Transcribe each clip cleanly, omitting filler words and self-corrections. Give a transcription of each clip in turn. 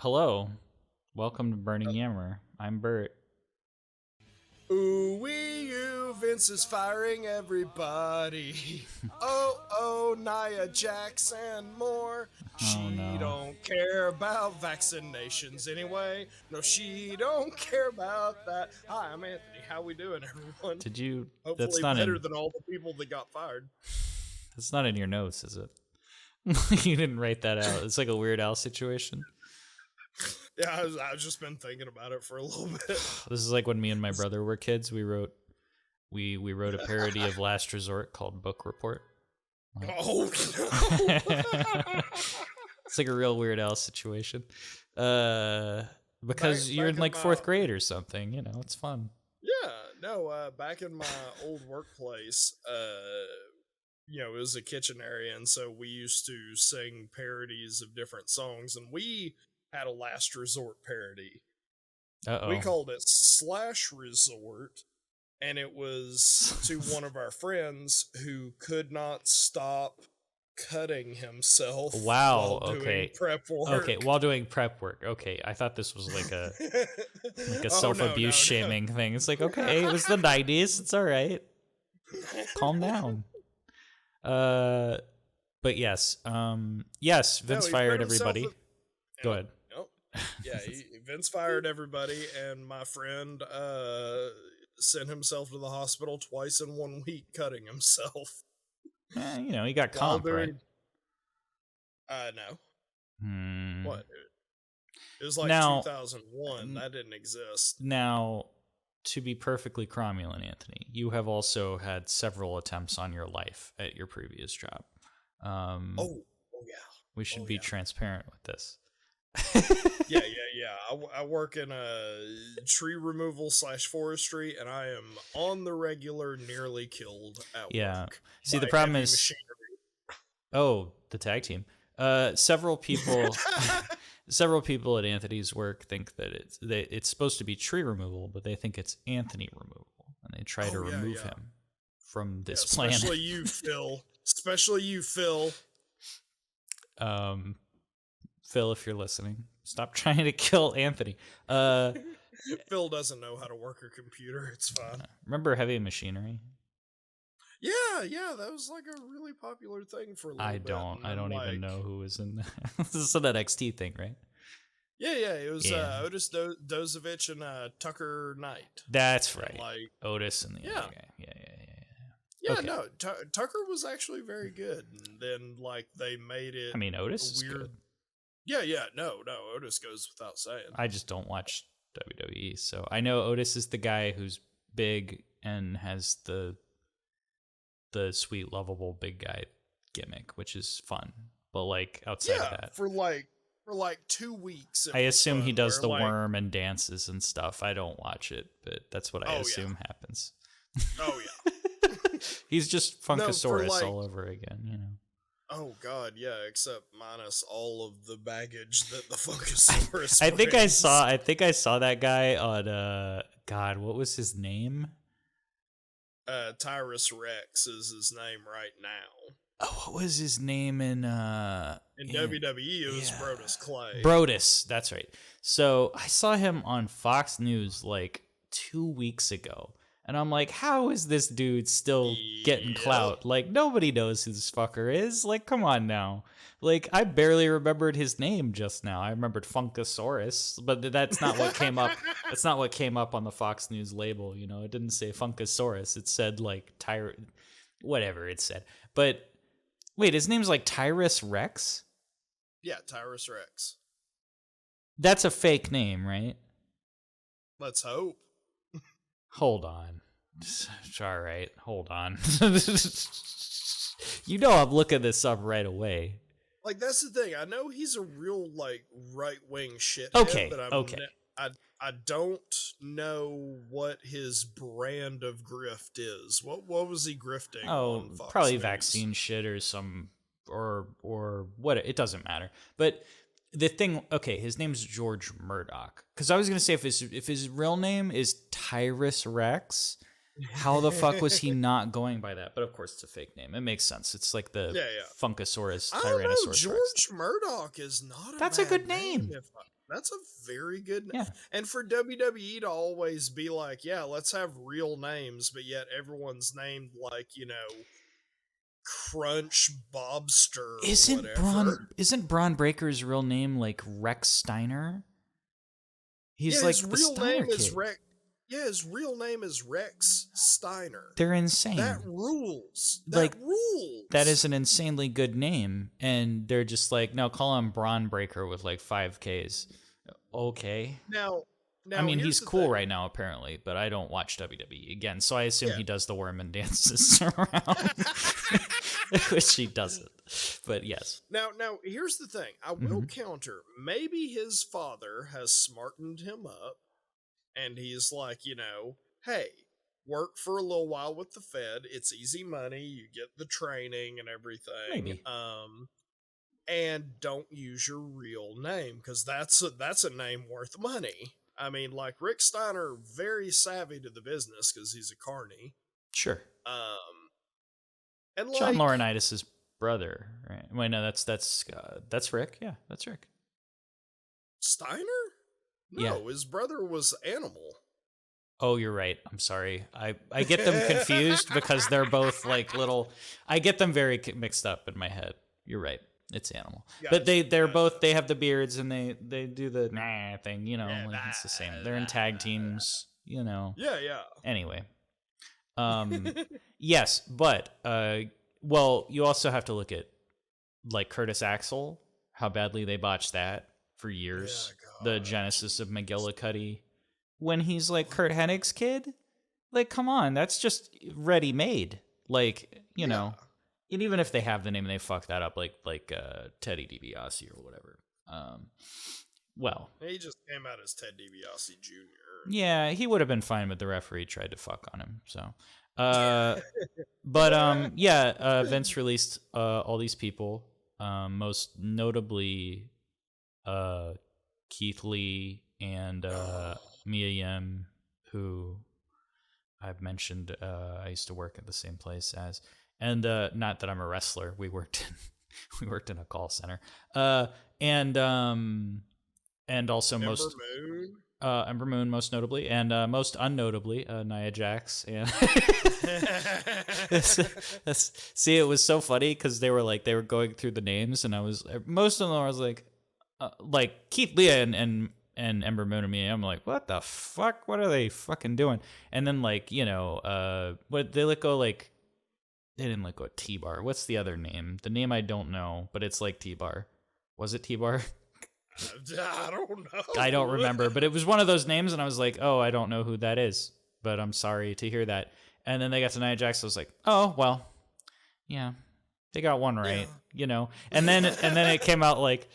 Hello. Welcome to Burning Yammer. I'm Bert. Ooh wee you, Vince is firing everybody. Oh, Nia Jax and more. She don't care about vaccinations anyway. No, she don't care about that. Hi, I'm Anthony. How we doing, everyone? Did you... Hopefully better than all the people that got fired. That's not in your notes, is it? You didn't write that out. It's like a Weird Al situation. Yeah, I've just been thinking about it for a little bit. This is like when me and my brother were kids. We wrote a parody of Last Resort called Book Report. Oh, no. It's like a real Weird Al situation. Because you're in like fourth grade or something, you know, it's fun. Yeah, no, back in my old workplace, it was a kitchen area, and so we used to sing parodies of different songs, and we had a Last Resort parody. Uh-oh. We called it Slash Resort, and it was to one of our friends who could not stop cutting himself. Wow, while doing prep work. Okay, while doing prep work. Okay, I thought this was like a self-abuse shaming thing. It's like, okay, it was the 90s. It's all right. Calm down. But yes. Vince fired everybody. Go ahead. Yeah, Vince fired everybody, and my friend sent himself to the hospital twice in 1 week cutting himself. He got comp, right? No. What? It was like 2001. That didn't exist. Now, to be perfectly cromulent, Anthony, you have also had several attempts on your life at your previous job. Yeah. We should be transparent with this. Yeah. I work in a tree removal / forestry, and I am on the regular nearly killed at work. See, the problem is machinery. Oh, the tag team. Several people at Anthony's work think that it's supposed to be tree removal, but they think it's Anthony removal, and they try to remove him from this planet. Especially you, Phil. Phil, if you're listening, stop trying to kill Anthony. Phil doesn't know how to work a computer. It's fine. Remember Heavy Machinery? Yeah, that was like a really popular thing for a little bit. I don't even know who was in that. This is an NXT thing, right? Yeah, it was Otis Dozovich and Tucker Knight. That's right. Like Otis and the other guy. Yeah, okay. No, Tucker was actually very good. And then, they made it. I mean, Otis is good. Yeah, no, Otis goes without saying. I just don't watch WWE, so I know Otis is the guy who's big and has the sweet, lovable big guy gimmick, which is fun. But outside of that, for 2 weeks, I assume he does the worm and dances and stuff. I don't watch it, but that's what I assume happens. Oh yeah. He's just Funkasaurus all over again, you know. Oh god, yeah, except minus all of the baggage that the Funkasaurus I think I saw that guy on God, what was his name? Tyrus Rex is his name right now. Oh, what was his name in WWE? It was Brodus Clay. Brodus, that's right. So I saw him on Fox News 2 weeks ago. And I'm like, how is this dude still getting clout? Nobody knows who this fucker is. Come on now. I barely remembered his name just now. I remembered Funkasaurus, but that's not what came up. That's not what came up on the Fox News label. You know, it didn't say Funkasaurus. It said whatever it said. But wait, his name's Tyrus Rex? Yeah, Tyrus Rex. That's a fake name, right? Let's hope. Hold on. All right, hold on. I'm looking this up right away. That's the thing. I know he's a real right-wing shithead. Okay, but I don't know what his brand of grift is. What was he grifting? Oh, on Fox probably News? Vaccine shit or some or what? It doesn't matter. But the thing, okay, his name's George Murdoch. Because I was gonna say if his real name is Tyrus Rex, how the fuck was he not going by that? But of course, it's a fake name. It makes sense. It's like the Funkasaurus, Tyrannosaurus. George Murdoch is not. That's a good name. That's a very good Yeah. And for WWE to always be like, yeah, let's have real names, but yet everyone's named like, Crunch Bobster or whatever. Isn't Braun Breaker's real name like Rex Steiner? He's Yeah, like his the real Steiner name is kid. Rex. Yeah, his real name is Rex Steiner. They're insane. That rules. Like, That rules. that is an insanely good name, and they're just like, no, call him Braun Breaker with like 5Ks. Okay. Now I mean, here's he's the cool thing. right now, apparently, but I don't watch WWE again, so I assume Yeah. he does the worm and dances around, which he doesn't. But yes. Now, here's the thing. I will counter. Maybe his father has smartened him up, and he's like, hey, work for a little while with the Fed. It's easy money. You get the training and everything. Maybe. And don't use your real name, because that's a name worth money. I mean, like, Rick Steiner, very savvy to the business because he's a carny. Sure. And John like, Laurinaitis' brother, right? Wait, no, that's Rick. Yeah, that's Rick. Steiner? No, Yeah. his brother was Animal. Oh, you're right. I'm sorry. I get them confused because they're both like little. I get them very mixed up in my head. You're right. It's Animal, but they're both. They have the beards and they do the nah thing. Like it's the same. They're in tag teams. Yeah. Anyway, yes, but well, you also have to look at like Curtis Axel, how badly they botched that for years. The genesis of McGillicuddy, when he's like Kurt Hennig's kid, like come on, that's just ready made. Like know. And even if they have the name and they fuck that up, like Teddy DiBiase or whatever. Well, he just came out as Ted DiBiase Jr. Yeah, he would have been fine, but the referee tried to fuck on him. So, but Vince released all these people, most notably Keith Lee and Mia Yim, who I've mentioned. I used to work at the same place as. And not that I'm a wrestler. We worked in a call center. And also Ember Moon most notably, and most unnotably Nia Jax. And see, it was so funny because they were going through the names, and most of them I was like Keith Lee and Ember Moon and me. I'm like, what the fuck? What are they fucking doing? And then what they let go like. They didn't let go of T-Bar. What's the other name? The name I don't know, but it's like T-Bar. Was it T-Bar? I don't know. I don't remember, but it was one of those names, and I was like, oh, I don't know who that is, but I'm sorry to hear that. And then they got to Nia Jax, I was like, oh, well, yeah, they got one right, And then it came out like,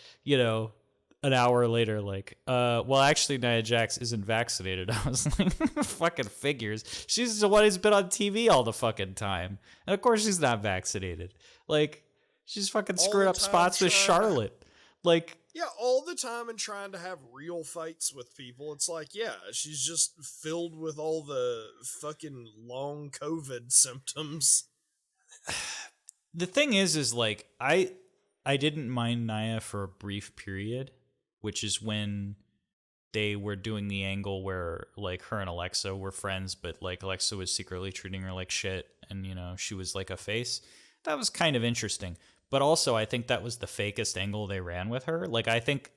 an hour later, like, well, actually, Nia Jax isn't vaccinated. I was like, fucking figures. She's the one who's been on TV all the fucking time. And of course she's not vaccinated. Like, she's fucking screwed up spots with Charlotte. Like, yeah, all the time and trying to have real fights with people. It's like, yeah, she's just filled with all the fucking long COVID symptoms. The thing is like, I didn't mind Nia for a brief period, which is when they were doing the angle where like her and Alexa were friends, but like Alexa was secretly treating her like shit, and she was like a face. That was kind of interesting. But also I think that was the fakest angle they ran with her. Like, I think,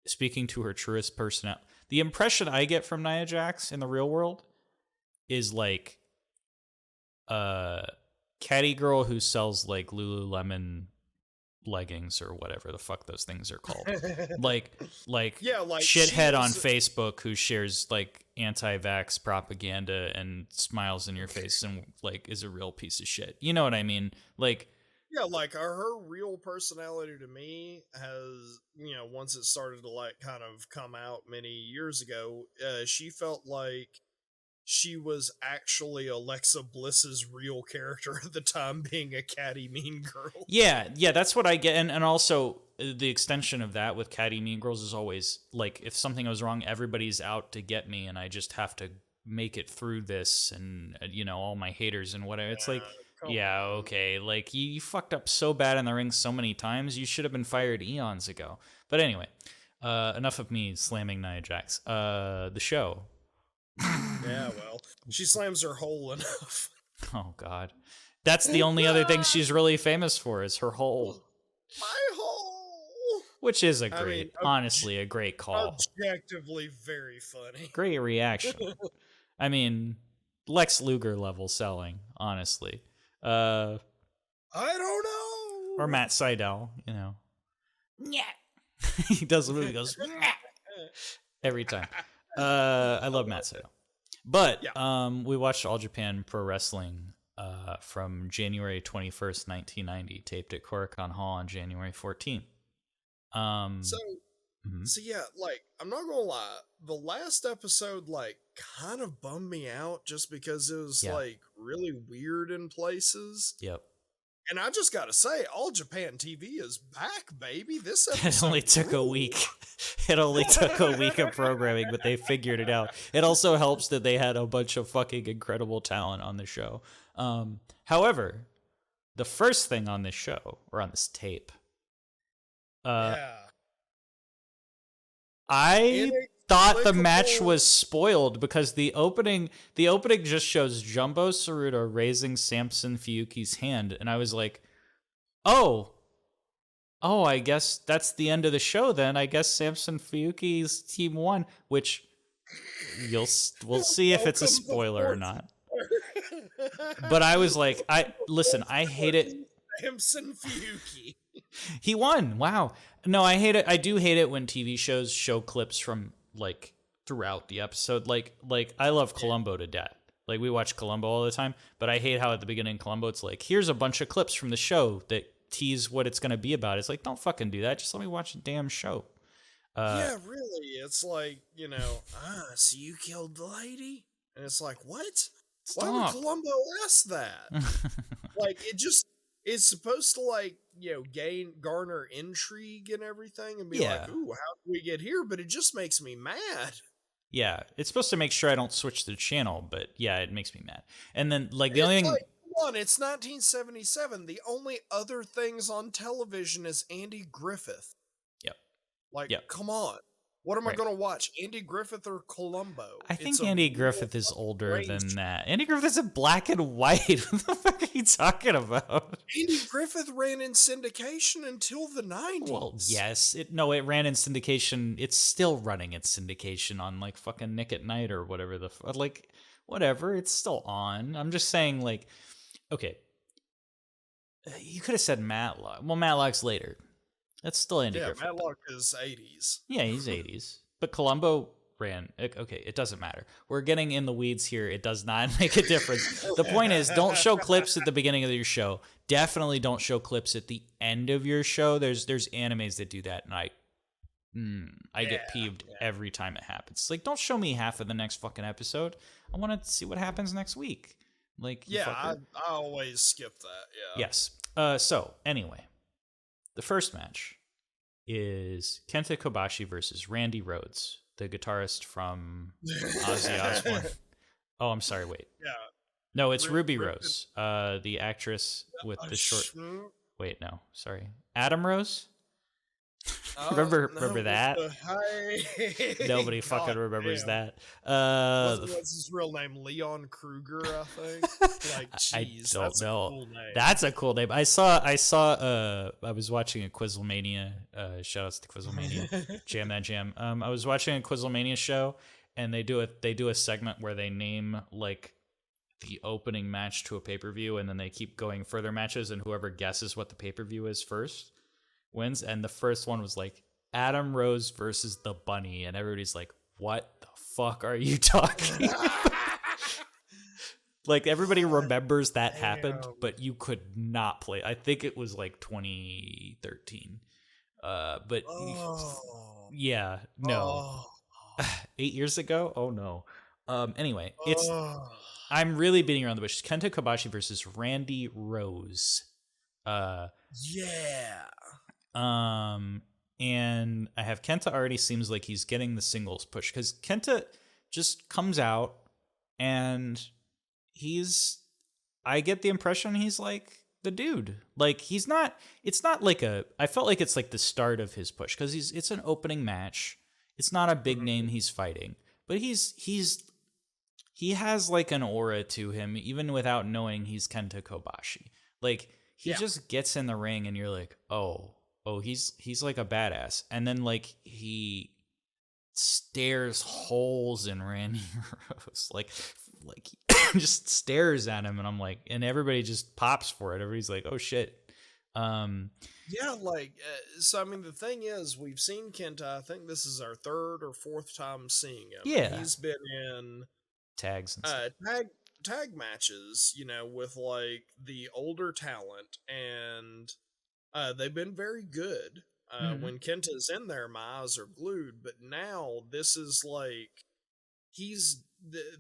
speaking to her truest personality, the impression I get from Nia Jax in the real world is like catty girl who sells like Lululemon leggings or whatever the fuck those things are called. like shithead on Facebook who shares like anti-vax propaganda and smiles in your face and like is a real piece of shit. You know what I mean? Like, yeah, like her real personality to me has, once it started to like kind of come out many years ago, she felt like she was actually Alexa Bliss's real character at the time, being a catty mean girl. Yeah, that's what I get. And also the extension of that with catty mean girls is always like, if something goes wrong, everybody's out to get me and I just have to make it through this, and all my haters and whatever. It's like, yeah, okay, like you fucked up so bad in the ring so many times, you should have been fired eons ago. But anyway, Enough of me slamming Nia Jax. The show. Yeah, well, she slams her hole enough. Oh God, that's the only other thing she's really famous for is her hole. My hole. Which is honestly, a great call. Objectively very funny. Great reaction. I mean, Lex Luger level selling, honestly. I don't know. Or Matt Sydal, Yeah. He does the movie, he goes, Nyah! Every time. I love Matt Sydal. But we watched All Japan Pro Wrestling from January 21st, 1990, taped at Korakuen Hall on January 14th. So yeah, like, I'm not gonna lie, the last episode, like, kind of bummed me out just because it was, like, really weird in places. Yep. And I just gotta say, All Japan TV is back, baby. This episode It only took a week. It only took a week of programming, but they figured it out. It also helps that they had a bunch of fucking incredible talent on the show. However, the first thing on this show, or on this tape, I thought the match was spoiled because the opening just shows Jumbo Tsuruta raising Samson Fuyuki's hand, and I was like, oh, I guess that's the end of the show then. I guess Samson Fuyuki's team won, which we'll see if it's a spoiler or not. But I was like, I hate it. Samson Fuyuki. He won. Wow. No, I hate it. I do hate it when TV shows show clips from, like, throughout the episode. Like I love Columbo to death. Like, we watch Columbo all the time, but I hate how at the beginning of Columbo it's like, here's a bunch of clips from the show that tease what it's going to be about. It's like, don't fucking do that. Just let me watch the damn show. Yeah, really. It's like, so you killed the lady? And it's like, what? Stop. Why would Columbo ask that? Like, it's supposed to, like, garner intrigue and everything and be like, ooh, how did we get here? But it just makes me mad. Yeah, it's supposed to make sure I don't switch the channel, but yeah, it makes me mad. And then, like, the only thing... Like, come on, it's 1977. The only other things on television is Andy Griffith. Yep. Like, come on. What am I going to watch? Andy Griffith or Columbo? I think Andy Griffith is older than that. Andy Griffith's in black and white. What the fuck are you talking about? Andy Griffith ran in syndication until the 90s. Well, yes. It ran in syndication. It's still running in syndication on, like, fucking Nick at Night or whatever whatever. It's still on. I'm just saying, like, okay. You could have said Matlock. Well, Matlock's later. That's still Andy Griffith. Yeah, Matlock is 80s. Yeah, he's 80s. But Columbo ran. Okay, it doesn't matter. We're getting in the weeds here. It does not make a difference. The point is, don't show clips at the beginning of your show. Definitely don't show clips at the end of your show. There's animes that do that, and I get peeved every time it happens. It's like, don't show me half of the next fucking episode. I want to see what happens next week. Like, I always skip that. Yeah. Yes. So anyway. The first match is Kenta Kobashi versus Randy Rhodes, the guitarist from Ozzy Osbourne. Oh, I'm sorry, wait. Yeah. No, it's Ruby Rose, the actress with the short... Wait, no, sorry. Adam Rose? Remember that? Nobody fucking remembers that. What's his real name? Leon Kruger, I think. Like, jeez, I don't know. Cool name. That's a cool name. I was watching a Quizzlemania. Shoutouts to Quizzlemania. Jam that jam. I was watching a Quizzlemania show, and they do a segment where they name, like, the opening match to a pay-per-view, and then they keep going further matches, and whoever guesses what the pay-per-view is first wins. And the first one was like Adam Rose versus the Bunny, and everybody's like, what the fuck are you talking about? Like, everybody remembers that happened, but you could not play. I think it was like 2013. But yeah, no. 8 years ago? Oh no. Anyway, I'm really beating around the bush. Kenta Kobashi versus Randy Rhodes. And I have Kenta already seems like he's getting the singles push because Kenta just comes out and I get the impression he's like the dude. Like he's not. It's not like a. I felt like it's like the start of his push because it's an opening match. It's not a big name he's fighting, but he has like an aura to him even without knowing he's Kenta Kobashi. Like he just gets in the ring and you're like, oh, he's like a badass. And then like he stares holes in Randy Rhodes, like just stares at him, and I'm like, and everybody just pops for it. Everybody's like, oh shit. Yeah, like, so I mean, the thing is, we've seen Kenta. I think this is our third or fourth time seeing him. Yeah, he's been in tags and stuff. Tag matches, you know, with like the older talent, and they've been very good. When Kenta's in there, my eyes are glued. But now this is like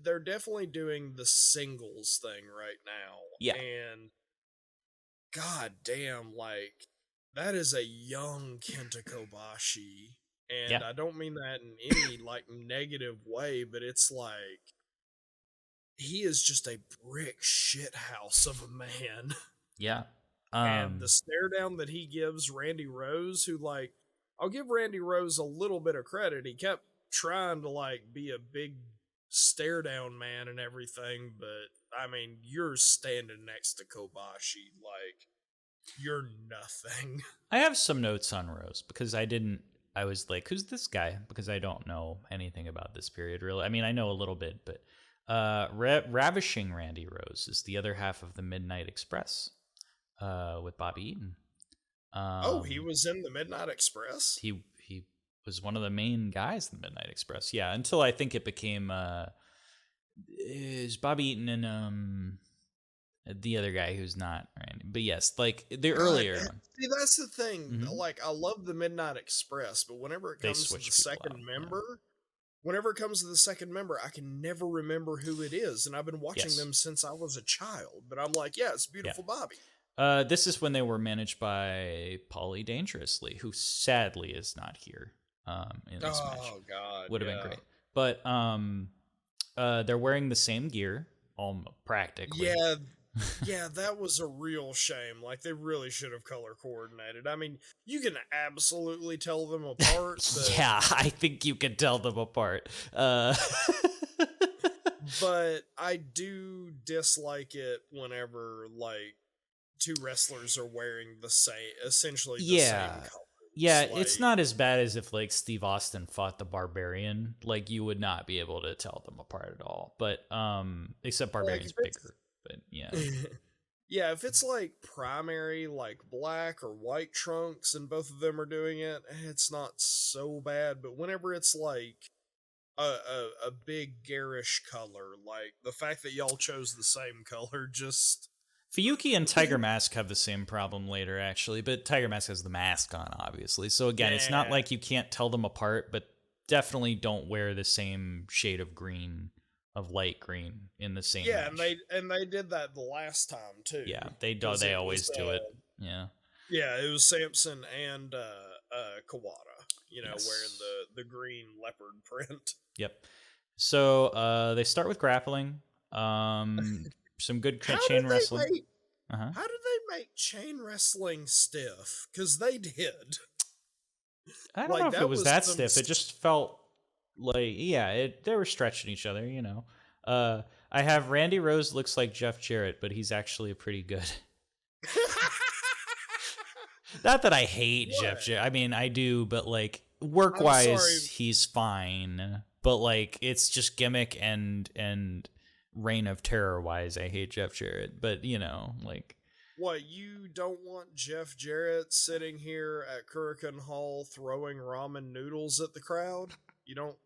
they're definitely doing the singles thing right now. Yeah, and god damn, like that is a young Kenta Kobashi, and I don't mean that in any like negative way, but it's like he is just a brick shit house of a man. Yeah. And the stare down that he gives Randy Rhodes, who, like, I'll give Randy Rhodes a little bit of credit. He kept trying to like be a big stare down man and everything, but I mean, you're standing next to Kobashi, like you're nothing. I have some notes on Rose because I was like, who's this guy? Because I don't know anything about this period really. I mean, I know a little bit, but Ravishing Randy Rose is the other half of the Midnight Express with Bobby Eaton. He was in the Midnight Express? He was one of the main guys in the Midnight Express. Yeah, until I think it became is Bobby Eaton and the other guy who's not Randy. But yes, like the earlier one. See, that's the thing. Like, I love the Midnight Express, but whenever it comes to the second member, I can never remember who it is. And I've been watching them since I was a child. But I'm like, yeah, it's Beautiful Bobby. This is when they were managed by Paulie Dangerously, who sadly is not here in this match. Oh, God. Would have been great. But they're wearing the same gear, practically. Yeah, that was a real shame. Like, they really should have color coordinated. I mean, you can absolutely tell them apart. But... yeah, I think you can tell them apart. But I do dislike it whenever, like, two wrestlers are wearing essentially the same color. Yeah, like, it's not as bad as if like Steve Austin fought the Barbarian. Like you would not be able to tell them apart at all. But except Barbarian's bigger. But yeah. Yeah, if it's like primary like black or white trunks and both of them are doing it, it's not so bad. But whenever it's like a big garish color, like the fact that y'all chose the same color just... Fuyuki and Tiger Mask have the same problem later, actually, but Tiger Mask has the mask on, obviously. So again, it's not like you can't tell them apart, but definitely don't wear the same shade of green, of light green, in the same match. and they did that the last time too. Yeah, they always do it. Yeah. Yeah, it was Samson and Kawada, wearing the green leopard print. Yep. So they start with grappling. Some good chain wrestling. How did they make chain wrestling stiff? Because they did. I don't know if it was that stiff. It just felt like, they were stretching each other, I have Randy Rhodes looks like Jeff Jarrett, but he's actually pretty good. Not that I hate Jeff Jarrett. I mean, I do, but like work-wise, he's fine. But like, it's just gimmick and Reign of Terror wise, I hate Jeff Jarrett, but like, what, you don't want Jeff Jarrett sitting here at Kurikan Hall throwing ramen noodles at the crowd? You don't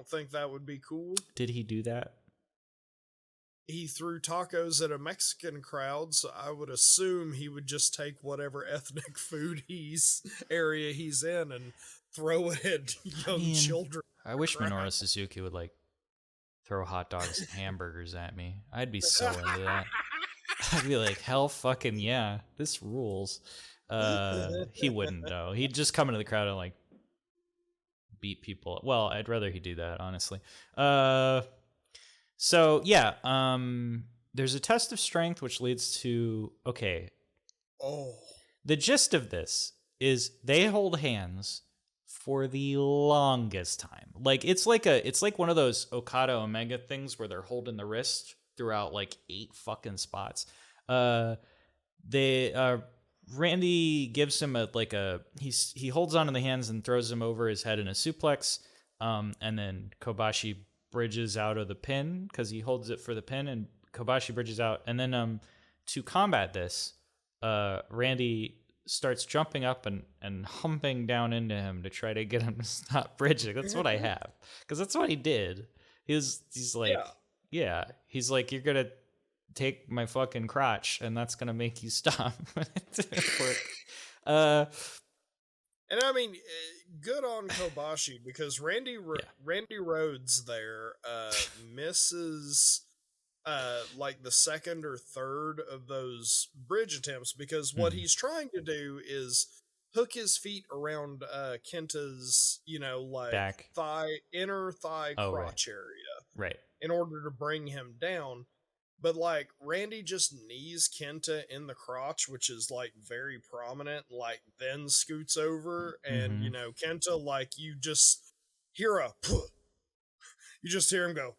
think that would be cool? Did he do that? He threw tacos at a Mexican crowd, so I would assume he would just take whatever ethnic food area he's in and throw it at young children. I wish Minoru Suzuki would like throw hot dogs and hamburgers at me. I'd be so into that. I'd be like, hell fucking yeah, this rules. He wouldn't though. He'd just come into the crowd and like beat people. Well, I'd rather he do that, honestly. So yeah, there's a test of strength which leads to, okay, Oh. The gist of this is they hold hands for the longest time. Like it's like one of those Okada Omega things where they're holding the wrist throughout like 8 fucking spots. Randy gives him he holds onto the hands and throws him over his head in a suplex. And then Kobashi bridges out of the pin because he holds it for the pin, and Kobashi bridges out. And then to combat this, Randy starts jumping up and humping down into him to try to get him to stop bridging. That's what I have, because that's what he did. He's like, yeah. He's like, you're gonna take my fucking crotch, and that's gonna make you stop. It didn't work. And I mean, good on Kobashi, because Randy Rhodes there misses like the second or third of those bridge attempts, because what he's trying to do is hook his feet around Kenta's, like back, inner thigh crotch area, right, in order to bring him down. But like Randy just knees Kenta in the crotch, which is like very prominent, like then scoots over, and Kenta, like you just hear you just hear him go,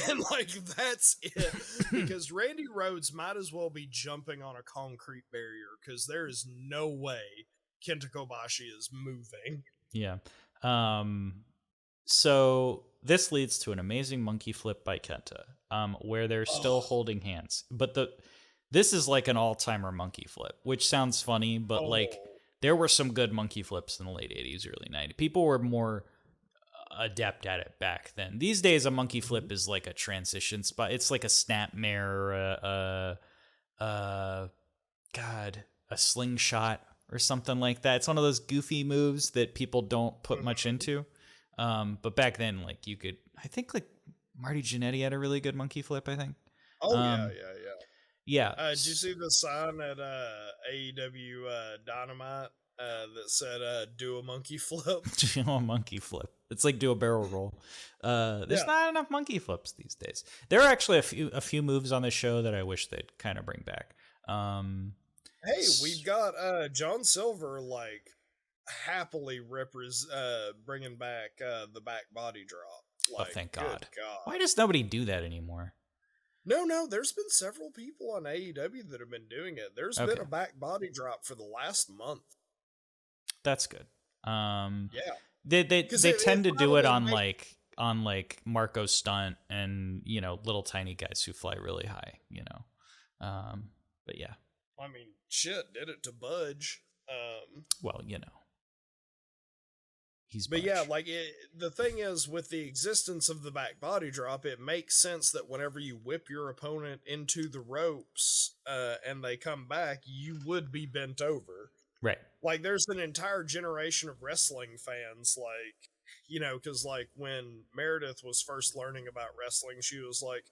and like that's it. Because Randy Rhodes might as well be jumping on a concrete barrier, because there is no way Kenta Kobashi is moving. Yeah. So this leads to an amazing monkey flip by Kenta, where they're still holding hands. But this is like an all-timer monkey flip, which sounds funny, but like there were some good monkey flips in the late 80s, early 90s. People were more adept at it back then. These days, a monkey flip is like a transition spot. It's like a snapmare, a slingshot or something like that. It's one of those goofy moves that people don't put much into. But back then, like I think like Marty Jannetty had a really good monkey flip, I think. Yeah. Did you see the sign at AEW Dynamite that said do a monkey flip? Do a monkey flip. It's like do a barrel roll. There's not enough monkey flips these days. There are actually a few moves on the show that I wish they'd kind of bring back. Hey, we've got John Silver like happily bringing back the back body drop. Like, oh, thank God. Why does nobody do that anymore? No, there's been several people on AEW that have been doing it. There's been a back body drop for the last month. That's good. Yeah. They tend to do it on like Marco Stunt and, little tiny guys who fly really high, but yeah. I mean, shit, did it to Budge. Well, he's But yeah, like the thing is, with the existence of the back body drop, it makes sense that whenever you whip your opponent into the ropes and they come back, you would be bent over. Right. Like there's an entire generation of wrestling fans, like, because like when Meredith was first learning about wrestling, she was like,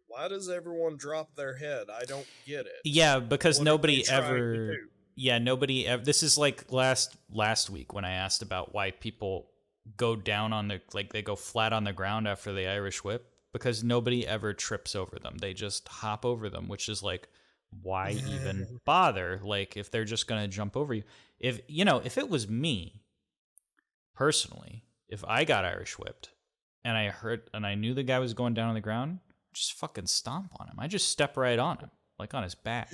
why does everyone drop their head? I don't get it. Yeah, because nobody ever... Yeah, nobody ever... This is like last week when I asked about why people go down on they go flat on the ground after the Irish whip, because nobody ever trips over them. They just hop over them, which is like, why even bother? Like, if they're just going to jump over you. If it was me, personally, if I got Irish whipped and I knew the guy was going down on the ground, just fucking stomp on him. I just step right on him. Like on his back.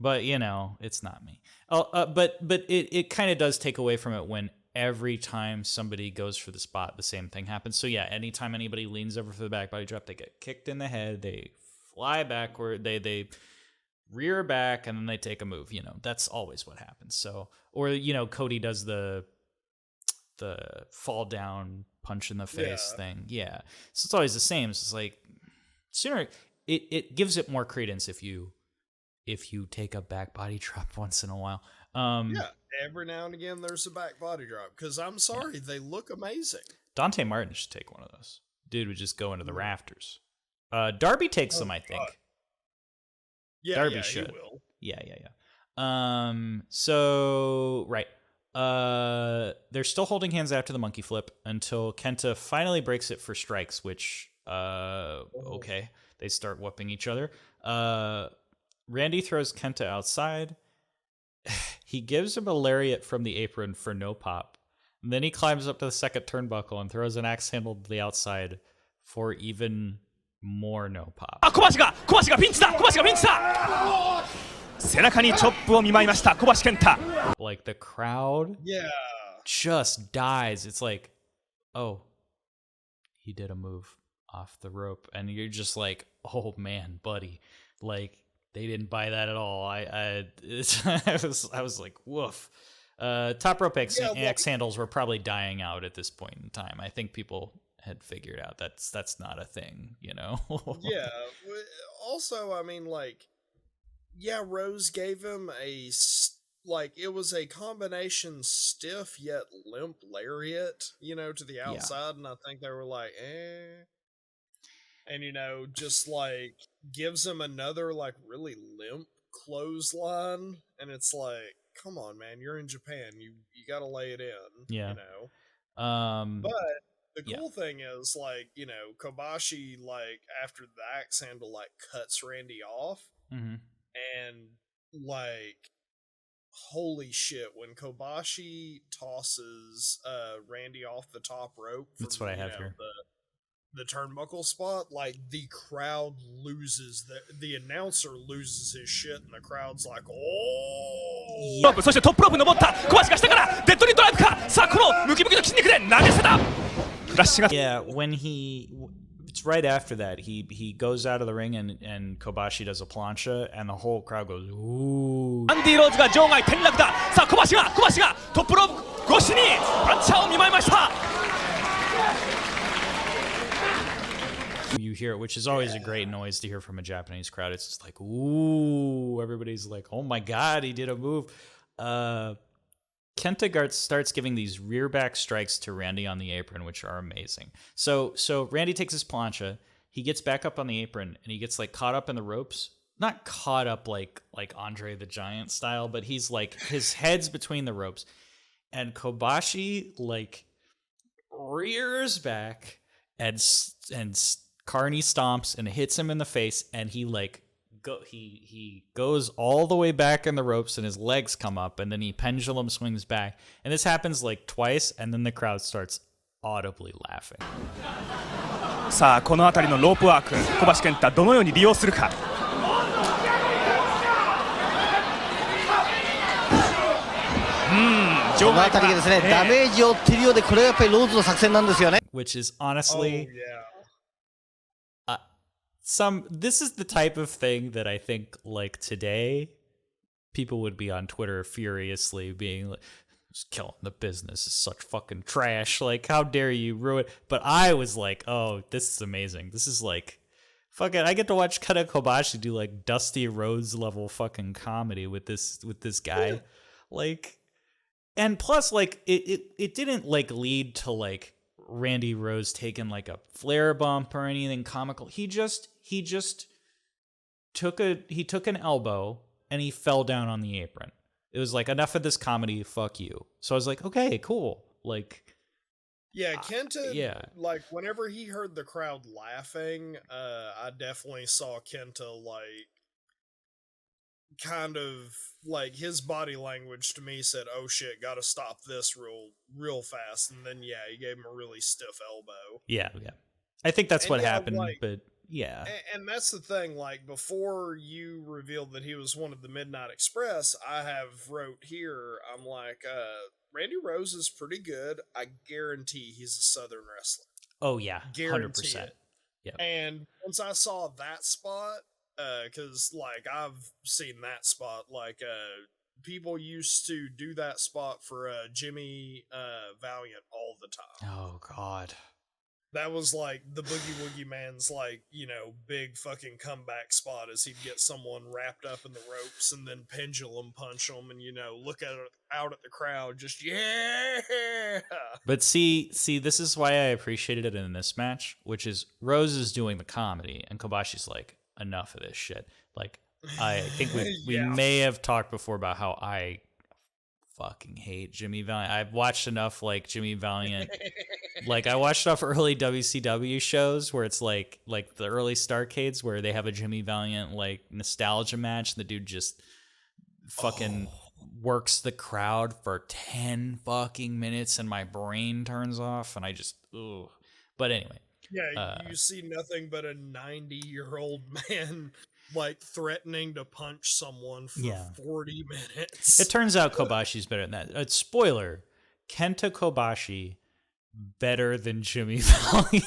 But it's not me. But it kind of does take away from it when every time somebody goes for the spot, the same thing happens. So yeah, anytime anybody leans over for the back body drop, they get kicked in the head, they fly backward, they rear back, and then they take a move. That's always what happens. So, or Cody does the fall down punch in the face thing. Yeah. So it's always the same. It's just like sooner. It gives it more credence if you take a back body drop once in a while. Every now and again there's a back body drop, because I'm sorry, they look amazing. Dante Martin should take one of those. Dude would just go into the rafters. Darby takes them, I think. Yeah, Darby should. He will. Yeah. So right. They're still holding hands after the monkey flip until Kenta finally breaks it for strikes, which okay. They start whooping each other. Randy throws Kenta outside. He gives him a lariat from the apron for no pop. And then he climbs up to the second turnbuckle and throws an axe handle to the outside for even more no pop. Kobashi がピンチだ 背中にチョップを見舞いました小橋健太 Like the crowd just dies. It's like, oh, he did a move off the rope. And you're just like, oh man, buddy. Like, they didn't buy that at all. I was like, woof. Top rope axe handles were probably dying out at this point in time. I think people had figured out that's not a thing, you know? Yeah. Also, I mean, like, yeah, Rose gave him it was a combination stiff yet limp lariat, you know, to the outside, and I think they were like, and, you know, just, like, gives him another, like, really limp clothesline, and it's like, come on, man, you're in Japan, you gotta lay it in, you know? But the cool thing is, like, you know, Kobashi, like, after the axe handle, like, cuts Randy off, and, like, holy shit, when Kobashi tosses Randy off the top rope from, that's what I have here. The turnbuckle spot, like, the crowd loses, the announcer loses his shit, and the crowd's like, oh! そしてトップロープに登った小橋が下からデッドリードライブかさあこのムキムキの筋肉で投げ捨てたフラッシュが Yeah, it's right after that. He goes out of the ring and Kobashi does a plancha and the whole crowd goes, ooh. ランディ・ローズが場外転落ださあ小橋がトップロープ越しにパンチャーを見舞いました You hear it, which is always a great noise to hear from a Japanese crowd. It's just like, ooh, everybody's like, oh my god, he did a move. Kenta starts giving these rear back strikes to Randy on the apron, which are amazing. So Randy takes his plancha, he gets back up on the apron, and he gets like caught up in the ropes. Not caught up like Andre the Giant style, but he's like, his head's between the ropes. And Kobashi like rears back and Carney stomps and hits him in the face, and he like he goes all the way back in the ropes, and his legs come up, and then he pendulum swings back, and this happens like twice, and then the crowd starts audibly laughing. さあこの辺りのロープワーク小橋健太どのように利用するかこの辺りがですね、ダメージを負っているようでこれがやっぱりローズの作戦なんですよね。 Which is honestly this is the type of thing that I think like today people would be on Twitter furiously being like, just killing the business is such fucking trash, like how dare you ruin. But I was like, oh, this is amazing. This is like fucking, I get to watch Kenta Kobashi do like Dusty Rhodes level fucking comedy with this guy. Like, and plus like it didn't like lead to like Randy Rhodes taking like a flare bump or anything comical. He just took an elbow and he fell down on the apron. It was like, enough of this comedy, fuck you. So I was like, okay, cool. Like, yeah, Kenta, like, whenever he heard the crowd laughing, I definitely saw Kenta, like, kind of, like, his body language to me said, oh shit, gotta stop this real fast. And then, yeah, he gave him a really stiff elbow. Yeah. I think that's what happened, like, but yeah. And that's the thing, like, before you revealed that he was one of the Midnight Express, I have wrote here, I'm like, Randy Rhodes is pretty good. I guarantee he's a Southern wrestler. Oh, yeah, guarantee 100%. It. Yep. And once I saw that spot, because, like, I've seen that spot, like, people used to do that spot for Jimmy Valiant all the time. Oh, God. That was, like, the Boogie Woogie Man's, like, you know, big fucking comeback spot is he'd get someone wrapped up in the ropes and then pendulum punch them and, you know, look out at the crowd, just, yeah! But see, this is why I appreciated it in this match, which is Rose is doing the comedy, and Kobashi's like, enough of this shit. Like, I think we may have talked before about how I fucking hate Jimmy Valiant. I've watched enough, like, Jimmy Valiant Like I watched off early WCW shows where it's like the early Starcades where they have a Jimmy Valiant like nostalgia match. The dude just fucking works the crowd for 10 fucking minutes and my brain turns off and I just ugh. But anyway. Yeah, you see nothing but a 90-year-old man like threatening to punch someone for 40 minutes. It turns out Kobashi's better than that. Spoiler, Kenta Kobashi better than Jimmy Valiant.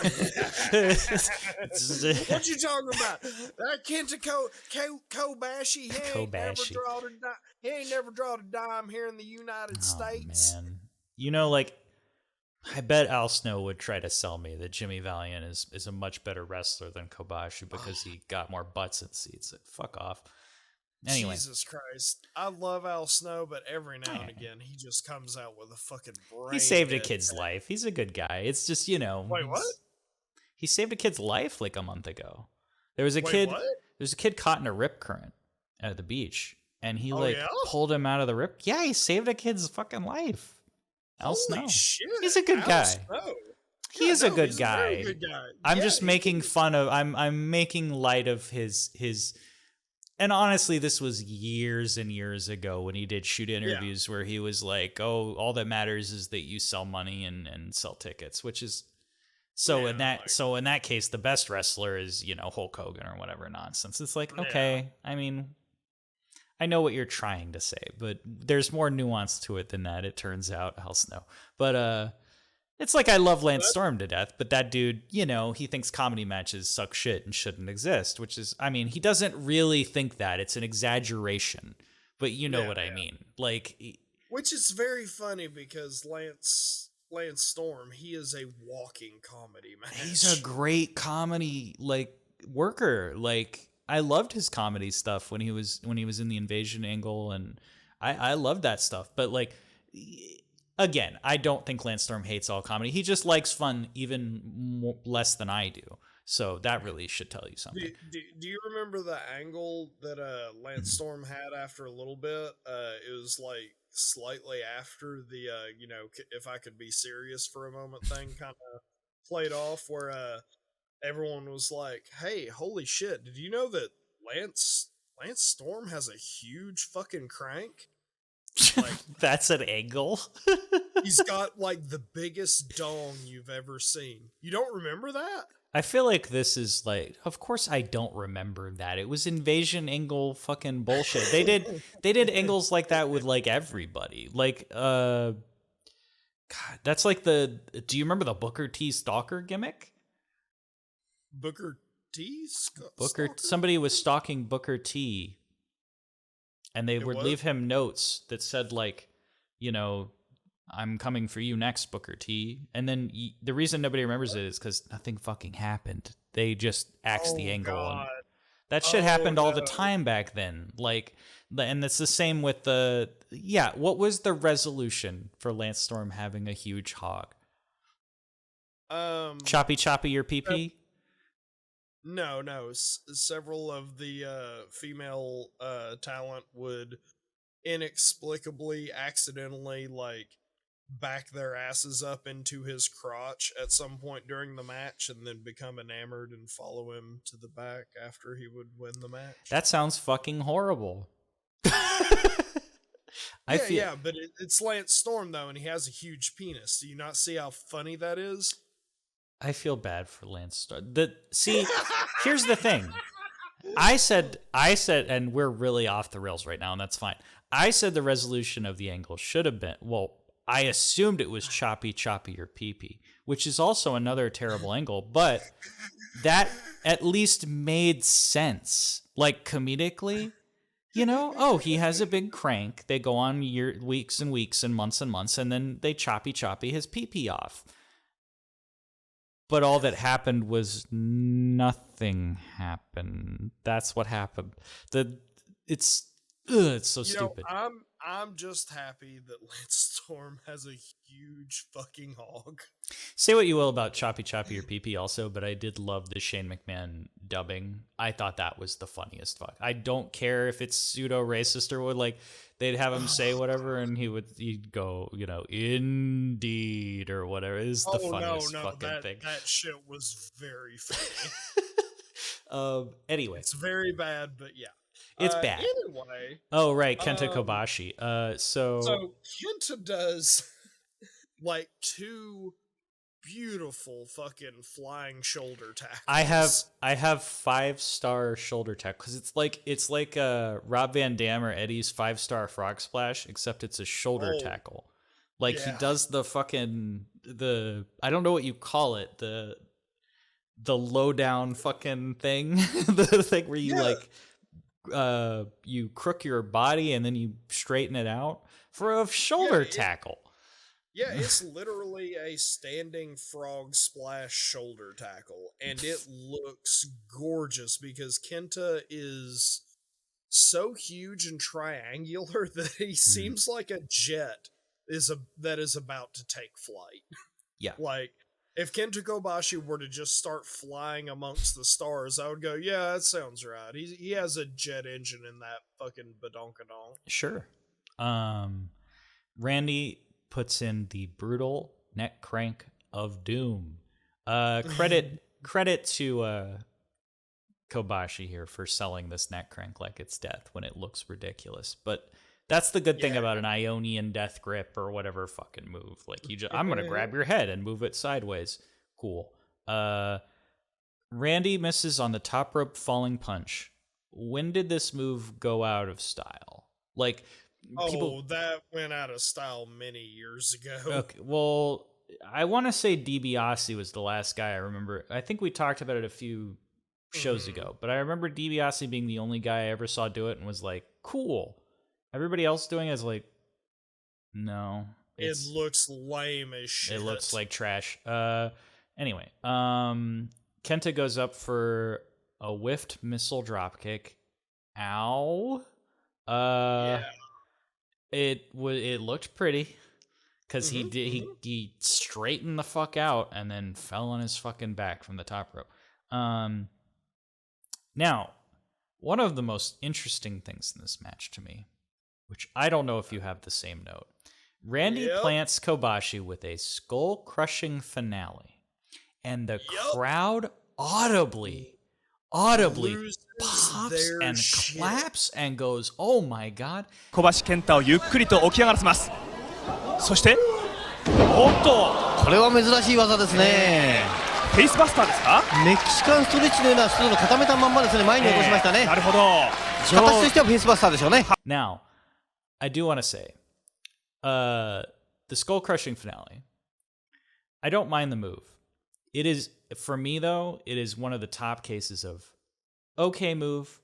What you talking about? That Kenta Kobashi, he ain't never drawn a dime here in the United States. Man. You know, like, I bet Al Snow would try to sell me that Jimmy Valiant is a much better wrestler than Kobashi because he got more butts in seats. Like, fuck off. Anyway. Jesus Christ. I love Al Snow, but every now and again, he just comes out with a fucking brain. He saved a kid's life. He's a good guy. It's just, you know. Wait, what? He saved a kid's life like a month ago. There was a kid. What? There's a kid caught in a rip current at the beach, and he yeah? pulled him out of the rip. Yeah, he saved a kid's fucking life. Al Snow. Shit. He's a good guy. Snow. He is a good guy. guy. A very good guy. I'm just making fun of. I'm making light of his. And honestly, this was years and years ago when he did shoot interviews where he was like, "Oh, all that matters is that you sell money and sell tickets," which is in that case, the best wrestler is, you know, Hulk Hogan or whatever nonsense. It's like, okay, I mean, I know what you're trying to say, but there's more nuance to it than that. It turns out, Al Snow, but it's like I love Lance Storm to death, but that dude, you know, he thinks comedy matches suck shit and shouldn't exist, which is, I mean, he doesn't really think that. It's an exaggeration, but you know what I mean. Like, which is very funny because Lance Storm, he is a walking comedy match. He's a great comedy worker. Like, I loved his comedy stuff when he was in the Invasion angle, and I loved that stuff. But like, again, I don't think Lance Storm hates all comedy. He just likes fun even less than I do. So that really should tell you something. Do you remember the angle that Lance Storm had after a little bit? It was like slightly after the, you know, if I could be serious for a moment thing kind of played off, where everyone was like, hey, holy shit, did you know that Lance Storm has a huge fucking crank? Like, that's an angle. He's got like the biggest dong you've ever seen. You don't remember that? I feel like this is like, of course I don't remember that. It was Invasion angle fucking bullshit. They did angles like that with like everybody. Like, God, that's like do you remember the Booker T stalker gimmick? Booker T? Somebody was stalking Booker T, and they would leave him notes that said like, you know, I'm coming for you next, Booker T. And then the reason nobody remembers it is because nothing fucking happened. They just axed the angle. And that shit happened all the time back then. Like, and it's the same with what was the resolution for Lance Storm having a huge hog? Choppy your pee-pee? No. Several of the female talent would inexplicably, accidentally, like, back their asses up into his crotch at some point during the match and then become enamored and follow him to the back after he would win the match. That sounds fucking horrible. Yeah, but it's Lance Storm, though, and he has a huge penis. Do you not see how funny that is? I feel bad for Lance Storm. See, here's the thing. I said, and we're really off the rails right now, and that's fine. I said the resolution of the angle should have been, I assumed it was choppy or pee-pee, which is also another terrible angle, but that at least made sense. Like, comedically, you know, he has a big crank. They go on weeks and weeks and months, and then they choppy his pee-pee off. But all that happened was nothing happened. That's what happened. It's so stupid. I'm just happy that Lance Storm has a huge fucking hog. Say what you will about Choppy Choppy or PP also, but I did love the Shane McMahon dubbing. I thought that was the funniest fuck. I don't care if it's pseudo racist or what, like they'd have him say whatever and he'd go, indeed or whatever. It is the funniest fucking thing. That shit was very funny. Anyway. It's very bad, but yeah. It's bad. Anyway. Oh, right. Kenta Kobashi. So Kenta does like 2 beautiful fucking flying shoulder tackles. I have 5-star shoulder tackle because it's like Rob Van Dam or Eddie's 5-star frog splash, except it's a shoulder tackle. Like he does the fucking I don't know what you call it, the low down fucking thing, the thing where you you crook your body and then you straighten it out for a shoulder tackle. Yeah, it's literally a standing frog splash shoulder tackle, and it looks gorgeous because Kenta is so huge and triangular that he seems like a jet that is about to take flight. Yeah. Like, if Kenta Kobashi were to just start flying amongst the stars, I would go, yeah, that sounds right. He has a jet engine in that fucking badonkadonk. Sure. Randy puts in the brutal neck crank of doom. Credit to Kobashi here for selling this neck crank like it's death when it looks ridiculous. But that's the good thing about an Ionian death grip or whatever fucking move. Like I'm gonna grab your head and move it sideways. Cool. Randy misses on the top rope falling punch. When did this move go out of style? Like that went out of style many years ago. Okay, well, I want to say DiBiase was the last guy I remember. I think we talked about it a few shows ago, but I remember DiBiase being the only guy I ever saw do it and was like, cool. Everybody else doing it is like, no. It looks lame as shit. It looks like trash. Anyway, Kenta goes up for a whiffed missile dropkick. Ow. It looked pretty because he straightened the fuck out and then fell on his fucking back from the top rope. Now, one of the most interesting things in this match to me, which I don't know if you have the same note, Randy plants Kobashi with a skull-crushing finale, and the crowd audibly pops and claps and goes, oh my god. 小橋健太をゆっくりと起き上がらせます。そしておっとこれは珍しい技ですね。フェイスバスターですか？メキシカンストレッチのようなストローを固めたまんまですね、前に落としましたね。なるほど。形としてはフェイスバスターでしょうね。Now, I do want to say, the skull crushing finale, I don't mind the move. It is, for me though, it is one of the top cases of okay move,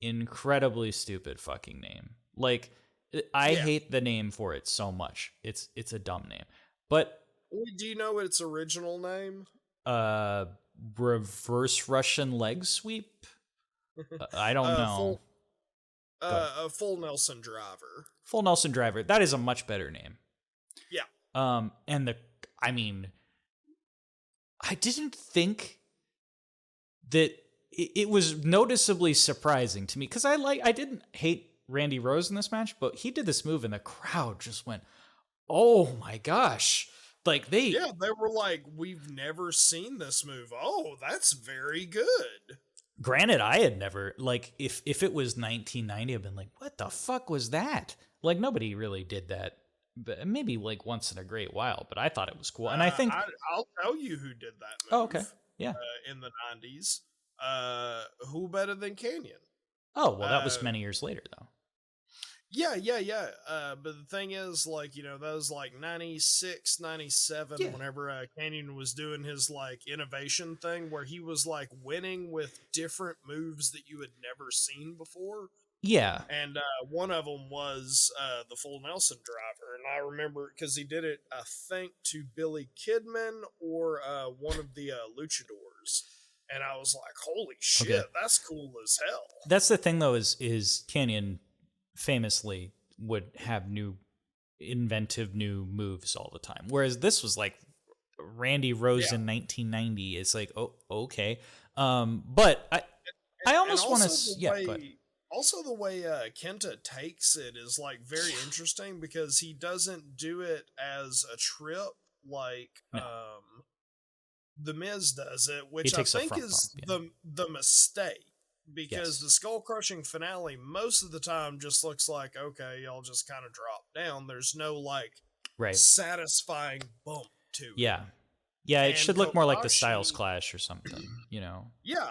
incredibly stupid fucking name. Like, I hate the name for it so much. It's a dumb name. But do you know its original name? Reverse Russian leg sweep? I don't know. Full Nelson Driver. Full Nelson Driver. That is a much better name. Yeah. I didn't think that it was noticeably surprising to me because I didn't hate Randy Rhodes in this match, but he did this move and the crowd just went, oh my gosh. Like they were like, we've never seen this move. Oh, that's very good. Granted, I had never, like, if it was 1990, I've been like, what the fuck was that? Like, nobody really did that. But maybe like once in a great while, but I thought it was cool. And I think I'll tell you who did that move. Oh, okay. Yeah. In the 90s. Who better than Canyon? Oh, well, that was many years later, though. Yeah. But the thing is, like, you know, that was like 96, 97, whenever Canyon was doing his, like, innovation thing, where he was, like, winning with different moves that you had never seen before. Yeah. And one of them was the Full Nelson Driver. And I remember, because he did it, I think, to Billy Kidman or one of the luchadors. And I was like, holy shit, that's cool as hell. That's the thing, though, is Canyon famously would have inventive new moves all the time. Whereas this was like Randy Rhodes in 1990. It's like, oh, okay. But I almost want to, go ahead. Also, the way Kenta takes it is like very interesting because he doesn't do it as a trip like the Miz does it, which I think is the mistake. Because the skull crushing finale most of the time just looks like, okay, y'all just kind of drop down. There's no like satisfying bump to it. Yeah, it should look more like the Styles Clash or something, you know. Yeah.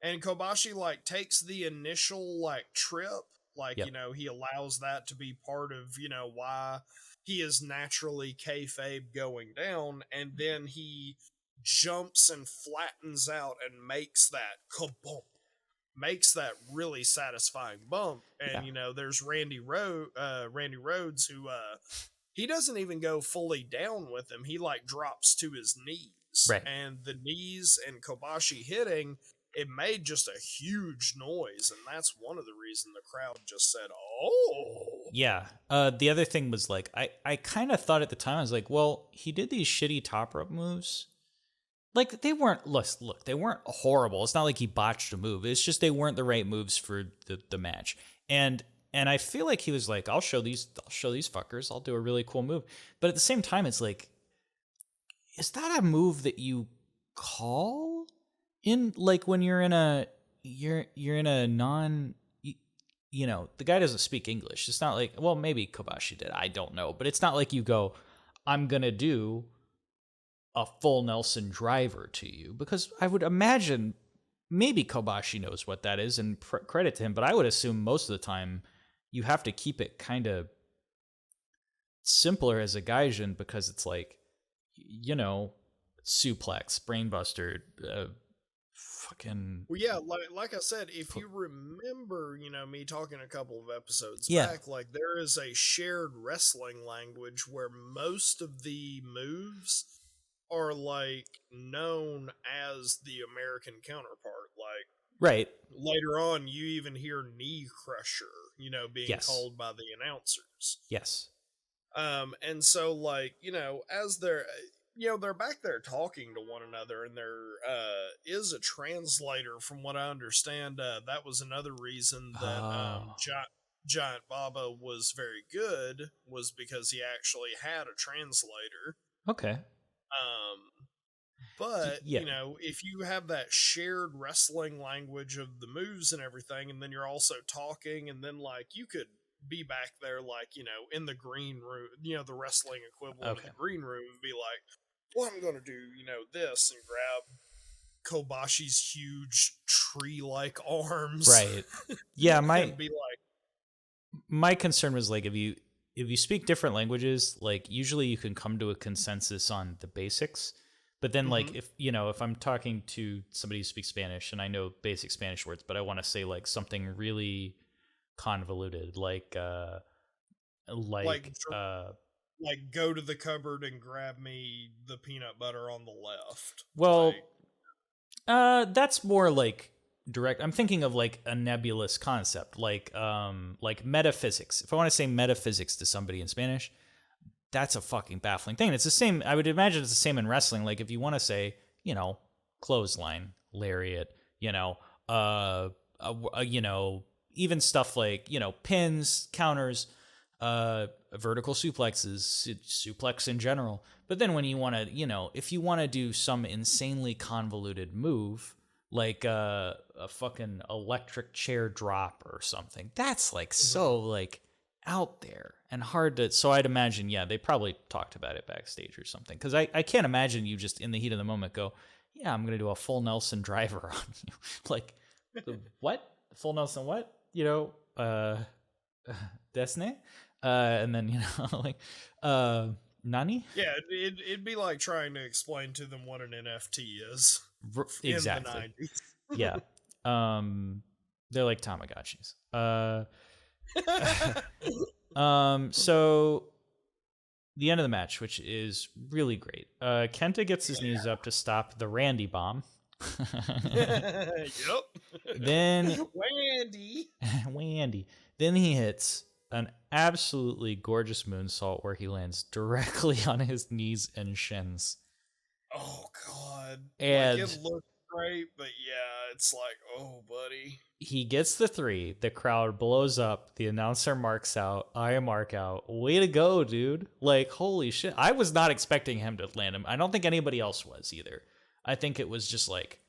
And Kobashi like takes the initial like trip, like you know, he allows that to be part of, you know, why he is naturally kayfabe going down, and then he jumps and flattens out and makes that kabump. Makes that really satisfying bump. And you know, there's Randy Rhodes who he doesn't even go fully down with him. He like drops to his knees. Right. And the knees and Kobashi hitting, it made just a huge noise, and that's one of the reasons the crowd just said, oh. Yeah. The other thing was like I kind of thought at the time, I was like, well, he did these shitty top rope moves. Like, they weren't, look, they weren't horrible. It's not like he botched a move. It's just they weren't the right moves for the match. And I feel like he was like, I'll show these fuckers. I'll do a really cool move. But at the same time, it's like, is that a move that you call in, like, when you're in a non, you know, the guy doesn't speak English. It's not like, well, maybe Kobashi did. I don't know. But it's not like you go, I'm going to do a full Nelson driver to you, because I would imagine maybe Kobashi knows what that is, and credit to him, but I would assume most of the time you have to keep it kind of simpler as a gaijin, because it's like, you know, suplex, brainbuster, fucking... Well, yeah, like I said, if you remember, you know, me talking a couple of episodes back, like, there is a shared wrestling language where most of the moves are like known as the American counterpart. Like, right, later on, you even hear knee crusher, you know, being called by the announcers. Yes. And so, like, you know, as they're, you know, they're back there talking to one another, and there is a translator, from what I understand. That was another reason that Giant Baba was very good, was because he actually had a translator. Okay. But, you know, if you have that shared wrestling language of the moves and everything, and then you're also talking, and then, like, you could be back there, like, you know, in the green room, you know, the wrestling equivalent of the green room, and be like, well, I'm going to do, you know, this, and grab Kobashi's huge tree-like arms. Right. Yeah, and be like... My concern was, like, if you speak different languages, like, usually you can come to a consensus on the basics. But then, like, if I'm talking to somebody who speaks Spanish, and I know basic Spanish words, but I want to say, like, something really convoluted, like go to the cupboard and grab me the peanut butter on the left. Well, that's more like direct. I'm thinking of like a nebulous concept, like metaphysics. If I want to say metaphysics to somebody in Spanish, that's a fucking baffling thing. It's the same. I would imagine it's the same in wrestling. Like, if you want to say, you know, clothesline, lariat, you know, even stuff like, you know, pins, counters, vertical suplexes, suplex in general. But then when you want to, you know, if you want to do some insanely convoluted move, like a fucking electric chair drop or something, that's like so like out there and hard to. So I'd imagine, they probably talked about it backstage or something, because I can't imagine you just in the heat of the moment go, yeah, I'm gonna do a full Nelson driver on you. Like, what? Full Nelson what? You know, Desne? And then, you know, like, Nani? Yeah, it'd be like trying to explain to them what an NFT is. Exactly. In the 90s. Yeah. They're like Tamagotchis. So the end of the match, which is really great. Kenta gets his knees up to stop the Randy bomb. Yep. Then Wandy. Wandy. Then he hits an absolutely gorgeous moonsault where he lands directly on his knees and shins. Oh God! And like, it looked great, but yeah, it's like, oh, buddy. He gets the 3. The crowd blows up. The announcer marks out. I mark out. Way to go, dude! Like, holy shit! I was not expecting him to land him. I don't think anybody else was either. I think it was just like,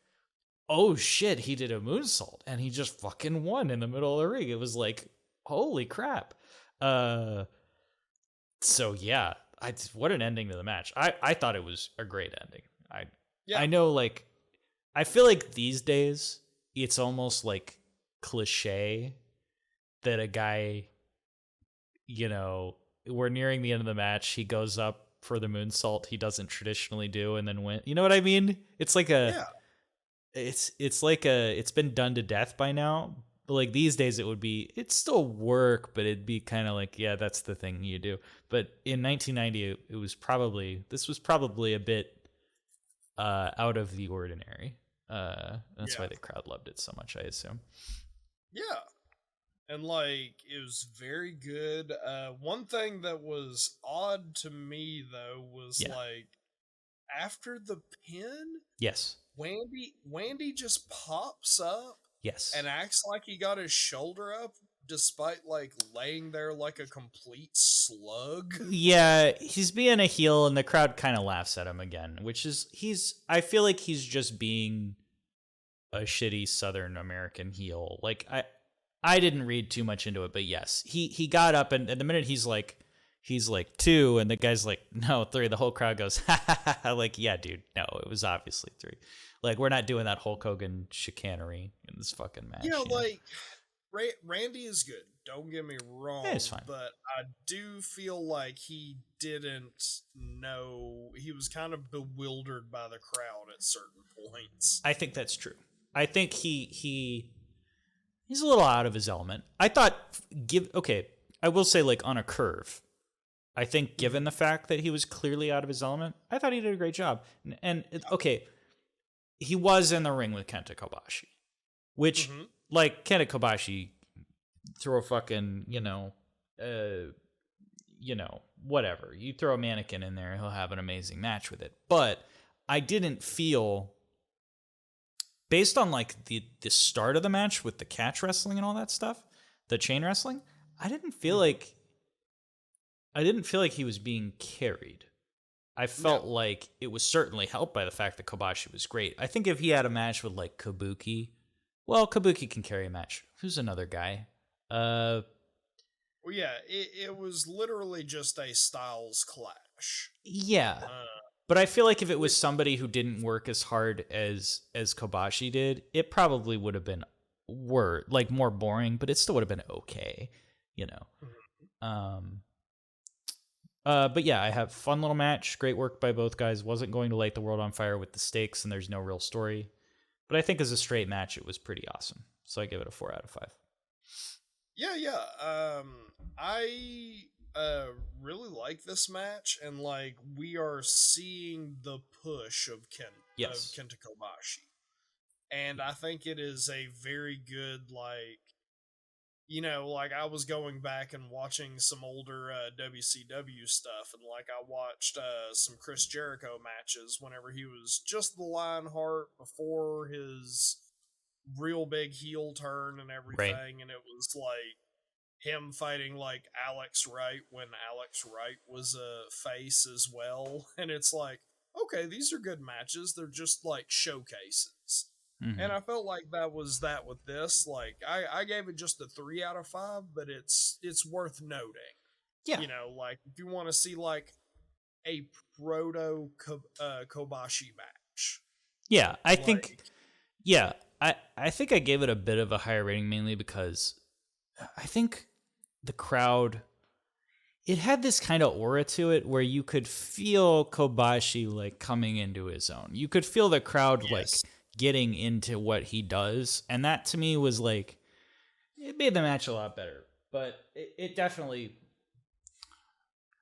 oh shit, he did a moonsault and he just fucking won in the middle of the ring. It was like, holy crap. So yeah, what an ending to the match. I thought it was a great ending. I know, like, I feel like these days it's almost like cliche that a guy, you know, we're nearing the end of the match, he goes up for the moonsault he doesn't traditionally do and then win. You know what I mean? It's like it's been done to death by now. But like these days it'd still work, but it'd be kind of like, yeah, that's the thing you do. But in 1990 this was probably a bit out of the ordinary. That's why the crowd loved it so much, I assume. Yeah. And like, it was very good. One thing that was odd to me though was like, after the pin, yes, Wandy just pops up, yes, and acts like he got his shoulder up, despite like laying there like a complete slug. Yeah, he's being a heel, and the crowd kind of laughs at him again, which is I feel like he's just being a shitty Southern American heel. Like I didn't read too much into it, but yes, he got up, and the minute he's like 2, and the guy's like, no, 3. The whole crowd goes, ha ha ha. Like, yeah, dude, no, it was obviously 3. Like, we're not doing that Hulk Hogan chicanery in this fucking match. Yeah, like, Randy is good. Don't get me wrong. Yeah, it's fine. But I do feel like he didn't know. He was kind of bewildered by the crowd at certain points. I think that's true. I think he's a little out of his element. I thought, I will say, like, on a curve, I think given the fact that he was clearly out of his element, I thought he did a great job. And he was in the ring with Kenta Kobashi, which, like, Kenta Kobashi, throw a fucking, whatever. You throw a mannequin in there, he'll have an amazing match with it. But I didn't feel, based on, like, the start of the match with the catch wrestling and all that stuff, the chain wrestling, I didn't feel like he was being carried. I felt like it was certainly helped by the fact that Kobashi was great. I think if he had a match with, like, Kabuki, well, Kabuki can carry a match. Who's another guy? Well, yeah, it was literally just a styles clash. Yeah. But I feel like if it was somebody who didn't work as hard as Kobashi did, it probably would have been more boring, but it still would have been okay, But yeah, I have fun little match. Great work by both guys. Wasn't going to light the world on fire with the stakes, and there's no real story. But I think as a straight match, it was pretty awesome. So I give it a 4 out of 5. Yeah. I really like this match, and like we are seeing the push of Kenta Kobashi, and I think it is a very good, like, like I was going back and watching some older WCW stuff, and like I watched some Chris Jericho matches whenever he was just the Lionheart before his real big heel turn and everything, right. And it was like him fighting like Alex Wright when Alex Wright was a face as well, and it's like, okay, these are good matches, they're just like showcases. And I felt like that was that with this. Like, I gave it just a 3 out of 5, but it's worth noting. Yeah. Like, if you want to see, like, a proto Kobashi match. Yeah, I think I gave it a bit of a higher rating, mainly because I think the crowd, it had this kind of aura to it where you could feel Kobashi, like, coming into his own. You could feel the crowd, like, getting into what he does, and that to me was like, it made the match a lot better. But it definitely,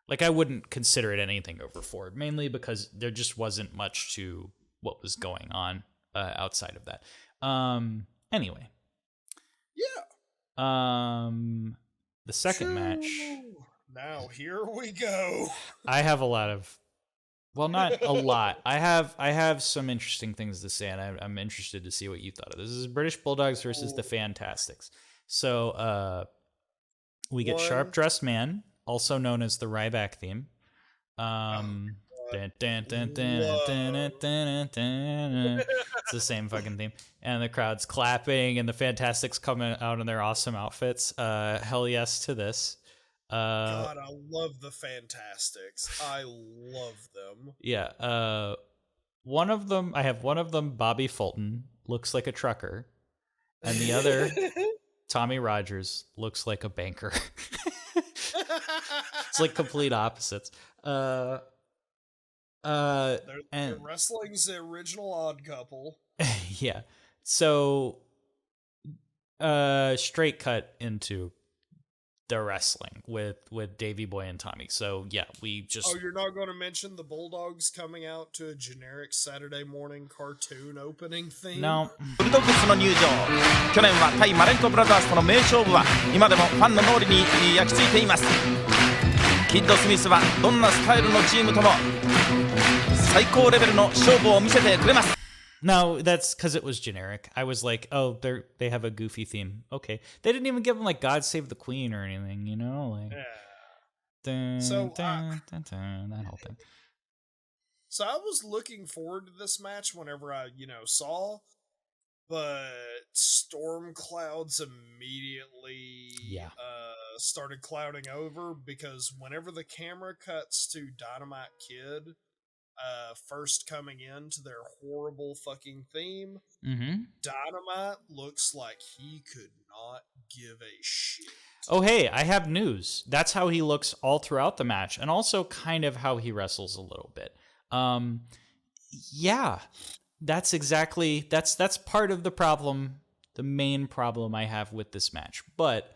like, I wouldn't consider it anything over 4, mainly because there just wasn't much to what was going on outside of that. Anyway, The second match. Now here we go. I have a lot of, well, not a lot. I have some interesting things to say, and I'm interested to see what you thought of this. This is British Bulldogs versus the Fantastics. So we get Sharp Dressed Man, also known as the Ryback theme. It's the same fucking theme. And the crowd's clapping, and the Fantastics coming out in their awesome outfits. Hell yes to this. God, I love the Fantastics. I love them. Yeah. I have one of them, Bobby Fulton, looks like a trucker. And the other, Tommy Rogers, looks like a banker. It's like complete opposites. They're wrestling's the original Odd Couple. Yeah. So, straight cut into the wrestling with Davey Boy and Tommy. So yeah, we just. Oh, you're not going to mention the Bulldogs coming out to a generic Saturday morning cartoon opening theme? No. ブルドッグスの入場。去年は対マレンコブラザーズとの名勝負は今でもファンの脳裏に焼き付いています。キッド・スミスはどんなスタイルのチームとも最高レベルの勝負を見せてくれます。No, that's because it was generic. I was like, oh, they have a goofy theme. Okay. They didn't even give them like God Save the Queen or anything, you know? Like, yeah. that whole thing. So I was looking forward to this match whenever I, saw, but storm clouds immediately started clouding over because whenever the camera cuts to Dynamite Kid, first coming into their horrible fucking theme, Dynamite looks like he could not give a shit. Oh, hey, I have news. That's how he looks all throughout the match, and also kind of how he wrestles a little bit. Yeah, that's part of the problem, the main problem I have with this match. But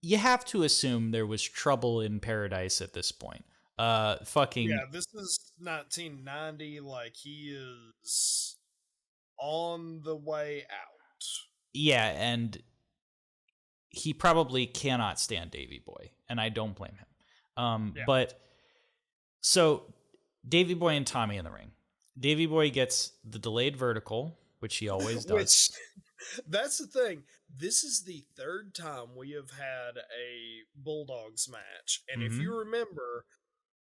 you have to assume there was trouble in paradise at this point. Yeah, this is 1990. Like, he is on the way out. Yeah, and he probably cannot stand Davey Boy, and I don't blame him. But so Davey Boy and Tommy in the ring. Davey Boy gets the delayed vertical, which he always does. That's the thing. This is the third time we have had a Bulldogs match, and if you remember,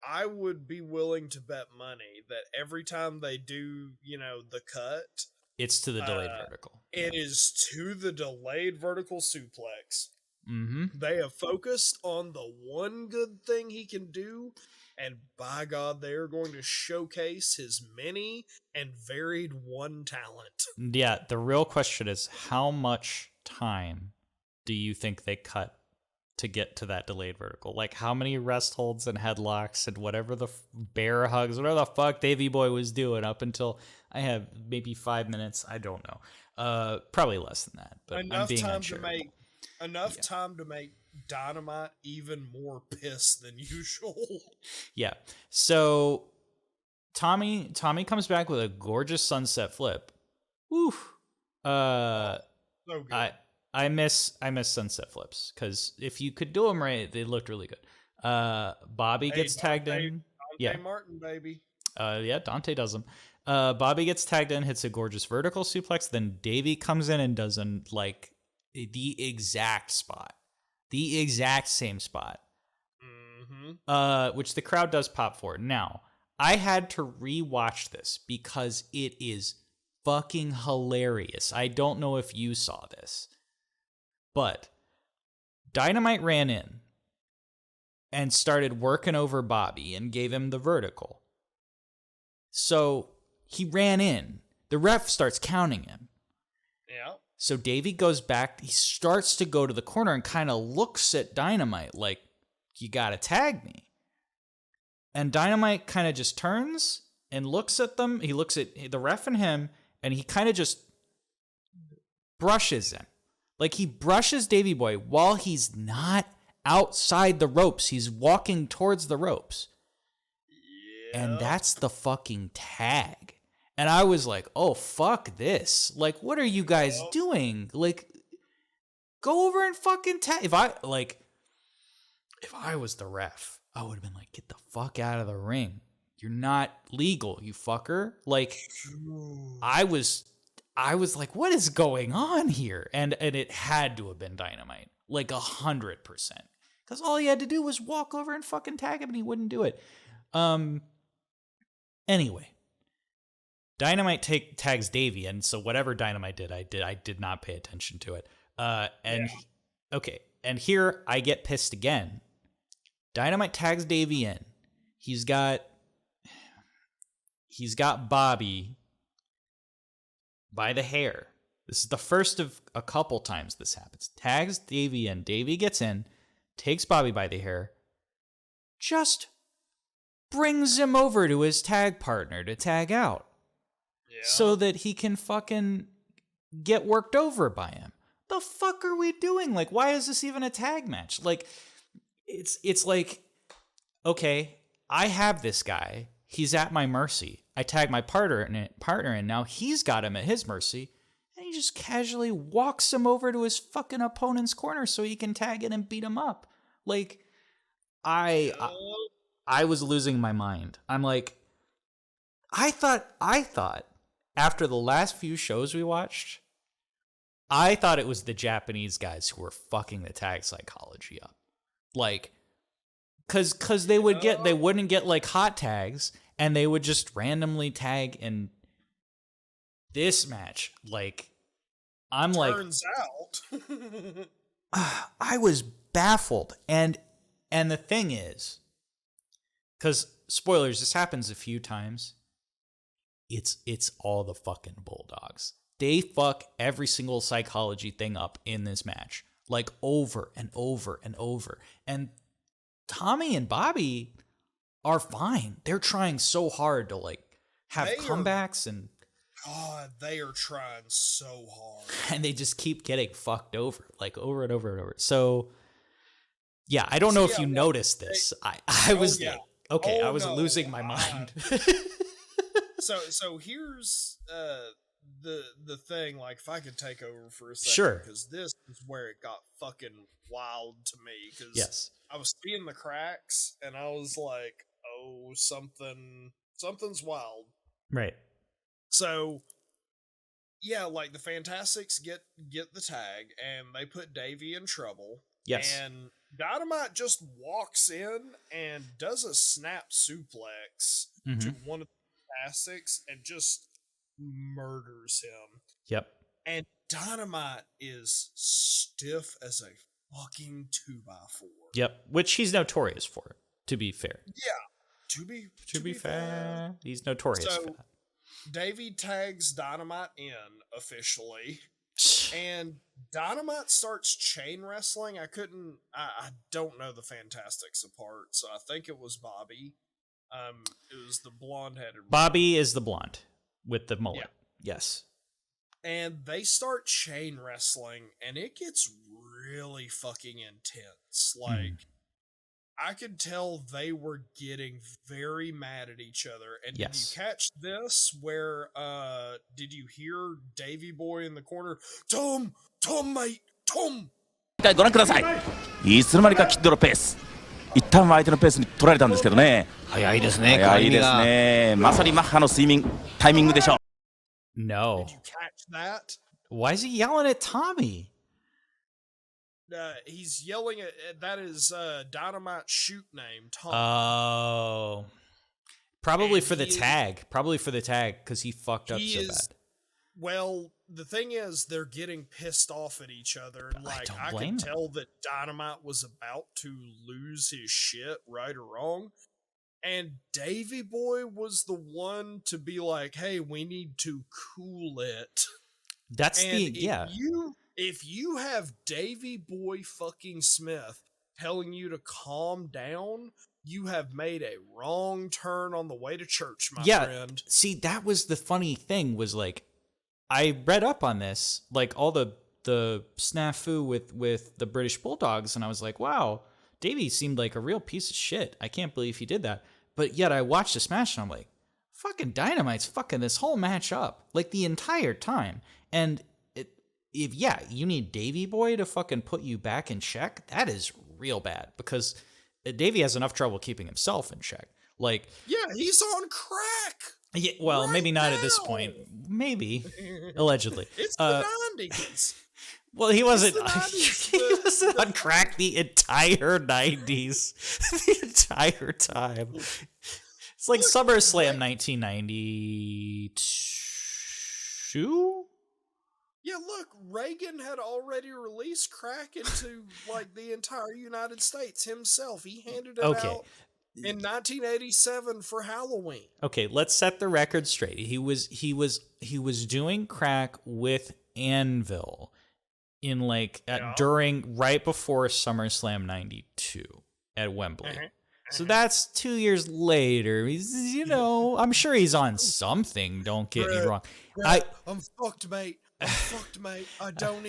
I would be willing to bet money that every time they do, the cut, it's to the delayed vertical. It is to the delayed vertical suplex. Mm-hmm. They have focused on the one good thing he can do, and by God, they are going to showcase his many and varied one talent. Yeah, the real question is, how much time do you think they cut to get to that delayed vertical? Like, how many rest holds and headlocks and whatever the bear hugs, whatever the fuck Davey Boy was doing up until I have maybe 5 minutes. I don't know. Probably less than that, but enough I'm being time uncharitable. Time to make Dynamite even more pissed than usual. Yeah. So Tommy comes back with a gorgeous sunset flip. Woo. So good. I miss sunset flips because if you could do them right, they looked really good. Bobby gets tagged in. Dante Martin, baby. Yeah, Dante does them. Bobby gets tagged in, hits a gorgeous vertical suplex. Then Davey comes in and does the exact spot, the exact same spot, which the crowd does pop for. Now, I had to rewatch this because it is fucking hilarious. I don't know if you saw this. But Dynamite ran in and started working over Bobby and gave him the vertical. So he ran in. The ref starts counting him. Yeah. So Davey goes back. He starts to go to the corner and kind of looks at Dynamite like, you got to tag me. And Dynamite kind of just turns and looks at them. He looks at the ref and him, and he kind of just brushes him. Like, he brushes Davey Boy while he's not outside the ropes. He's walking towards the ropes. Yeah. And that's the fucking tag. And I was like, oh, fuck this. Like, what are you guys doing? Like, Go over and fucking tag. If I was the ref, I would have been like, get the fuck out of the ring. You're not legal, you fucker. Like, I was like, what is going on here? And it had to have been Dynamite. Like 100%. Because all he had to do was walk over and fucking tag him and he wouldn't do it. Anyway. Dynamite tags Davey, and so whatever Dynamite did, I did not pay attention to it. Okay, and here I get pissed again. Dynamite tags Davey in. He's got Bobby by the hair. This is the first of a couple times this happens. Tags Davey in. Davey gets in, takes Bobby by the hair, just brings him over to his tag partner to tag out. So that he can fucking get worked over by him. The fuck are we doing? Like, why is this even a tag match? Like, it's like, okay, I have this guy. He's at my mercy. I tag my partner in. Now he's got him at his mercy. And he just casually walks him over to his fucking opponent's corner so he can tag in and beat him up. Like, I was losing my mind. I'm like, I thought after the last few shows we watched, I thought it was the Japanese guys who were fucking the tag psychology up. Like, cause they wouldn't get like hot tags, and they would just randomly tag in this match. Like, Turns out. I was baffled. And the thing is, cause spoilers, this happens a few times. It's all the fucking Bulldogs. They fuck every single psychology thing up in this match. Like, over and over and over. And Tommy and Bobby are fine. They're trying so hard to, like, have comebacks and... God, they are trying so hard. And they just keep getting fucked over. Like, over and over and over. So, yeah, I don't know if you noticed this. I was like, okay, I was losing my mind. So here's the thing. Like, if I could take over for a second, sure, because this is where it got fucking wild to me. Because yes, I was seeing the cracks, and I was like, "Oh, something's wild." Right. So, yeah, like the Fantastics get the tag, and they put Davey in trouble. Yes. And Dynamite just walks in and does a snap suplex to one of the Fantastics and just murders him. Yep. And Dynamite is stiff as a fucking 2x4. Yep. Which he's notorious for, to be fair. Yeah. To be fair. He's notorious for that. Davey tags Dynamite in officially. And Dynamite starts chain wrestling. I don't know the Fantastics apart, so I think it was Bobby. It was the blonde-headed Bobby is the blonde with the mullet. Yeah. Yes. And they start chain wrestling, and it gets really fucking intense. Like, I could tell they were getting very mad at each other. And did you catch this? Where, did you hear Davey Boy in the corner? Tom, mate, Tom! ご覧ください。いつの間にかキッドのペース。一旦は相手のペースに取られたんですけどね。早いですね。早いですね。まさにマッハの睡眠タイミングでしょう。No. Did you catch that? Why is he yelling at Tommy? He's yelling at that is Dynamite's shoot name, Tom. Oh. Probably for the tag. Probably for the tag, because he fucked up so bad. Well, the thing is, they're getting pissed off at each other. And like, I can tell that Dynamite was about to lose his shit, right or wrong. And Davey Boy was the one to be like, hey, we need to cool it. That's and if you have Davey Boy fucking Smith telling you to calm down, you have made a wrong turn on the way to church, my friend. See, that was the funny thing, was like, I read up on this, like all the snafu with the British Bulldogs, and I was like, wow, Davey seemed like a real piece of shit. I can't believe he did that. But yet I watched this match and I'm like, fucking Dynamite's fucking this whole match up, like the entire time. And you need Davey Boy to fucking put you back in check, that is real bad because Davey has enough trouble keeping himself in check. Like, yeah, he's on crack. Yeah, well, right maybe not now. at this point. Maybe, allegedly. It's the 90s. Well, he wasn't. He wasn't on crack the entire 90s, the entire time. It's like SummerSlam 1992. Yeah, look, Reagan had already released crack into like the entire United States himself. He handed it out in 1987 for Halloween. Okay, let's set the record straight. He was doing crack with Anvil in like during right before SummerSlam 92 at Wembley. So that's 2 years later. He's, I'm sure he's on something. Don't get me wrong. I'm fucked, mate. I'm fucked, mate. I don't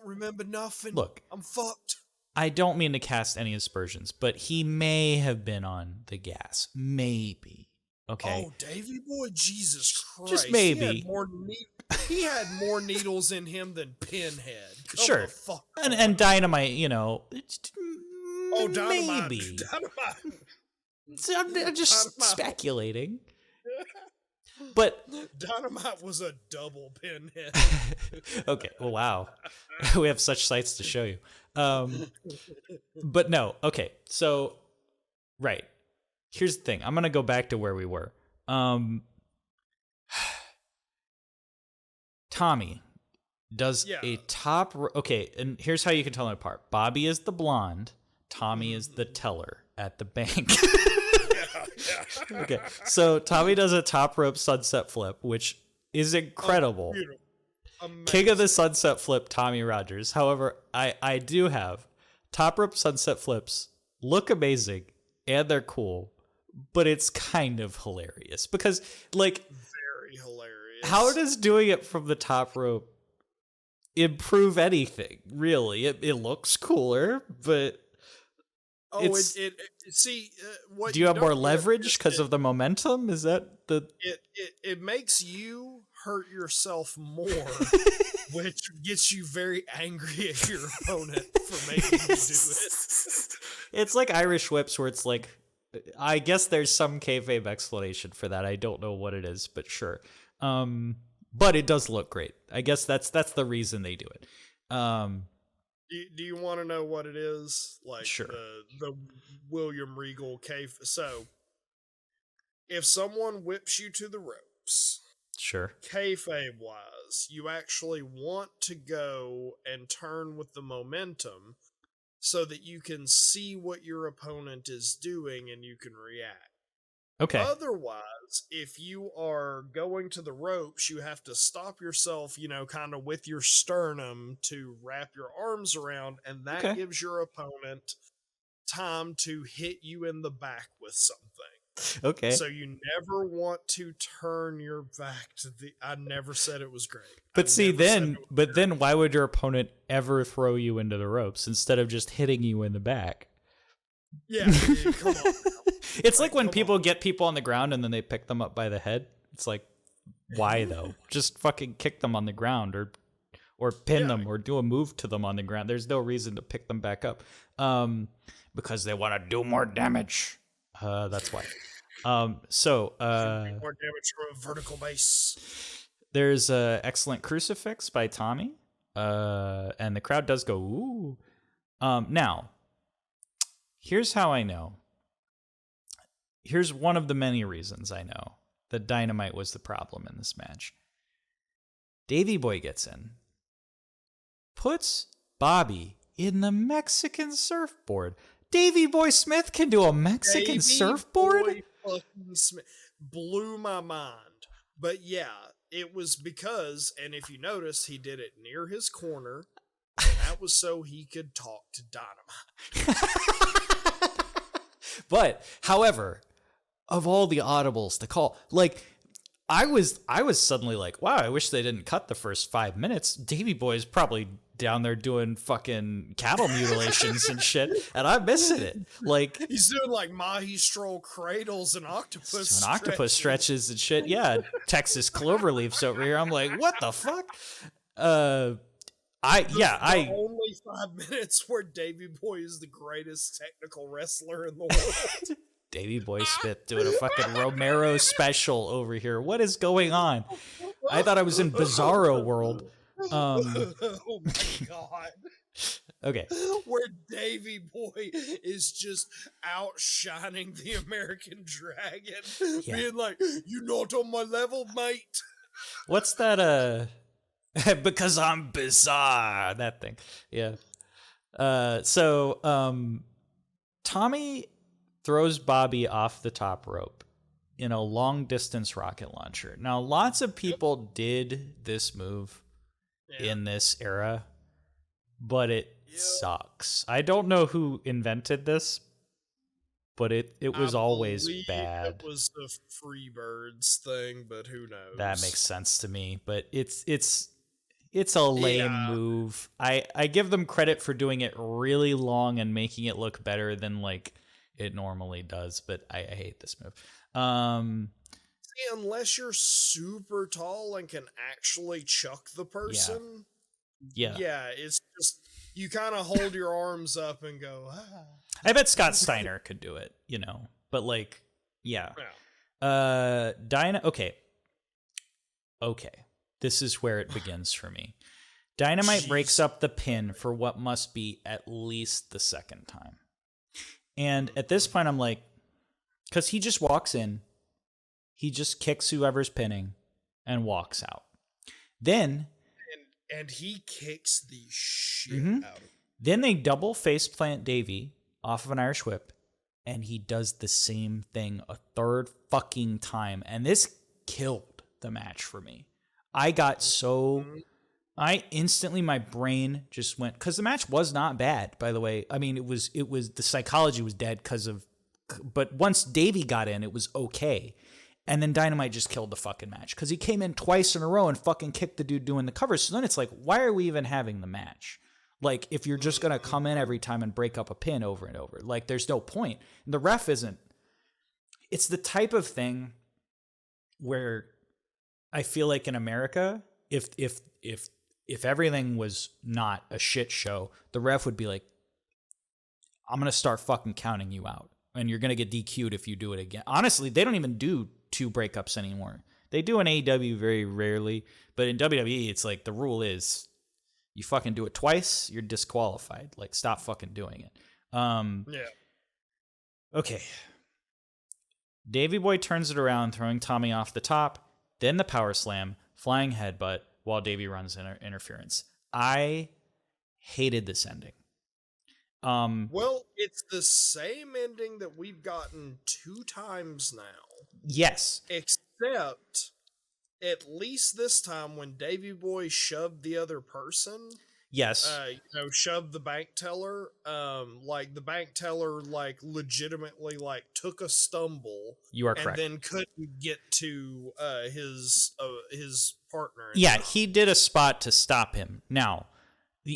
remember nothing. Look, I'm fucked. I don't mean to cast any aspersions, but he may have been on the gas. Maybe. Okay. Oh, Davey Boy, Jesus Christ. Just maybe. He had more needles in him than Pinhead. Come Sure. the fuck and Dynamite, Dynamite. maybe. Dynamite. I'm just speculating. But Dynamite was a double Pinhead. Okay. Well, wow. We have such sights to show you. But no. Okay. So, right. Here's the thing. I'm going to go back to where we were. Tommy does a top... Okay, and here's how you can tell them apart. Bobby is the blonde. Tommy is the teller at the bank. Okay, so Tommy does a top rope sunset flip, which is incredible. King of the sunset flip, Tommy Rogers. However, I do have top rope sunset flips look amazing and they're cool, but it's kind of hilarious because, like, very hilarious. How does doing it from the top rope improve anything? Really, it looks cooler, but. What do you have more leverage because of the momentum? Is that the? It makes you hurt yourself more, which gets you very angry at your opponent for making you do it. It's like Irish whips, where it's like, I guess there's some kayfabe explanation for that. I don't know what it is, but sure. But it does look great. I guess that's the reason they do it. Do you want to know what it is? Like, sure. The William Regal cave. So, if someone whips you to the ropes, sure, kayfabe wise, you actually want to go and turn with the momentum so that you can see what your opponent is doing and you can react. Okay. Otherwise, if you are going to the ropes, you have to stop yourself, kind of with your sternum to wrap your arms around, and that gives your opponent time to hit you in the back with something. Okay. So you never want to turn your back to the... I never said it was great. But then why would your opponent ever throw you into the ropes instead of just hitting you in the back? Yeah, come on. It's like when people get people on the ground and then they pick them up by the head. It's like, why though? Just fucking kick them on the ground or pin them or do a move to them on the ground. There's no reason to pick them back up. Because they want to do more damage. That's why. More damage from a vertical base. There's a excellent crucifix by Tommy. And the crowd does go, ooh. Now, here's how I know. Here's one of the many reasons I know that Dynamite was the problem in this match. Davey Boy gets in, puts Bobby in the Mexican surfboard. Davey Boy Smith can do a Mexican surfboard? Boy fucking Smith blew my mind. But yeah, it was because, and if you notice, he did it near his corner, and that was so he could talk to Dynamite. But, however, of all the audibles to call, like, I was suddenly like, wow, I wish they didn't cut the first 5 minutes. Davey Boy's probably down there doing fucking cattle mutilations and shit, and I'm missing it. Like, he's doing like Mahi Stroll cradles and octopus stretches and shit. Yeah, Texas cloverleafs over here. I'm like, what the fuck? The only 5 minutes where Davey Boy is the greatest technical wrestler in the world. Davey Boy Smith doing a fucking Romero special over here. What is going on? I thought I was in Bizarro World. Oh my god. Okay. Where Davey Boy is just outshining the American Dragon, being like, "You're not on my level, mate." What's that? Because I'm bizarre. That thing. Yeah. Tommy throws Bobby off the top rope in a long distance rocket launcher. Now, lots of people did this move in this era, but it sucks. I don't know who invented this, but it was always bad. It was the Freebirds thing, but who knows? That makes sense to me, but it's a lame move. I give them credit for doing it really long and making it look better than like it normally does, but I hate this move. See, unless you're super tall and can actually chuck the person, it's just you kind of hold your arms up and go. Ah. I bet Scott Steiner could do it, but like, Okay. This is where it begins for me. Dynamite breaks up the pin for what must be at least the second time. And at this point, I'm like, because he just walks in, he just kicks whoever's pinning and walks out. Then... And he kicks the shit out of him. Then they double face plant Davey off of an Irish whip, and he does the same thing a third fucking time. And this killed the match for me. I got my brain just went, because the match was not bad, by the way. I mean, it was the psychology was dead but once Davey got in, it was okay. And then Dynamite just killed the fucking match because he came in twice in a row and fucking kicked the dude doing the covers. So then it's like, why are we even having the match? Like, if you're just going to come in every time and break up a pin over and over, like, there's no point. And the ref isn't. It's the type of thing where I feel like in America, if everything was not a shit show, the ref would be like, I'm going to start fucking counting you out. And you're going to get DQ'd if you do it again. Honestly, they don't even do 2 breakups anymore. They do in AEW very rarely. But in WWE, it's like the rule is you fucking do it twice, you're disqualified. Like, stop fucking doing it. Okay. Davey Boy turns it around, throwing Tommy off the top. Then the power slam, flying headbutt, while Davey runs interference. I hated this ending. Well, it's the same ending that we've gotten 2 times now. Yes. Except, at least this time when Davey Boy shoved the other person. Yes. Shoved the bank teller. Like the bank teller, like legitimately, like took a stumble. You are correct. And then couldn't get to his partner. Yeah, he did a spot to stop him. Now.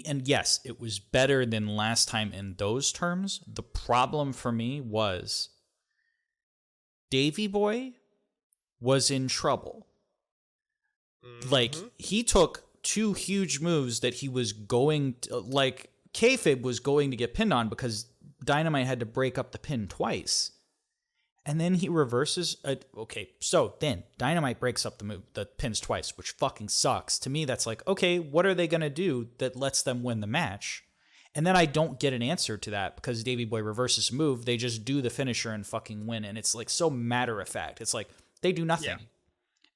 And yes, it was better than last time in those terms. The problem for me was Davey Boy was in trouble. Mm-hmm. Like, he took 2 huge moves that he was going to, like, kayfabe was going to get pinned on because Dynamite had to break up the pin twice. And then he reverses. So then Dynamite breaks up the pins twice, which fucking sucks. To me, that's like, okay, what are they going to do that lets them win the match? And then I don't get an answer to that because Davey Boy reverses a move. They just do the finisher and fucking win. And it's like so matter of fact. It's like they do nothing. Yeah.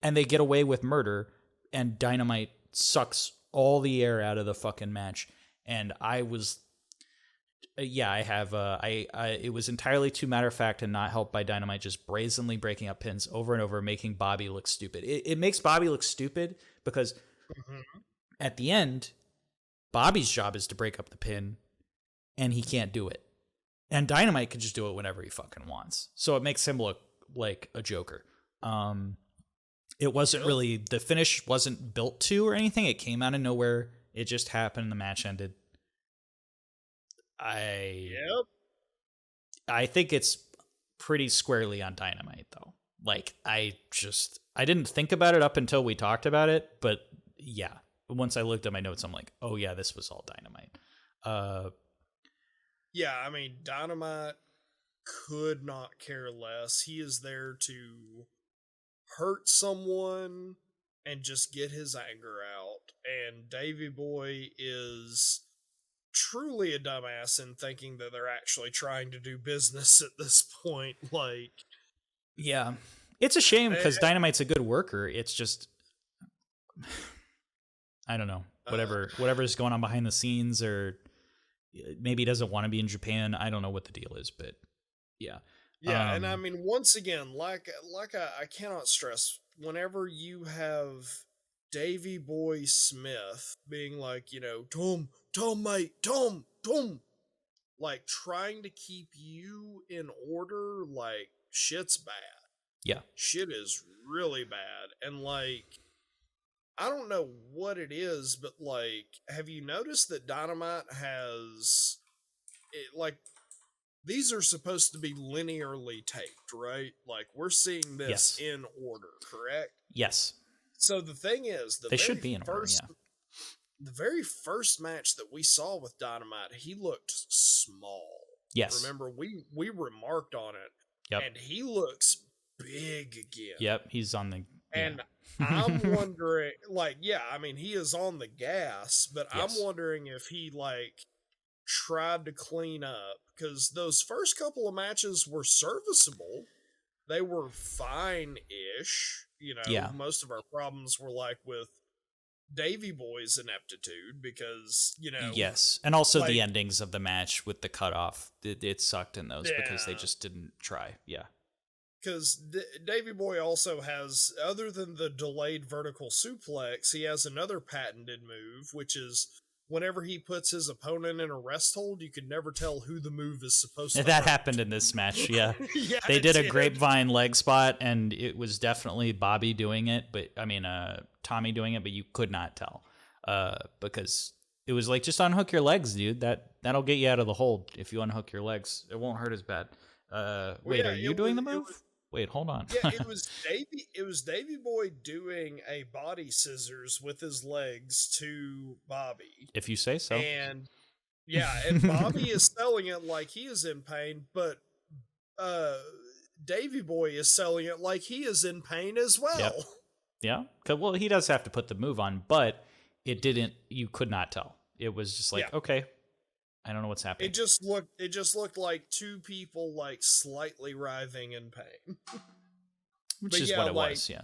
And they get away with murder. And Dynamite sucks all the air out of the fucking match. And I was... it was entirely too matter of fact and not helped by Dynamite just brazenly breaking up pins over and over, making Bobby look stupid. It makes Bobby look stupid because at the end, Bobby's job is to break up the pin and he can't do it. And Dynamite can just do it whenever he fucking wants. So it makes him look like a joker. It wasn't really, the finish wasn't built to or anything. It came out of nowhere. It just happened. The match ended. I think it's pretty squarely on Dynamite, though. Like, I didn't think about it up until we talked about it, but yeah, once I looked at my notes, I'm like, oh yeah, this was all Dynamite. Yeah, I mean, Dynamite could not care less. He is there to hurt someone and just get his anger out. And Davey Boy is truly a dumbass in thinking that they're actually trying to do business at this point. Like, yeah, it's a shame because Dynamite's a good worker. It's just, I don't know, whatever's going on behind the scenes, or maybe he doesn't want to be in Japan. I don't know what the deal is, but yeah. Yeah, and I mean, once again, like I cannot stress, whenever you have Davey Boy Smith being like, Tom, mate, Tom, like trying to keep you in order, like shit's bad. Yeah. Shit is really bad. And like, I don't know what it is, but like, have you noticed that Dynamite has these are supposed to be linearly taped, right? Like, we're seeing this in order, correct? Yes. So the thing is, they should be in order, yeah. The very first match that we saw with Dynamite, he looked small. Yes. Remember, we remarked on it. Yep. And he looks big again. Yep, he's on the... And I'm wondering, like, yeah, I mean, he is on the gas, but yes. I'm wondering if he, like, tried to clean up, because those first couple of matches were serviceable. They were fine-ish. Most of our problems were, like, with Davey Boy's ineptitude, because, Yes, and also like, the endings of the match with the cutoff, it sucked in those because they just didn't try, Because Davey Boy also has, other than the delayed vertical suplex, he has another patented move, which is whenever he puts his opponent in a rest hold, you can never tell who the move is supposed to That hurt. happened in this match, yeah. Yeah, they did a grapevine leg spot, and it was definitely Bobby doing it, but Tommy doing it, but you could not tell because it was like, just unhook your legs, dude. That'll get you out of the hold if you unhook your legs. It won't hurt as bad. Wait, are you doing the move? Wait, hold on. Yeah, it was Davey Boy doing a body scissors with his legs to Bobby. If you say so. And and Bobby is selling it like he is in pain, but Davey Boy is selling it like he is in pain as well. Yep. Yeah. Well, he does have to put the move on, but you could not tell. It was just like, okay, I don't know what's happening. It just looked like two people like slightly writhing in pain. Which is what it was, yeah.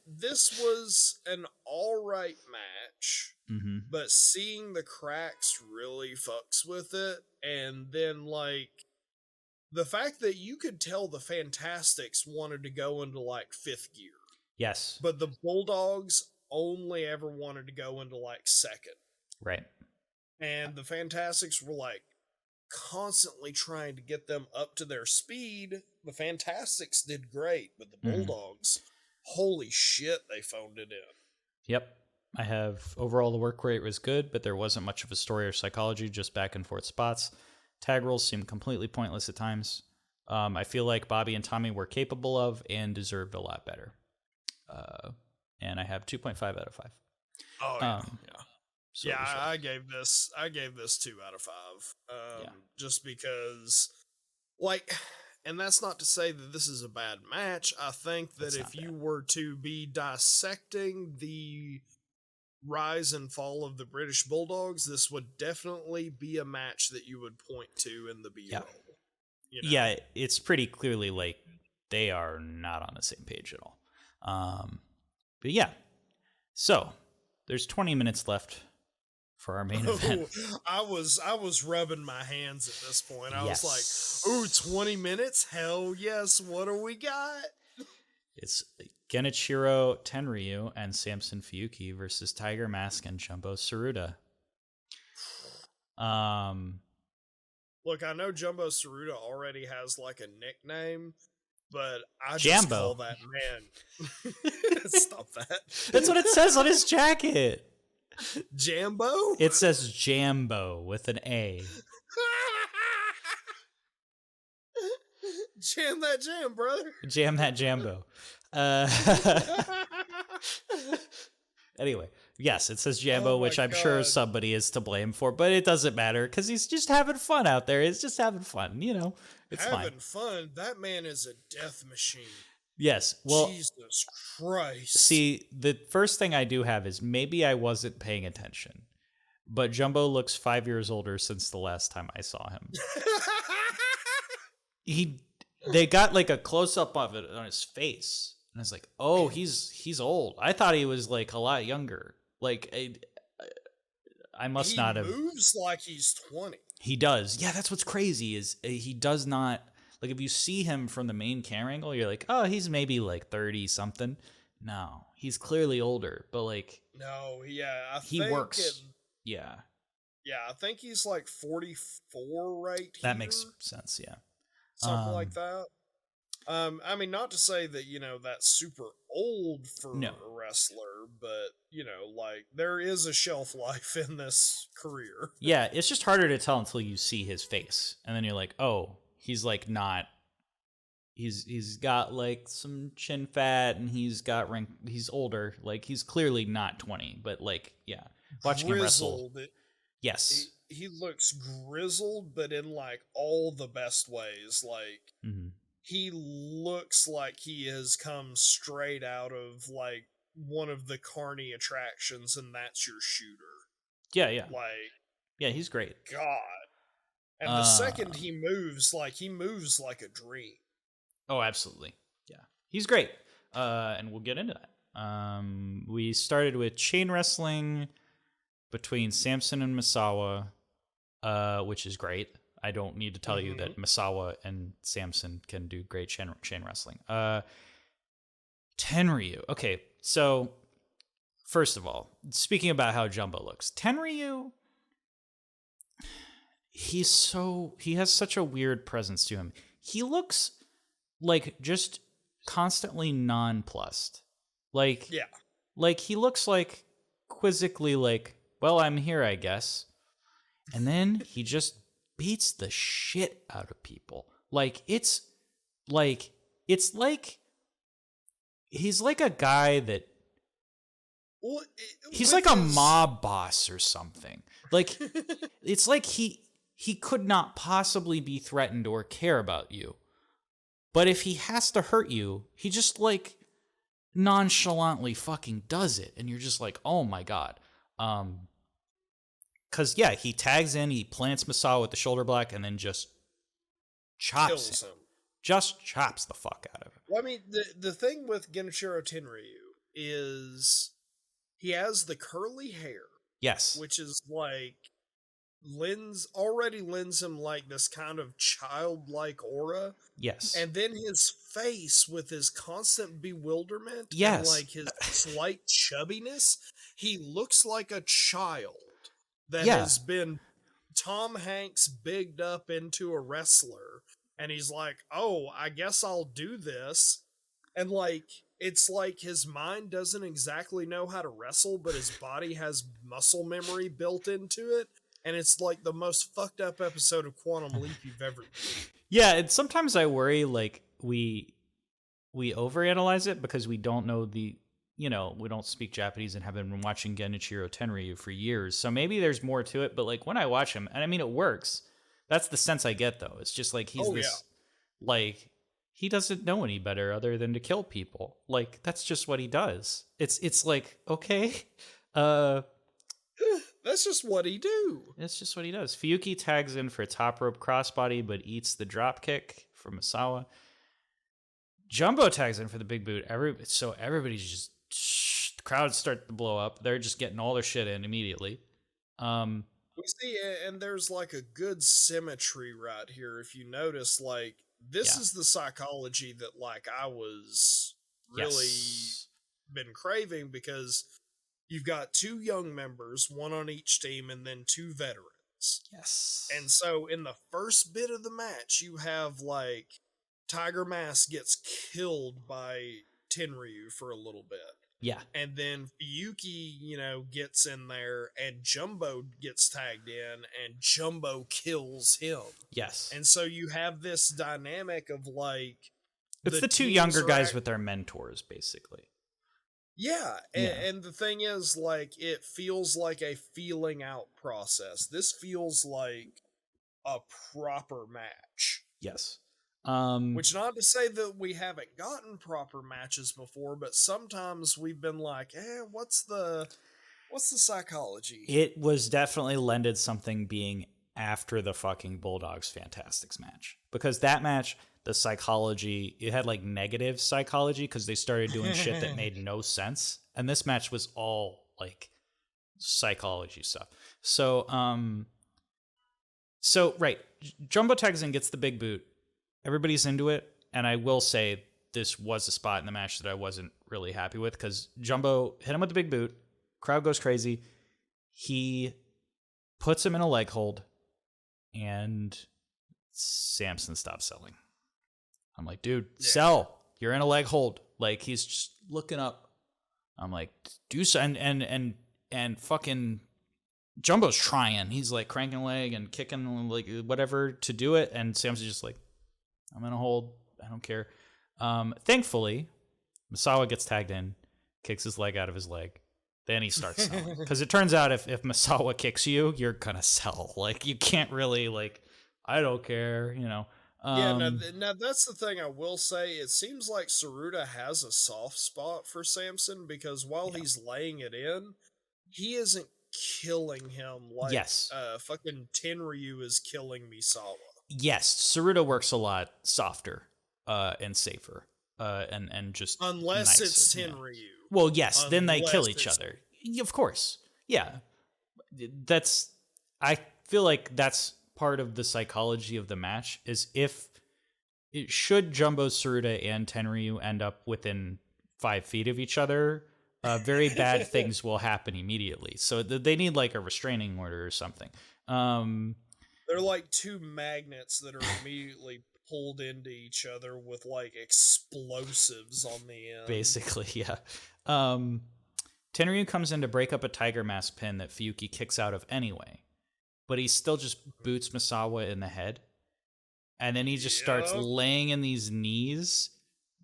this was an alright match, but seeing the cracks really fucks with it, and then like the fact that you could tell the Fantastics wanted to go into like 5th gear. Yes. But the Bulldogs only ever wanted to go into like 2nd. Right. And the Fantastics were like constantly trying to get them up to their speed. The Fantastics did great, but the Bulldogs, holy shit, they phoned it in. Yep. I have overall the work rate was good, but there wasn't much of a story or psychology, just back and forth spots. Tag rolls seemed completely pointless at times. I feel like Bobby and Tommy were capable of and deserved a lot better. And I have 2.5 out of 5. Oh yeah, So I gave this 2 out of 5. Just because, like, and that's not to say that this is a bad match. I think that if you were to be dissecting the rise and fall of the British Bulldogs, this would definitely be a match that you would point to in the B-roll. Yeah, it's pretty clearly like they are not on the same page at all. But yeah, so there's 20 minutes left for our main event. I was rubbing my hands at this point. I was like, ooh, 20 minutes? Hell yes. What do we got? It's Genichiro Tenryu and Samson Fuyuki versus Tiger Mask and Jumbo Tsuruta. Look, I know Jumbo Tsuruta already has like a nickname, but I just call that man. Stop that. That's what it says on his jacket. Jambo? It says Jambo with an A. Jam that jam, brother. Jam that Jambo. Anyway, yes, it says Jambo, Oh my which I'm sure God. somebody is to blame for, but it doesn't matter because he's just having fun out there. He's just having fun, It's fine. Having fun. That man is a death machine. Yes. Well, Jesus Christ. see, the first thing I do have is maybe I wasn't paying attention, but Jumbo looks 5 years older since the last time I saw him. They got like a close up of it on his face, and I was like, "Oh, he's old." I thought he was like a lot younger. Like I must not have. He moves like he's 20. He does. Yeah, that's what's crazy is he does not like if you see him from the main camera angle, you're like, "Oh, he's maybe like 30 something." No, he's clearly older, but like No, yeah, I he think works. Yeah, I think he's like 44 right here. that makes sense. Yeah. Something like that. I mean, not to say that, that's super old for No. a wrestler, but, like, there is a shelf life in this career. Yeah, it's just harder to tell until you see his face. And then you're like, oh, he's like not he's got like some chin fat and he's older. Like he's clearly not 20, but like, yeah. Watching him wrestle. Yes. He looks grizzled, but in like all the best ways. Like he looks like he has come straight out of like one of the Carney attractions, and that's your shooter. Yeah, yeah. Like, yeah, he's great. God. And the second he moves like a dream. Oh, absolutely. Yeah. He's great. And we'll get into that. We started with chain wrestling between Samson and Misawa, which is great. I don't need to tell you that Misawa and Samson can do great chain wrestling. Tenryu. Okay, so first of all, speaking about how Jumbo looks, Tenryu, he has such a weird presence to him. He looks like just constantly nonplussed. Like, yeah. Like he looks like quizzically like, well, I'm here, I guess. And then he just beats the shit out of people. Like it's like he's like a guy that he's like a mob boss or something. Like it's like he could not possibly be threatened or care about you. But if he has to hurt you, he just like nonchalantly fucking does it, and you're just like, oh my god. Cause yeah, he tags in, he plants Misawa with the shoulder block, and then just chops him. Just chops the fuck out of him. Well, I mean, the thing with Genichiro Tenryu is he has the curly hair. Yes. Which is like already lends him like this kind of childlike aura. Yes. And then his face with his constant bewilderment. Yes. And like his slight chubbiness. He looks like a child that has been Tom Hanks bigged up into a wrestler. And he's like, oh, I guess I'll do this. And like, it's like his mind doesn't exactly know how to wrestle, but his body has muscle memory built into it. And it's like the most fucked up episode of Quantum Leap you've ever seen. Yeah, and sometimes I worry like we overanalyze it because we don't know we don't speak Japanese and haven't been watching Genichiro Tenryu for years. So maybe there's more to it, but like when I watch him, and I mean it works. That's the sense I get though. It's just like he's like he doesn't know any better other than to kill people. Like that's just what he does. It's like, okay. That's just what he do. It's just what he does. Fuyuki tags in for a top rope crossbody, but eats the drop kick from Misawa. Jumbo tags in for the big boot. So everybody's just the crowds start to blow up. They're just getting all their shit in immediately. We see, and there's like a good symmetry right here. If you notice, like this is the psychology that like I was really been craving, because you've got two young members, one on each team, and then two veterans. Yes. And so in the first bit of the match, you have like Tiger Mask gets killed by Tenryu for a little bit. Yeah. And then Fuyuki, gets in there, and Jumbo gets tagged in, and Jumbo kills him. Yes. And so you have this dynamic of like... It's the two younger guys with their mentors, basically. Yeah, and the thing is, like, it feels like a feeling out process. This feels like a proper match. Yes. Which, not to say that we haven't gotten proper matches before, but sometimes we've been like, what's the psychology? It was definitely lended something being after the fucking Bulldogs Fantastics match. Because that match, the psychology, it had like negative psychology because they started doing shit that made no sense. And this match was all like psychology stuff. So, right, Jumbo tags in, gets the big boot. Everybody's into it. And I will say this was a spot in the match that I wasn't really happy with because Jumbo hit him with the big boot. Crowd goes crazy. He puts him in a leg hold, and Samson stops selling. I'm like, dude, sell. You're in a leg hold. Like, he's just looking up. I'm like, do so. And fucking Jumbo's trying. He's like cranking leg and kicking like whatever to do it. And Samson's just like, I'm in a hold. I don't care. Thankfully, Misawa gets tagged in, kicks his leg out of his leg. Then he starts selling. Because it turns out if Misawa kicks you, you're going to sell. Like, you can't really, like, I don't care, you know. Now that's the thing I will say. It seems like Tsuruta has a soft spot for Samson because while he's laying it in, he isn't killing him like fucking Tenryu is killing Misawa. Yes, Tsuruta works a lot softer and safer and just unless nicer, it's Tenryu. Yeah. Well, yes, then they kill each other. Of course. Yeah. I feel like that's part of the psychology of the match is should Jumbo, Tsuruta, and Tenryu end up within 5 feet of each other, very bad things will happen immediately. So they need like a restraining order or something. They're like two magnets that are immediately pulled into each other with like explosives on the end. Basically, yeah. Tenryu comes in to break up a Tiger Mask pin that Fuyuki kicks out of anyway, but he still just boots Misawa in the head, and then he just starts laying in these knees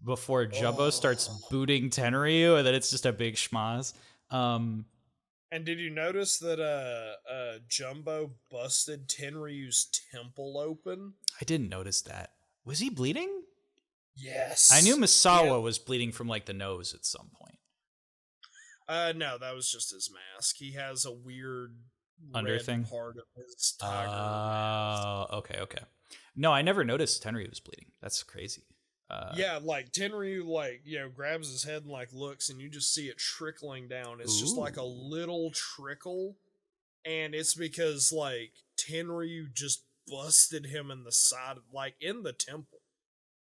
before Jumbo starts booting Tenryu, and then it's just a big schmaz. And did you notice that Jumbo busted Tenryu's temple open? I didn't notice that. Was he bleeding? Yes. I knew Misawa was bleeding from like the nose at some point. No, that was just his mask. He has a weird under red thing part of his tiger mask. Okay. No, I never noticed Tenryu was bleeding. That's crazy. Yeah, like Tenryu, like, you know, grabs his head and like looks, and you just see it trickling down. It's just like a little trickle, and it's because like Tenryu just busted him in the side, like in the temple.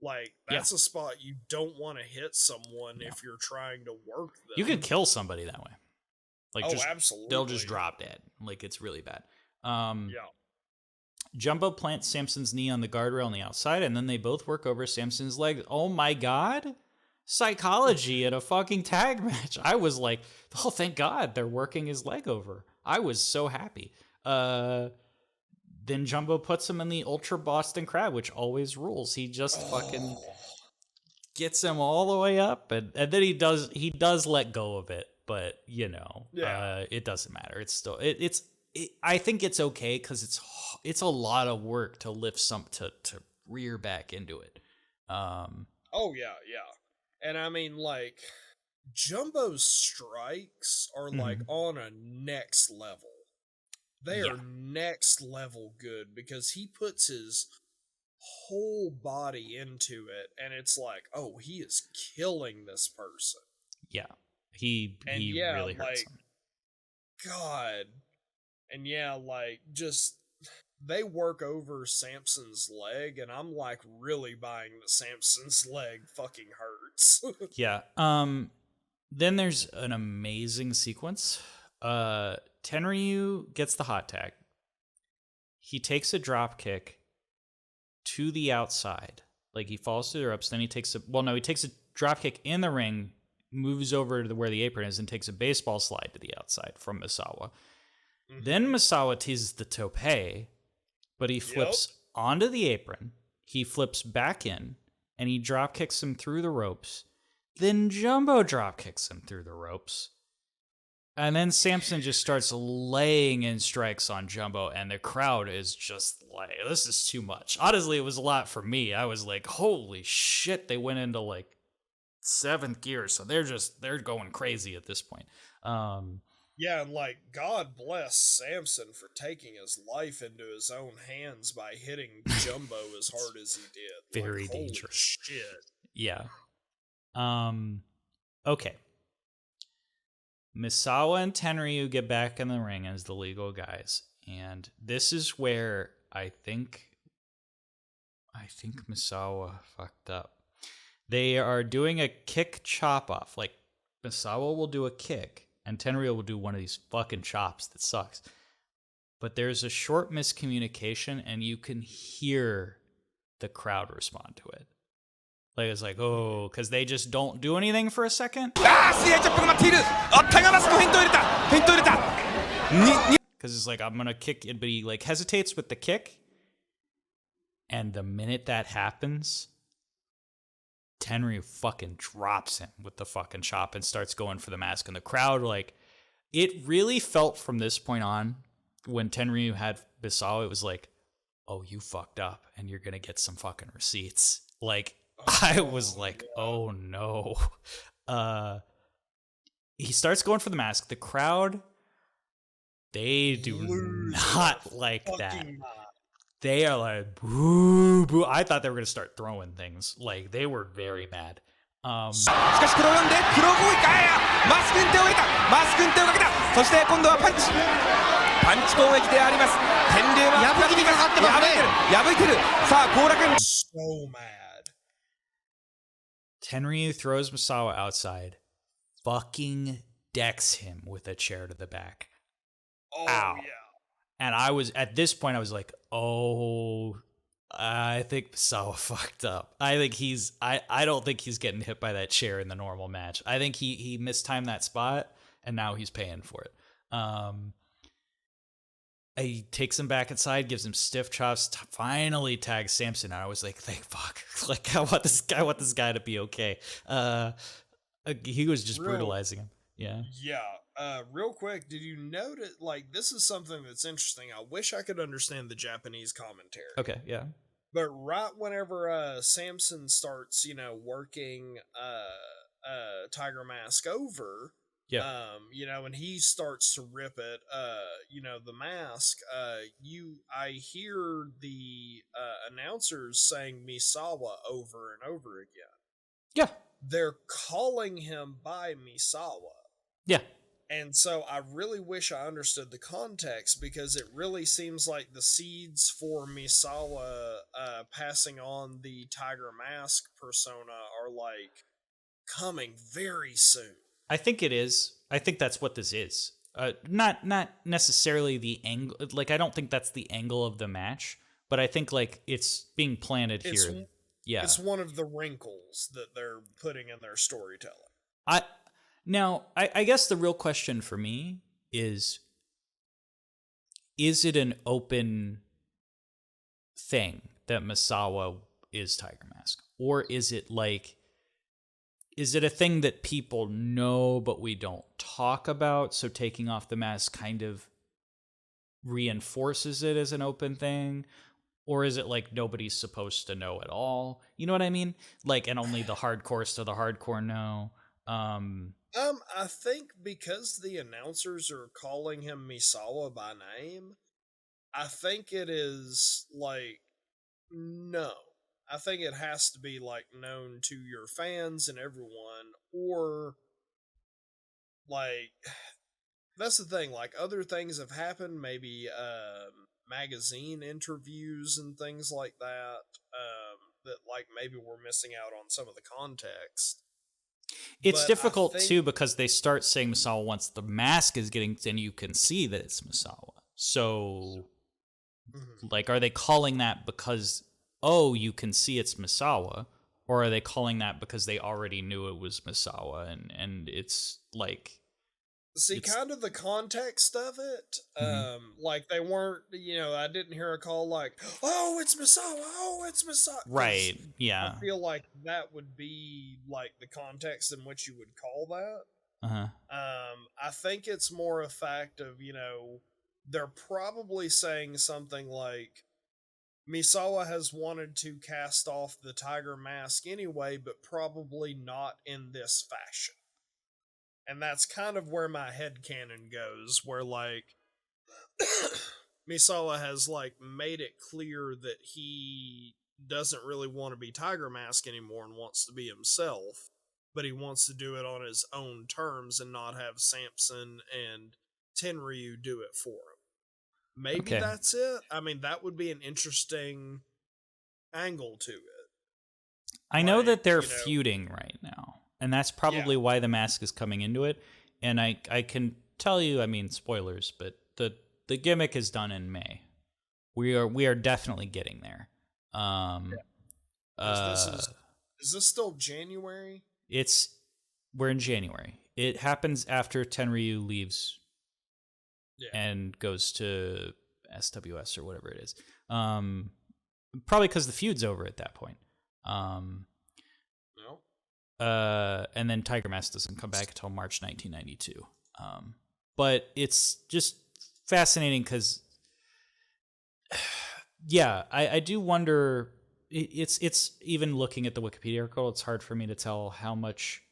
Like, that's a spot you don't want to hit someone if you're trying to work them. You could kill somebody that way. Like, absolutely. They'll just drop dead. Like, it's really bad. Jumbo plants Samson's knee on the guardrail on the outside, and then they both work over Samson's leg. Oh my god. Psychology in a fucking tag match. I was like, oh, thank God they're working his leg over. I was so happy. Then Jumbo puts him in the Ultra Boston Crab, which always rules. He just fucking gets him all the way up, and then he does let go of it, but you know, it doesn't matter. It's still I think it's okay because it's a lot of work to lift to rear back into it. And I mean, like, Jumbo's strikes are like on a next level. They are next level good because he puts his whole body into it, and it's like, oh, he is killing this person. Yeah, he really hurts him. God. And like, just, they work over Samson's leg, and I'm like really buying the Samson's leg fucking hurts. Yeah. Then there's an amazing sequence. Tenryu gets the hot tag. He takes a drop kick to the outside. Like, he falls through the ropes, then he takes a drop kick in the ring, moves over to where the apron is, and takes a baseball slide to the outside from Misawa. Then Misawa teases the tope, but he flips onto the apron, he flips back in, and he drop kicks him through the ropes. Then Jumbo drop kicks him through the ropes. And then Samson just starts laying in strikes on Jumbo, and the crowd is just like, this is too much. Honestly, it was a lot for me. I was like, holy shit, they went into like 7th gear, so they're going crazy at this point. Yeah, and like, God bless Samson for taking his life into his own hands by hitting Jumbo as hard as he did. Very like, dangerous. Holy shit. Yeah. Okay. Misawa and Tenryu get back in the ring as the legal guys, and this is where I think Misawa fucked up. They are doing a kick chop off. Like, Misawa will do a kick, and Tenryu will do one of these fucking chops that sucks. But there's a short miscommunication, and you can hear the crowd respond to it. Like, it's like, oh, because they just don't do anything for a second. Because it's like, I'm going to kick it, but he like hesitates with the kick. And the minute that happens, Tenryu fucking drops him with the fucking chop and starts going for the mask. And the crowd, like, it really felt from this point on, when Tenryu had Misawa, it was like, oh, you fucked up and you're going to get some fucking receipts. Like, I was like, oh no. He starts going for the mask. The crowd, they do not like that. They are like, boo, boo. I thought they were going to start throwing things. Like, they were very mad. So mad. Tenryu throws Misawa outside, fucking decks him with a chair to the back. Oh, Ow. yeah. And I was, at this point, I was like, oh, I think Misawa fucked up. I think I don't think he's getting hit by that chair in the normal match. I think he mistimed that spot, and now he's paying for it. He takes him back inside, gives him stiff chops, finally tags Samson. And I was like, thank fuck. Like, I want this guy to be okay. He was just brutalizing him. Yeah. Yeah. Real quick, did you notice, like, this is something that's interesting. I wish I could understand the Japanese commentary. Okay, yeah. But right whenever Samson starts, working Tiger Mask over, yeah, and he starts to rip it, the mask, I hear the announcers saying Misawa over and over again. Yeah. They're calling him by Misawa. Yeah. And so I really wish I understood the context, because it really seems like the seeds for Misawa passing on the Tiger Mask persona are like coming very soon. I think it is. I think that's what this is. Not necessarily the angle. Like, I don't think that's the angle of the match, but I think like it's being planted here. Yeah, it's one of the wrinkles that they're putting in their storytelling. I guess the real question for me is it an open thing that Misawa is Tiger Mask? Or is it a thing that people know but we don't talk about, so taking off the mask kind of reinforces it as an open thing? Or is it like nobody's supposed to know at all? You know what I mean? Like, and only the hardcores to the hardcore know. I think because the announcers are calling him Misawa by name, I think it is like, no. I think it has to be like known to your fans and everyone, or like, that's the thing, like other things have happened, maybe magazine interviews and things like that, that like maybe we're missing out on some of the context. It's difficult too, because they start saying Misawa once the mask is getting, then you can see that it's Misawa. So, like, are they calling that because, oh, you can see it's Misawa? Or are they calling that because they already knew it was Misawa, and it's like See, kind of the context of it, like they weren't, I didn't hear a call like, "Oh, it's Misawa! Oh, it's Misawa!" Right? Yeah. I feel like that would be like the context in which you would call that. I think it's more a fact of, they're probably saying something like, Misawa has wanted to cast off the tiger mask anyway, but probably not in this fashion. And that's kind of where my headcanon goes, where, like, Misawa has, like, made it clear that he doesn't really want to be Tiger Mask anymore and wants to be himself, but he wants to do it on his own terms and not have Samson and Tenryu do it for him. Maybe that's it. I mean, that would be an interesting angle to it. I know that they're feuding right now, and that's probably why the mask is coming into it. And I can tell you, I mean, spoilers, but the gimmick is done in May. We are definitely getting there. Is this still January? We're in January. It happens after Tenryu leaves and goes to SWS or whatever it is. Probably because the feud's over at that point. No. And then Tiger Mask doesn't come back until March 1992. But it's just fascinating because, I do wonder. It's even looking at the Wikipedia article, it's hard for me to tell how much,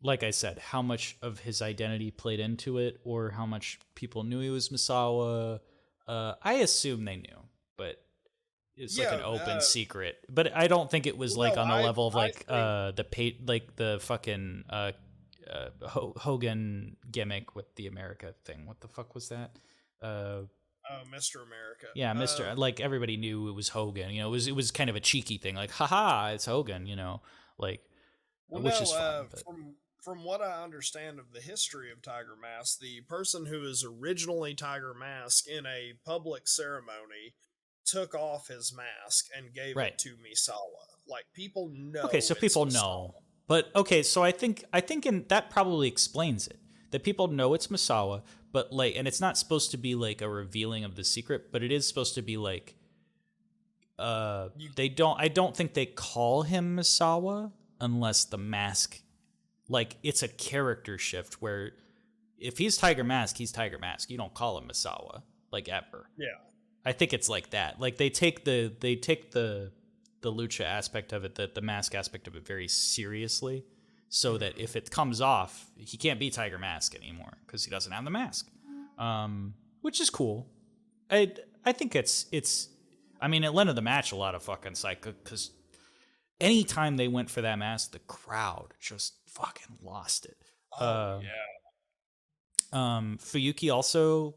like I said, how much of his identity played into it, or how much people knew he was Misawa. I assume they knew, but it's like an open secret. But I don't think it was on the level of the fucking Hogan gimmick with the America thing. What the fuck was that? Mr. America. Yeah, Mr. Like everybody knew it was Hogan. It was kind of a cheeky thing, like, haha, it's Hogan. Which is fun. But. From what I understand of the history of Tiger Mask, the person who is originally Tiger Mask in a public ceremony took off his mask and gave it to Misawa. Like, people know. Okay, so people know. But okay, so I think that probably explains it. That people know it's Misawa, but and it's not supposed to be like a revealing of the secret, but it is supposed to be like I don't think they call him Misawa unless the mask, it's a character shift where if he's Tiger Mask, he's Tiger Mask. You don't call him Misawa, ever. Yeah. I think it's like that. They take the lucha aspect of it, the mask aspect of it very seriously, so that if it comes off, he can't be Tiger Mask anymore because he doesn't have the mask, which is cool. I think it's. I mean, it lent to the match a lot of fucking psycho because anytime they went for that mask, the crowd just fucking lost it. Fuyuki also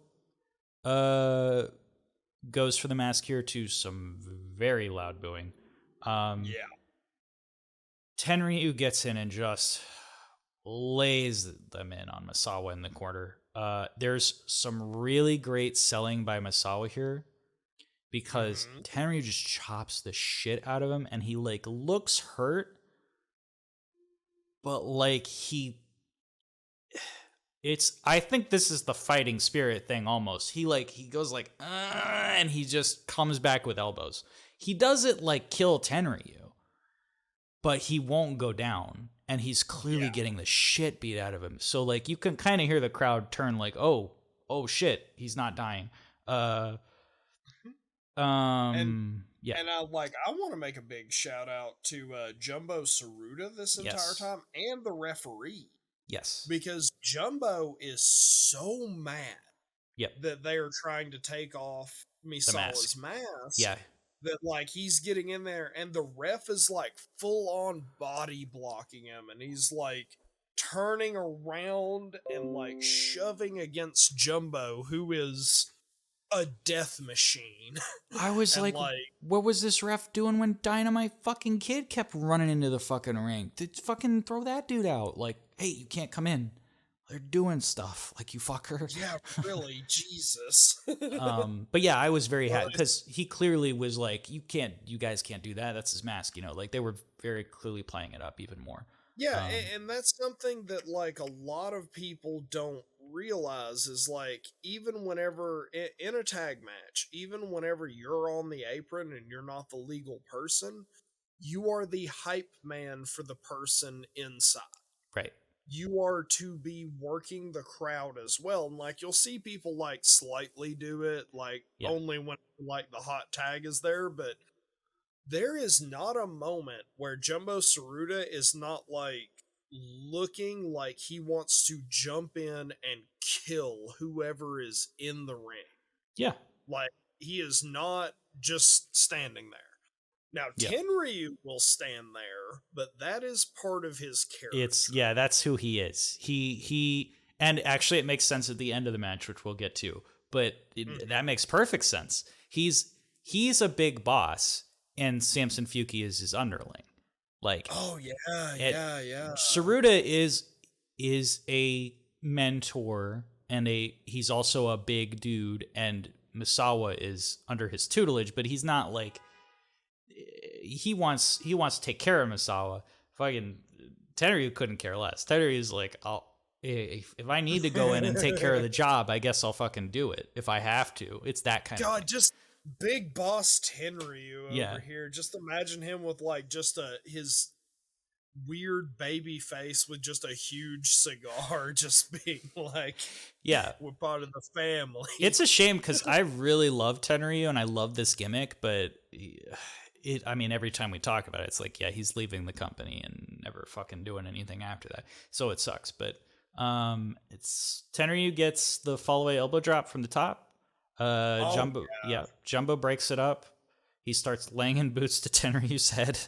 goes for the mask here to some very loud booing. Tenryu gets in and just lays them in on Misawa in the corner. There's some really great selling by Misawa here because Tenryu just chops the shit out of him and he looks hurt, but I think this is the fighting spirit thing almost. He goes and he just comes back with elbows. He doesn't kill Tenryu, but he won't go down, and he's clearly getting the shit beat out of him. So you can kind of hear the crowd turn oh shit, he's not dying. And I want to make a big shout out to Jumbo Tsuruta this entire time, and the referee. Yes. Because Jumbo is so mad that they are trying to take off Misawa's mask. Yeah. That he's getting in there and the ref is full on body blocking him, and he's turning around and shoving against Jumbo, who is a death machine. I was what was this ref doing when Dynamite fucking Kid kept running into the fucking ring? Fucking throw that dude out. Hey, you can't come in. They're doing stuff, you fucker. Yeah, really, Jesus. But yeah, I was very happy because he clearly was you guys can't do that. That's his mask, They were very clearly playing it up even more. Yeah, and that's something that like a lot of people don't realize is like even whenever in a tag match, even whenever you're on the apron and you're not the legal person, you are the hype man for the person inside. Right. You are to be working the crowd as well. And like you'll see people like slightly do it, like only when like the hot tag is there, but there is not a moment where Jumbo Tsuruta is not like looking like he wants to jump in and kill whoever is in the ring. Yeah. Like he is not just standing there. Now, Tenryu will stand there, but that is part of his character. That's who he is. He and actually it makes sense at the end of the match, which we'll get to, but that makes perfect sense. He's a big boss, and Samson Fuki is his underling. Like, Tsuruta is a mentor, and he's also a big dude, and Misawa is under his tutelage, but he's not like he wants to take care of Misawa. Fucking Tenryu couldn't care less. Tenryu's like, if I need to go in and take care of the job, I guess I'll fucking do it if I have to. It's that kind of thing. Just big boss Tenryu over here. Just imagine him with like just his weird baby face with just a huge cigar, just being like, we're part of the family. It's a shame because I really love Tenryu and I love this gimmick, but every time we talk about it, it's like, he's leaving the company and never fucking doing anything after that. So it sucks, but it's Tenryu gets the fall away elbow drop from the top. Jumbo breaks it up. He starts laying boots to Tenryu's head.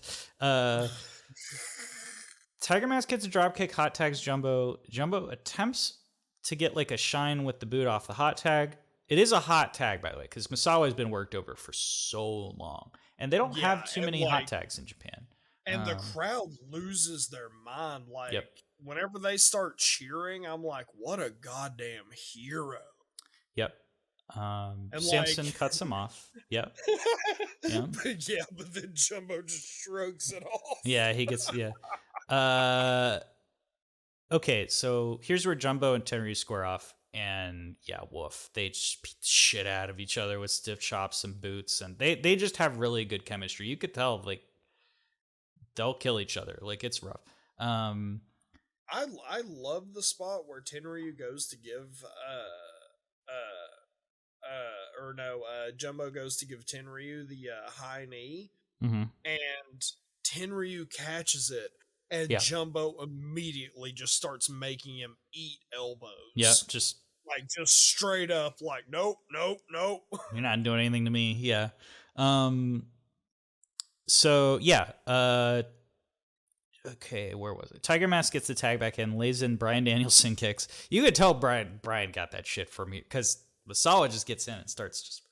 Tiger Mask gets a dropkick, hot tags Jumbo. Jumbo attempts to get like a shine with the boot off the hot tag. It is a hot tag, by the way, because Misawa has been worked over for so long. And they don't have too many hot tags in Japan. And the crowd loses their mind. Like, whenever they start cheering, I'm like, what a goddamn hero. Yep. Samson cuts him off. Yep. But then Jumbo just shrugs it off. Yeah, he gets, okay, so here's where Jumbo and Tenryu square off. And woof, they just beat the shit out of each other with stiff chops and boots, and they just have really good chemistry. You could tell, like, they'll kill each other. Like, it's rough. I love the spot where Tenryu goes to give Jumbo goes to give Tenryu the high knee, and Tenryu catches it. And Jumbo immediately just starts making him eat elbows. Yeah, just straight up, like, nope. You're not doing anything to me. Yeah. Okay, where was it? Tiger Mask gets the tag back in, lays in Bryan Danielson kicks. You could tell Brian got that shit from me because Misawa just gets in and starts just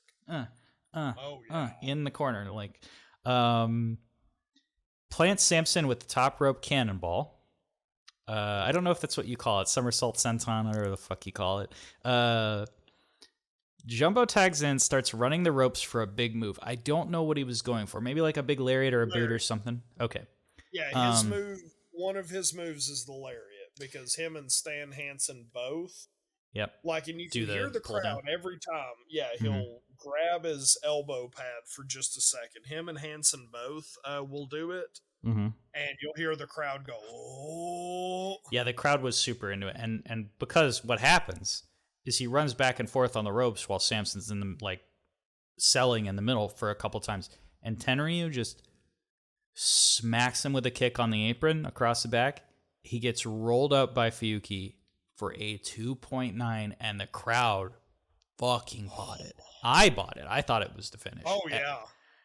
in the corner, like. Plants Samson with the top rope cannonball. I don't know if that's what you call it. Somersault senton or whatever the fuck you call it. Jumbo tags in, starts running the ropes for a big move. I don't know what he was going for. Maybe like a big lariat or a boot or something. Okay. Yeah, his move, one of his moves is the lariat because him and Stan Hansen both. Yep. Like, and you can hear the crowd every time. Yeah, he'll grab his elbow pad for just a second. Him and Hansen both will do it. And you'll hear the crowd go, oh. Yeah, the crowd was super into it. And because what happens is he runs back and forth on the ropes while Samson's in the, like, selling in the middle for a couple times. And Tenryu just smacks him with a kick on the apron across the back. He gets rolled up by Fuyuki for a 2.9, and the crowd fucking bought it. I bought it. I thought it was the finish. Oh, yeah.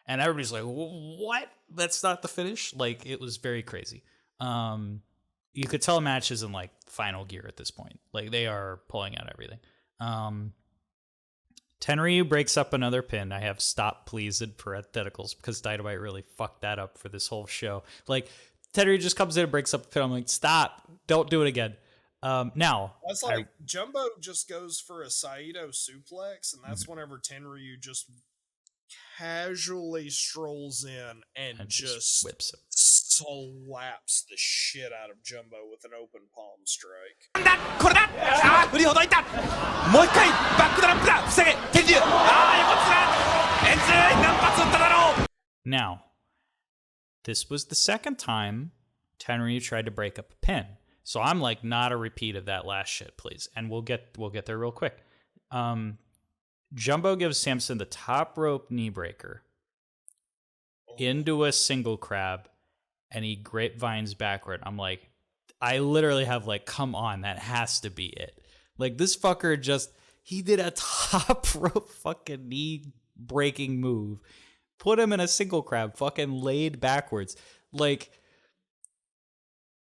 And everybody's like, what? That's not the finish? Like, it was very crazy. You could tell match is in, like, final gear at this point. Like, they are pulling out everything. Tenryu breaks up another pin. I have stop, please, in parentheticals because Dynamite really fucked that up for this whole show. Like, Tenryu just comes in and breaks up the pin. I'm like, stop. Don't do it again. Now that's like Jumbo just goes for a Saito suplex, and that's whenever Tenryu just casually strolls in and just whips him, slaps the shit out of Jumbo with an open palm strike. これだ振りほどいたもう一回バックドラップだ防げ天竜横綱円髄何発撃っただろう Now, this was the second time Tenryu tried to break up a pin. So I'm like, not a repeat of that last shit, please. And we'll get there real quick. Jumbo gives Samson the top rope knee breaker into a single crab, and he grapevines backward. I'm like, I literally have like, come on, that has to be it. Like, this fucker he did a top rope fucking knee breaking move, put him in a single crab, fucking laid backwards. Like,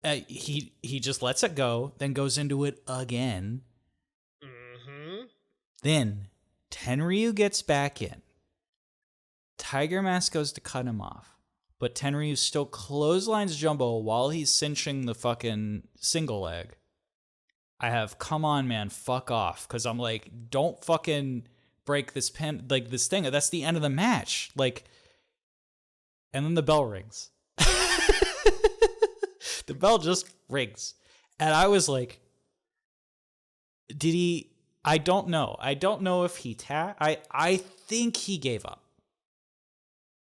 he just lets it go, then goes into it again. Mm-hmm. Then Tenryu gets back in. Tiger Mask goes to cut him off, but Tenryu still clotheslines Jumbo while he's cinching the fucking single leg. I have, come on, man, fuck off. Because I'm like, don't fucking break this pin, like this thing. That's the end of the match. Like, and then the bell rings. The bell just rings. And I was like, did he? I don't know. I don't know if he I think he gave up.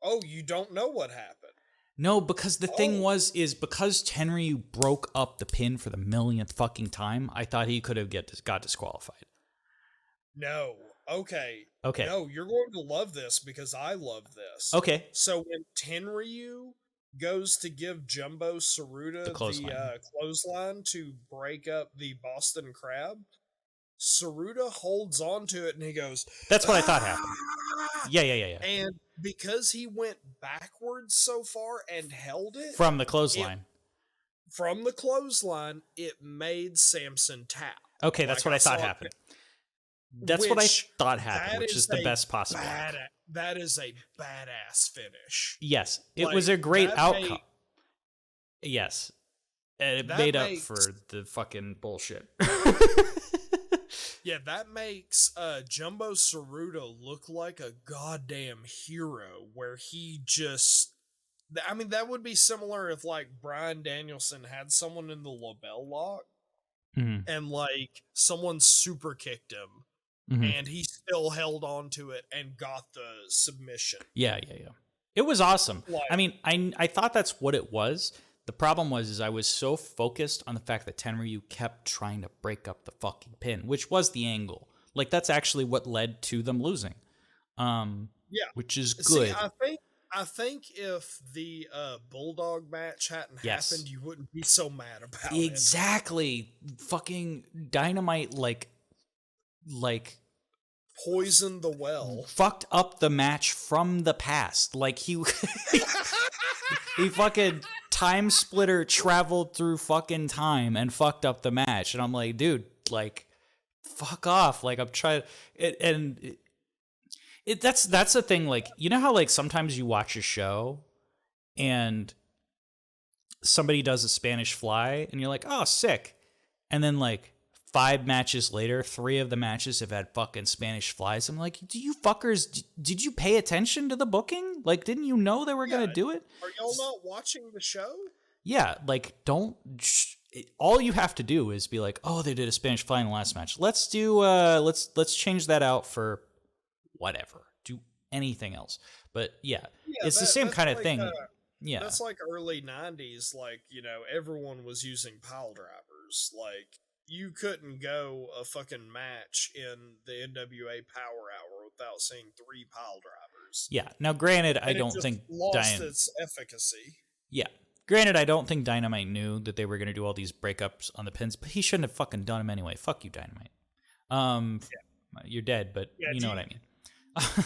Oh, you don't know what happened? No, because the thing is because Tenryu broke up the pin for the millionth fucking time, I thought he could have got disqualified. No. Okay. Okay. No, you're going to love this because I love this. Okay. So when Tenryu goes to give Jumbo Tsuruta the clothesline to break up the Boston Crab, Tsuruta holds on to it and he goes, that's what I thought happened. Yeah. And because he went backwards so far and held it from the clothesline, it made Samson tap. Okay, that's what I thought happened. That's what I thought happened, which is the best possible. That is a badass finish. Yes, it was a great outcome. Yes, it made up for the fucking bullshit. Yeah, that makes Jumbo Tsuruta look like a goddamn hero, where he just... I mean, that would be similar if, like, Bryan Danielson had someone in the label lock, and, like, someone super kicked him, and he still held on to it and got the submission. Yeah. It was awesome. Like, I mean, I thought that's what it was. The problem was I was so focused on the fact that Tenryu kept trying to break up the fucking pin, which was the angle. Like, that's actually what led to them losing. Which is good. See, I think if the Bulldog match hadn't happened, you wouldn't be so mad about it. Exactly. Fucking Dynamite, like poisoned the well. Fucked up the match from the past. Like, he fucking time splitter traveled through fucking time and fucked up the match. And I'm like, dude, like, fuck off. Like, I'm trying that's the thing. Like, you know how, like, sometimes you watch a show and somebody does a Spanish Fly and you're like, oh, sick. And then, like, 5 matches later, 3 of the matches have had fucking Spanish Flies. I'm like, do you fuckers, did you pay attention to the booking? Like, didn't you know they were going to do it? Are y'all not watching the show? Yeah, like, all you have to do is be like, oh, they did a Spanish Fly in the last match. Let's do, let's change that out for whatever. Do anything else. But yeah it's the same kind of thing. Yeah. That's like early 90s, like, you know, everyone was using pile drivers. Like, you couldn't go a fucking match in the NWA Power Hour without seeing 3 pile drivers. Yeah. Now, granted, I don't think lost its efficacy. Yeah. Granted, I don't think Dynamite knew that they were going to do all these breakups on the pins, but he shouldn't have fucking done them anyway. Fuck you, Dynamite. You're dead, but you know what I mean.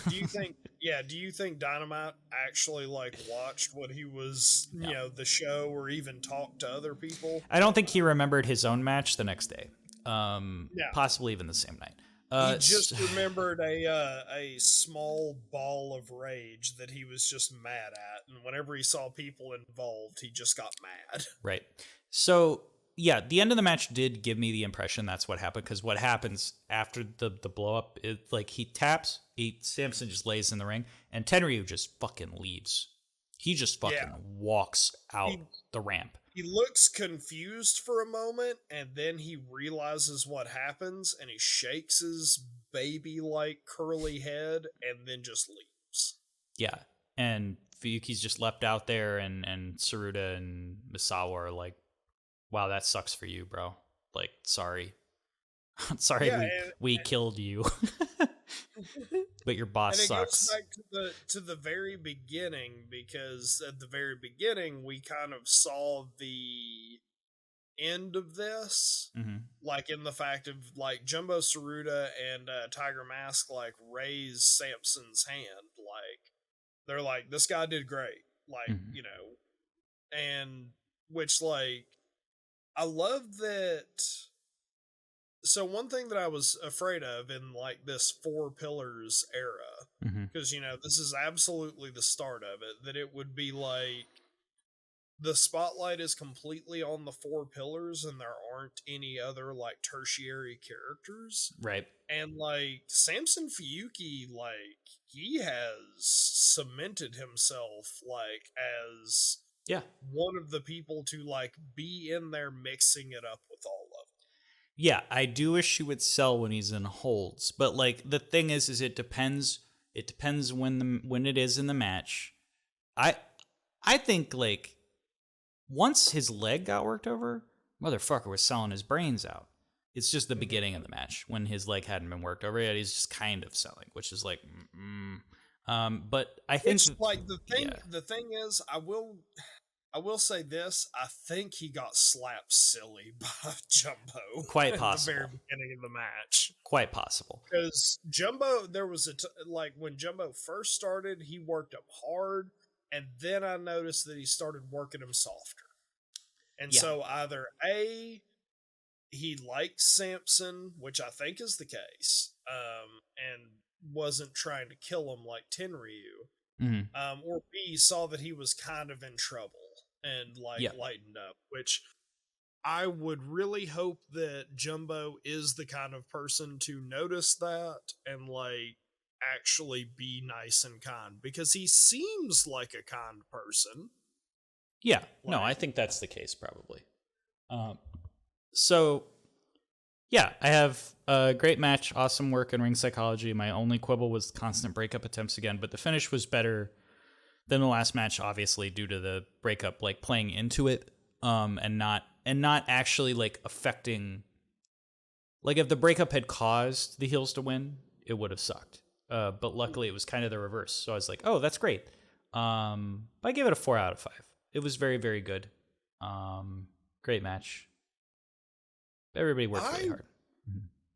Do you think Dynamite actually, like, watched what he was, you know, the show, or even talked to other people? I don't think he remembered his own match the next day. Possibly even the same night. He just remembered a small ball of rage that he was just mad at, and whenever he saw people involved, he just got mad. Right. So, yeah, the end of the match did give me the impression that's what happened, because what happens after the blow up is, like, he taps, Samson just lays in the ring, and Tenryu just fucking leaves. He just fucking walks out the ramp. He looks confused for a moment, and then he realizes what happens, and he shakes his baby-like curly head, and then just leaves. Yeah, and Fuyuki's just left out there, and Tsuruta and Misawa are like, wow, that sucks for you, bro. Like, sorry. Sorry we killed you. But your boss sucks. Goes back to the very beginning, because at the very beginning we kind of saw the end of this, like in the fact of like Jumbo Tsuruta and Tiger Mask like raise Samson's hand, like they're like, this guy did great, like you know, and which like I love that. So one thing that I was afraid of in like this Four Pillars era, because you know this is absolutely the start of it, that it would be like the spotlight is completely on the Four Pillars and there aren't any other like tertiary characters, right? And like Samson Fuyuki, like he has cemented himself like as one of the people to like be in there mixing it up with all of them. Yeah, I do wish he would sell when he's in holds, but like the thing is it depends. It depends when it is in the match. I think like once his leg got worked over, motherfucker was selling his brains out. It's just the beginning of the match when his leg hadn't been worked over yet. He's just kind of selling, which is like, but I think it's like the thing. Yeah. The thing is, I will say this, I think he got slapped silly by Jumbo. Quite possible. At the very beginning of the match. Quite possible. Because Jumbo, there was like when Jumbo first started, he worked him hard, and then I noticed that he started working him softer. And so either A, he liked Samson, which I think is the case, and wasn't trying to kill him like Tenryu, or B, saw that he was kind of in trouble and like lightened up, which I would really hope that Jumbo is the kind of person to notice that and like actually be nice and kind, because he seems like a kind person. Yeah, no, I think that's the case probably. So yeah, I have a great match, awesome work in ring psychology. My only quibble was constant breakup attempts again, but the finish was better than the last match, obviously, due to the breakup, like playing into it, and not actually like affecting. Like if the breakup had caused the heels to win, it would have sucked. But luckily, it was kind of the reverse. So I was like, oh, that's great. I gave it a 4 out of 5. It was very, very good. Great match. Everybody worked really hard.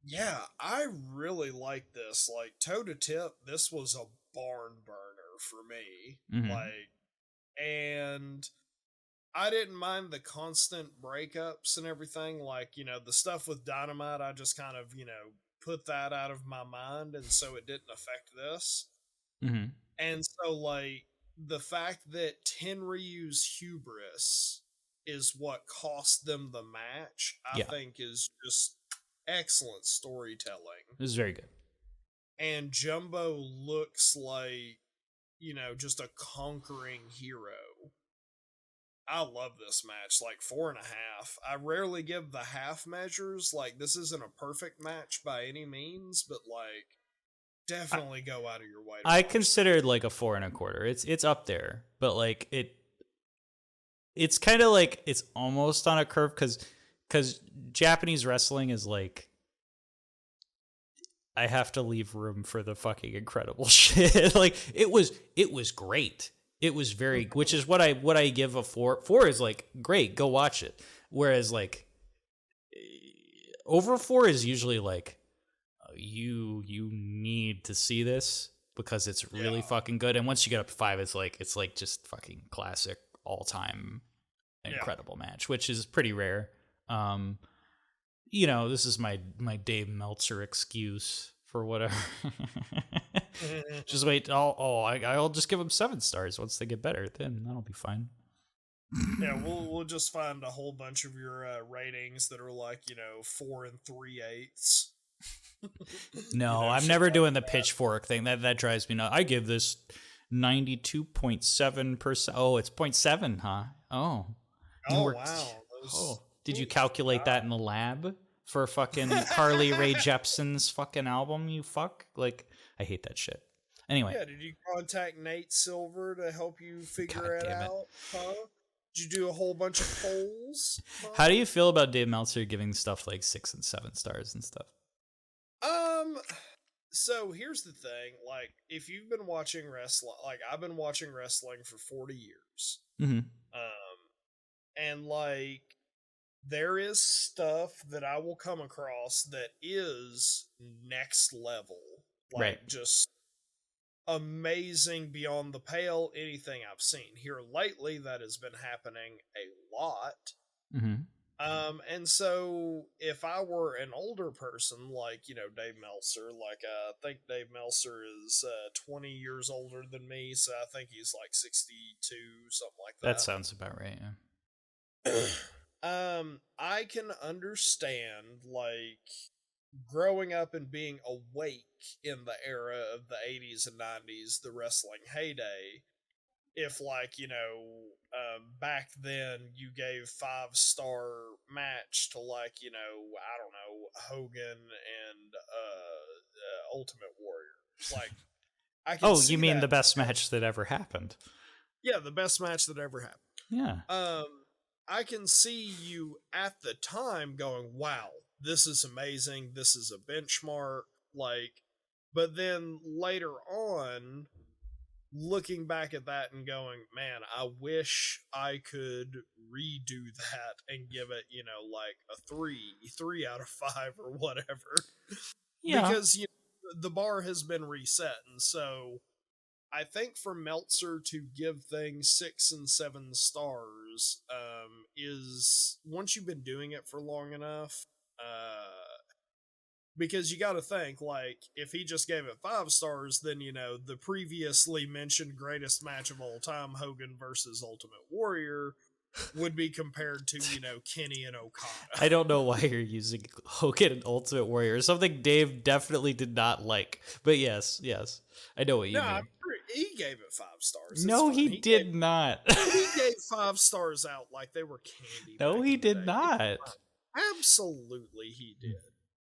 Yeah, I really like this. Like toe to tip, this was a barn burner for me. Like, and I didn't mind the constant breakups and everything. Like, you know, the stuff with Dynamite, I just kind of, you know, put that out of my mind, and so it didn't affect this. And so, like, the fact that Tenryu's hubris is what cost them the match, I think is just excellent storytelling. It was very good. And Jumbo looks like, you know, just a conquering hero. I love this match. Like 4.5. I rarely give the half measures. Like, this isn't a perfect match by any means, but like, definitely go out of your way. I considered like a 4.25. It's up there, but like it's kind of like it's almost on a curve because Japanese wrestling is like, I have to leave room for the fucking incredible shit. Like it was great. It was very, which is what I give a 4. 4 is like great, go watch it. Whereas like over 4 is usually like you need to see this because it's really fucking good. And once you get up to 5, it's like just fucking classic, all time incredible match, which is pretty rare. You know, this is my Dave Meltzer excuse for whatever. Just wait. I'll just give them 7 stars once they get better. Then that'll be fine. Yeah, we'll just find a whole bunch of your ratings that are like, you know, 4 3/8. No, you know, I'm never doing the pitchfork thing. That drives me nuts. I give this 92.7%. Oh, it's 0.7, huh? Oh. Oh, wow. Did you calculate that in the lab for fucking Carly Rae Jepsen's fucking album, you fuck? Like, I hate that shit. Anyway. Yeah, did you contact Nate Silver to help you figure it out? Huh? Did you do a whole bunch of polls? Huh? How do you feel about Dave Meltzer giving stuff like 6 and 7 stars and stuff? So here's the thing, like, if you've been watching wrestling, like, I've been watching wrestling for 40 years. Mm-hmm. And, like, there is stuff that I will come across that is next level. Like, right. Just amazing, beyond the pale, anything I've seen. Here lately, that has been happening a lot. Mm-hmm. And so if I were an older person, like, you know, Dave Meltzer, like, I think Dave Meltzer is 20 years older than me, so I think he's like 62, something like that. That sounds about right, yeah. I can understand, like, growing up and being awake in the era of the 80s and 90s, the wrestling heyday, if, like, you know, back then you gave 5-star match to, like, you know, I don't know, Hogan and Ultimate Warrior. Like, I can see you mean that. the best match that ever happened? Yeah, the best match that ever happened. Yeah. I can see you at the time going, wow, this is amazing, this is a benchmark, like, but then later on, looking back at that and going, man, I wish I could redo that and give it, you know, like a 3 out of 5 or whatever. Yeah. Because, you know, the bar has been reset. And so I think for Meltzer to give things 6 and 7 stars is, once you've been doing it for long enough, because you got to think, like, if he just gave it 5 stars, then, you know, the previously mentioned greatest match of all time, Hogan versus Ultimate Warrior, would be compared to, you know, Kenny and Okada. I don't know why you're using Hogan and Ultimate Warrior. Something Dave definitely did not like. But yes, I know what you mean. He gave it 5 stars. It's no, fine. he did not. He gave 5 stars out like they were candy. No, he did not. Absolutely, he did.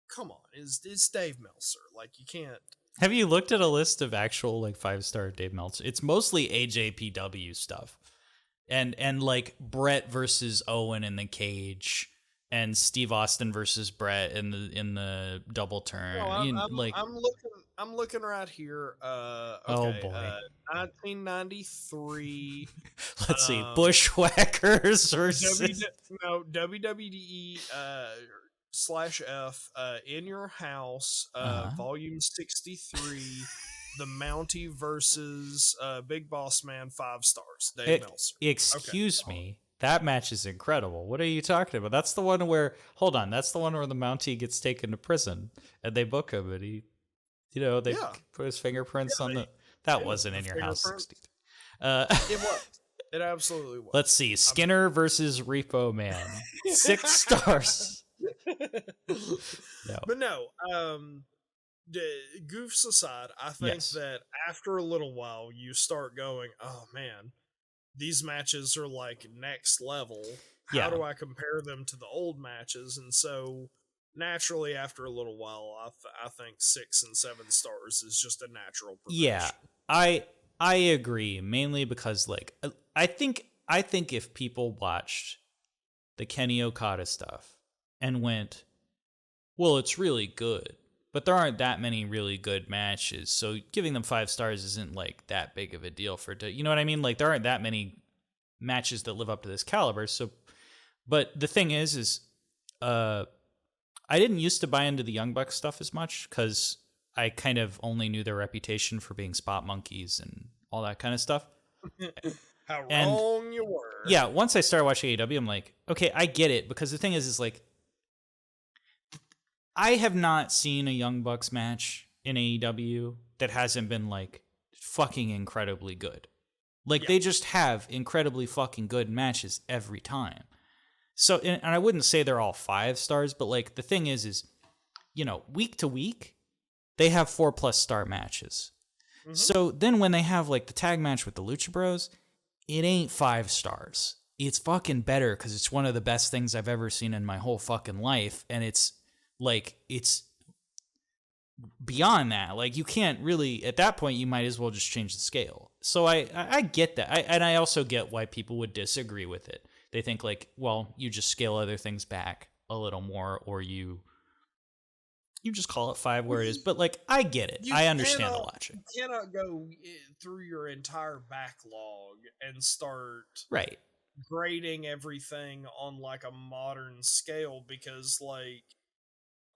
Come on, it's Dave Meltzer. Like, you can't. Have you looked at a list of actual, like, 5-star Dave Meltzer? It's mostly AJPW stuff. And like Brett versus Owen in the cage, and Steve Austin versus Brett in the double turn. I'm looking right here. Okay, oh boy, 1993. Let's see, Bushwhackers versus WWE /F In Your House, Volume 63. The Mountie versus Big Boss Man, 5 stars. Dave Meltzer. Excuse me. That match is incredible. What are you talking about? That's the one where, hold on, that's the one where the Mountie gets taken to prison and they book him and he, you know, they put his fingerprints on the. That wasn't In Your House 60. It was. It absolutely was. Let's see. Skinner versus Repo Man. 6 stars. No. But no, goofs aside, I think that after a little while, you start going, oh man, these matches are like next level. How do I compare them to the old matches? And so naturally, after a little while, I think 6 and 7 stars is just a natural progression. Yeah, I agree, mainly because, like, I think if people watched the Kenny Okada stuff and went, well, it's really good, but there aren't that many really good matches, so giving them 5 stars isn't like that big of a deal you know what I mean? Like, there aren't that many matches that live up to this caliber. So, but the thing is I didn't used to buy into the Young Bucks stuff as much because I kind of only knew their reputation for being spot monkeys and all that kind of stuff. How wrong you were. Yeah, once I started watching AEW, I'm like, okay, I get it, because the thing is like, I have not seen a Young Bucks match in AEW that hasn't been, like, fucking incredibly good. Like, they just have incredibly fucking good matches every time. So, and I wouldn't say they're all 5 stars, but, like, the thing is, you know, week to week, they have 4+ star matches. So then when they have like the tag match with the Lucha Bros, it ain't 5 stars. It's fucking better because it's one of the best things I've ever seen in my whole fucking life. And it's like, it's beyond that. Like, you can't really, at that point, you might as well just change the scale. So I get that. And I also get why people would disagree with it. They think like, well, you just scale other things back a little more, or you just call it 5 where it is. But like, I get it. I understand the logic. You cannot go through your entire backlog and start grading everything on like a modern scale, because like,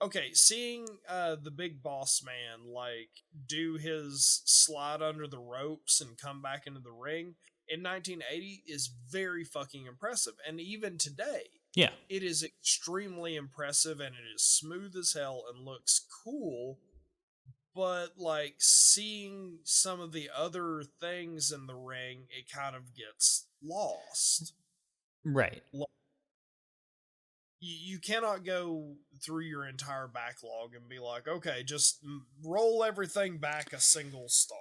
okay, seeing the Big Boss Man like do his slide under the ropes and come back into the ring in 1980 is very fucking impressive. And even today, it is extremely impressive, and it is smooth as hell and looks cool. But like, seeing some of the other things in the ring, it kind of gets lost. Right. You cannot go through your entire backlog and be like, okay, just roll everything back a single star.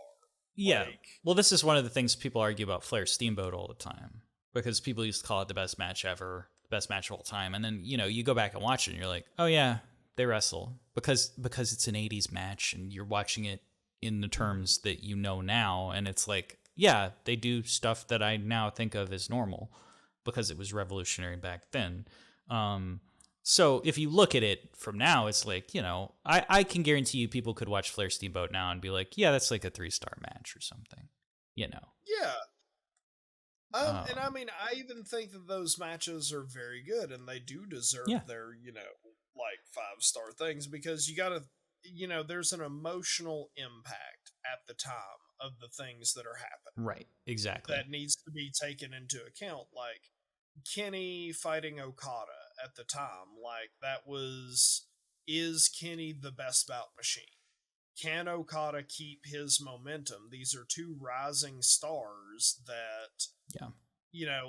Yeah. Well, this is one of the things people argue about Flair Steamboat all the time, because people used to call it the best match ever, the best match of all time. And then, you go back and watch it and you're like, oh yeah, they wrestle, because it's an 80s match and you're watching it in the terms that you know now. And it's like, yeah, they do stuff that I now think of as normal because it was revolutionary back then. So if you look at it from now, it's like, I can guarantee you people could watch Flair Steamboat now and be like, yeah, that's like a 3-star match or something, Yeah. And I mean, I even think that those matches are very good, and they do deserve their, like 5-star things, because you gotta, there's an emotional impact at the time of the things that are happening. Right. Exactly. That needs to be taken into account. Like Kenny fighting Okada at the time, like is Kenny the best bout machine? Can Okada keep his momentum? These are 2 rising stars that,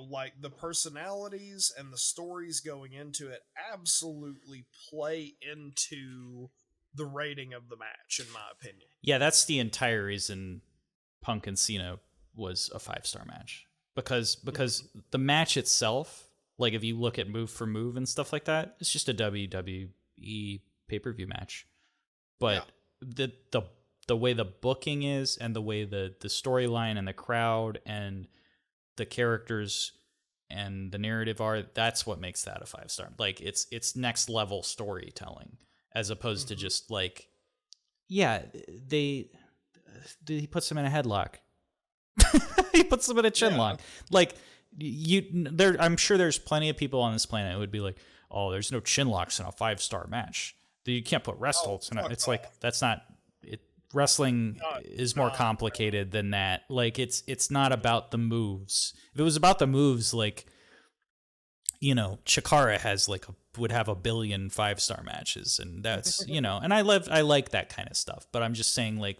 like the personalities and the stories going into it absolutely play into the rating of the match, in my opinion. Yeah, that's the entire reason Punk and Cena was a 5-star match. Because the match itself, like if you look at move for move and stuff like that, it's just a WWE pay-per-view match. But the way the booking is, and the way the storyline and the crowd and the characters and the narrative are, that's what makes that a 5-star. Like it's next level storytelling, as opposed to just like, he puts them in a headlock. He puts them in a chin lock. Like I'm sure there's plenty of people on this planet who would be like, oh, there's no chin locks in a 5-star match. You can't put rest holds in it. It's like, that's not it. Wrestling is more complicated than that. Like it's not about the moves. If it was about the moves, like, Chikara would have 1 billion 5-star matches, and that's, and I like that kind of stuff. But I'm just saying, like,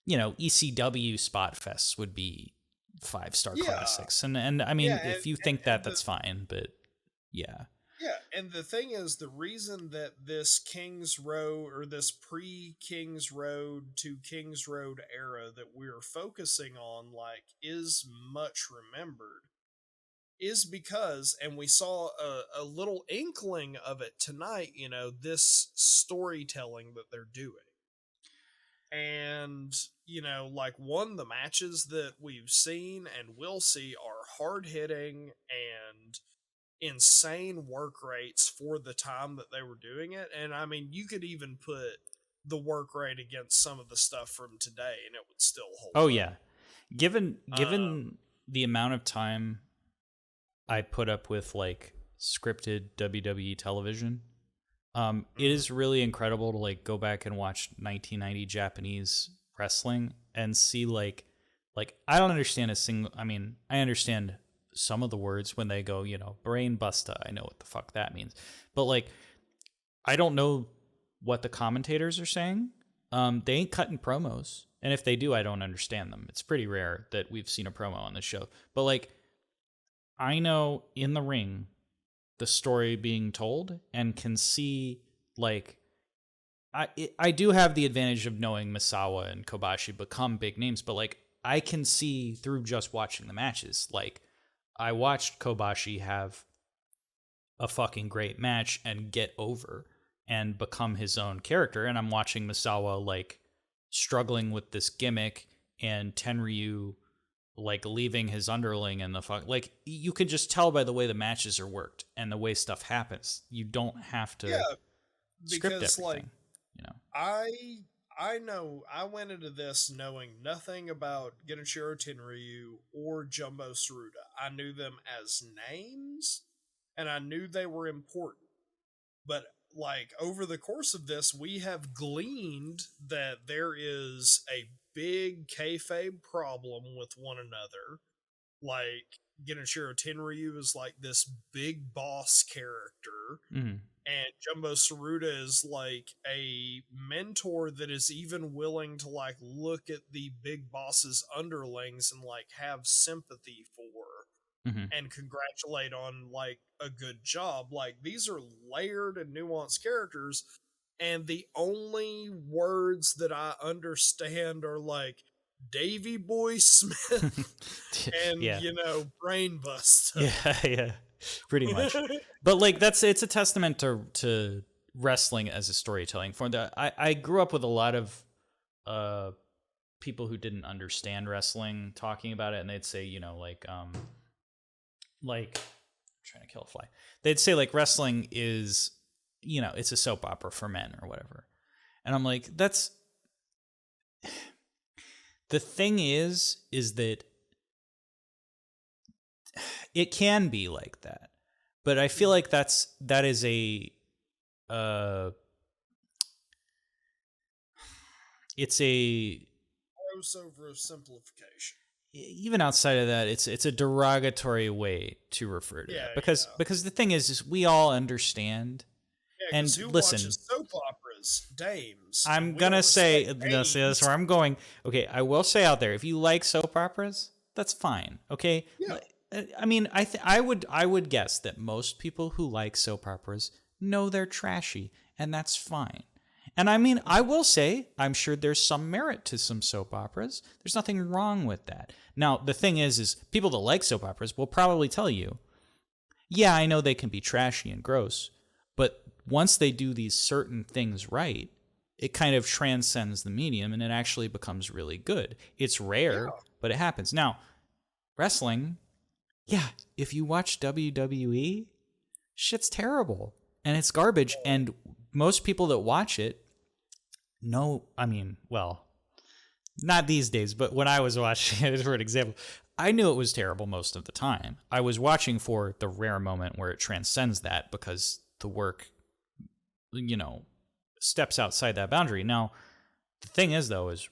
ECW spot fests would be 5-star classics. And I mean, if you think that's fine, but yeah. Yeah, and the thing is, the reason that this King's Road, or this pre-King's Road to King's Road era that we're focusing on, like, is much remembered, is because, and we saw a little inkling of it tonight, this storytelling that they're doing. And, like, the matches that we've seen and will see are hard-hitting and insane work rates for the time that they were doing it. And I mean, you could even put the work rate against some of the stuff from today and it would still hold up. Yeah. Given the amount of time I put up with like scripted WWE television, it is really incredible to like go back and watch 1990 Japanese wrestling and see like I don't understand I understand some of the words when they go, brain busta. I know what the fuck that means. But like, I don't know what the commentators are saying. They ain't cutting promos. And if they do, I don't understand them. It's pretty rare that we've seen a promo on the show. But like, I know in the ring, the story being told, and can see like I do have the advantage of knowing Misawa and Kobashi become big names, but like I can see through just watching the matches. Like I watched Kobashi have a fucking great match and get over and become his own character, and I'm watching Misawa like struggling with this gimmick and Tenryu like leaving his underling and the fuck, like you can just tell by the way the matches are worked and the way stuff happens. You don't have to script everything. Like, you know, I know I went into this knowing nothing about Genichiro Tenryu or Jumbo Tsuruta. I knew them as names and I knew they were important. But like over the course of this, we have gleaned that there is a big kayfabe problem with one another. Like Genichiro Tenryu is like this big boss character, and Jumbo Tsuruta is like a mentor that is even willing to like look at the big boss's underlings and like have sympathy for and congratulate on like a good job. Like these are layered and nuanced characters, and the only words that I understand are like Davey Boy Smith and you know, Brain Buster. Yeah, pretty much. But like it's a testament to wrestling as a storytelling form. I grew up with a lot of people who didn't understand wrestling talking about it, and they'd say, you know, like I'm trying to kill a fly. They'd say like wrestling is, you know, it's a soap opera for men or whatever. And I'm like, that's the thing is that it can be like that. But I feel like that is it's a gross oversimplification. Even outside of that, it's a derogatory way to refer to that. Because the thing is we all understand. Yeah, and who listen, watches soap operas, dames. I'm gonna say that's where I'm going. Okay, I will say out there, if you like soap operas, that's fine. Okay, yeah. I mean, I would guess that most people who like soap operas know they're trashy, and that's fine. And I mean, I will say, I'm sure there's some merit to some soap operas. There's nothing wrong with that. Now, the thing is people that like soap operas will probably tell you, yeah, I know they can be trashy and gross, but once they do these certain things right, it kind of transcends the medium and it actually becomes really good. It's rare, but it happens. Now, wrestling, if you watch WWE, shit's terrible and it's garbage. And most people that watch it know, I mean, well, not these days, but when I was watching it, for an example, I knew it was terrible most of the time. I was watching for the rare moment where it transcends that because the work, you know, steps outside that boundary. Now, the thing is, though, is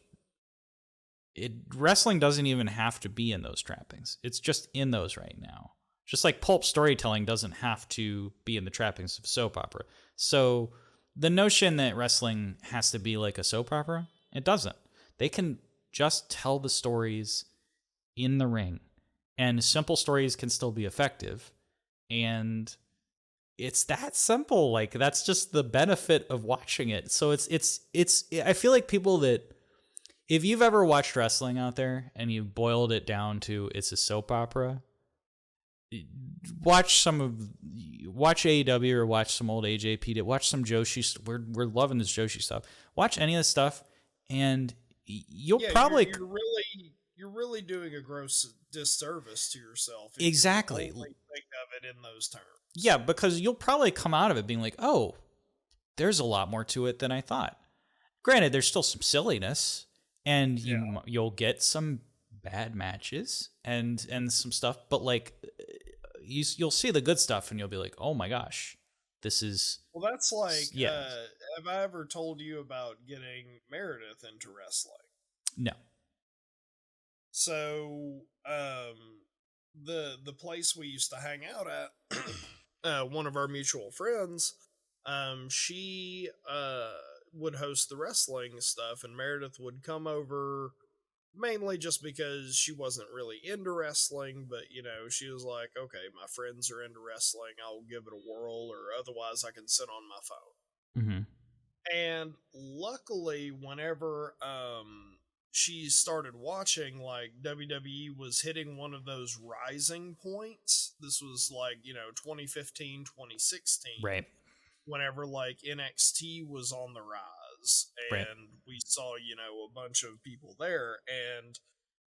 wrestling doesn't even have to be in those trappings. It's just in those right now. Just like pulp storytelling doesn't have to be in the trappings of soap opera. So the notion that wrestling has to be like a soap opera, it doesn't. They can just tell the stories in the ring, and simple stories can still be effective. And it's that simple. Like that's just the benefit of watching it. So it's I feel like people that, if you've ever watched wrestling out there and you've boiled it down to it's a soap opera, watch AEW or watch some old AJPW, watch some Joshi. We're loving this Joshi stuff. Watch any of this stuff, and you'll probably you're really doing a gross disservice to yourself. Exactly. You only think of it in those terms. Yeah, because you'll probably come out of it being like, oh, there's a lot more to it than I thought. Granted, there's still some silliness, and you'll get some bad matches and some stuff, but like you'll see the good stuff and you'll be like, oh my gosh, this is that's like have I ever told you about getting Meredith into wrestling? No. So the place we used to hang out at, one of our mutual friends, she would host the wrestling stuff, and Meredith would come over mainly just because she wasn't really into wrestling, but you know, she was like, okay, my friends are into wrestling, I'll give it a whirl, or otherwise I can sit on my phone. And luckily, whenever she started watching, like, WWE was hitting one of those rising points. This was like, 2015, 2016. Right. Whenever like NXT was on the rise, and Right. we saw, a bunch of people there. And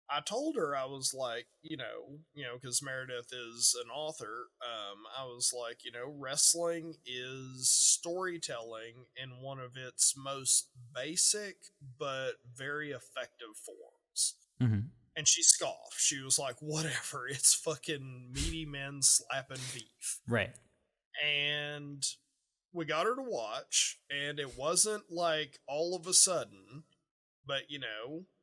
I told her, I was like, because Meredith is an author, I was like, wrestling is storytelling in one of its most basic but very effective forms. Mm-hmm. And she scoffed. She was like, whatever, it's fucking meaty men slapping beef. Right. And we got her to watch, and it wasn't like all of a sudden, but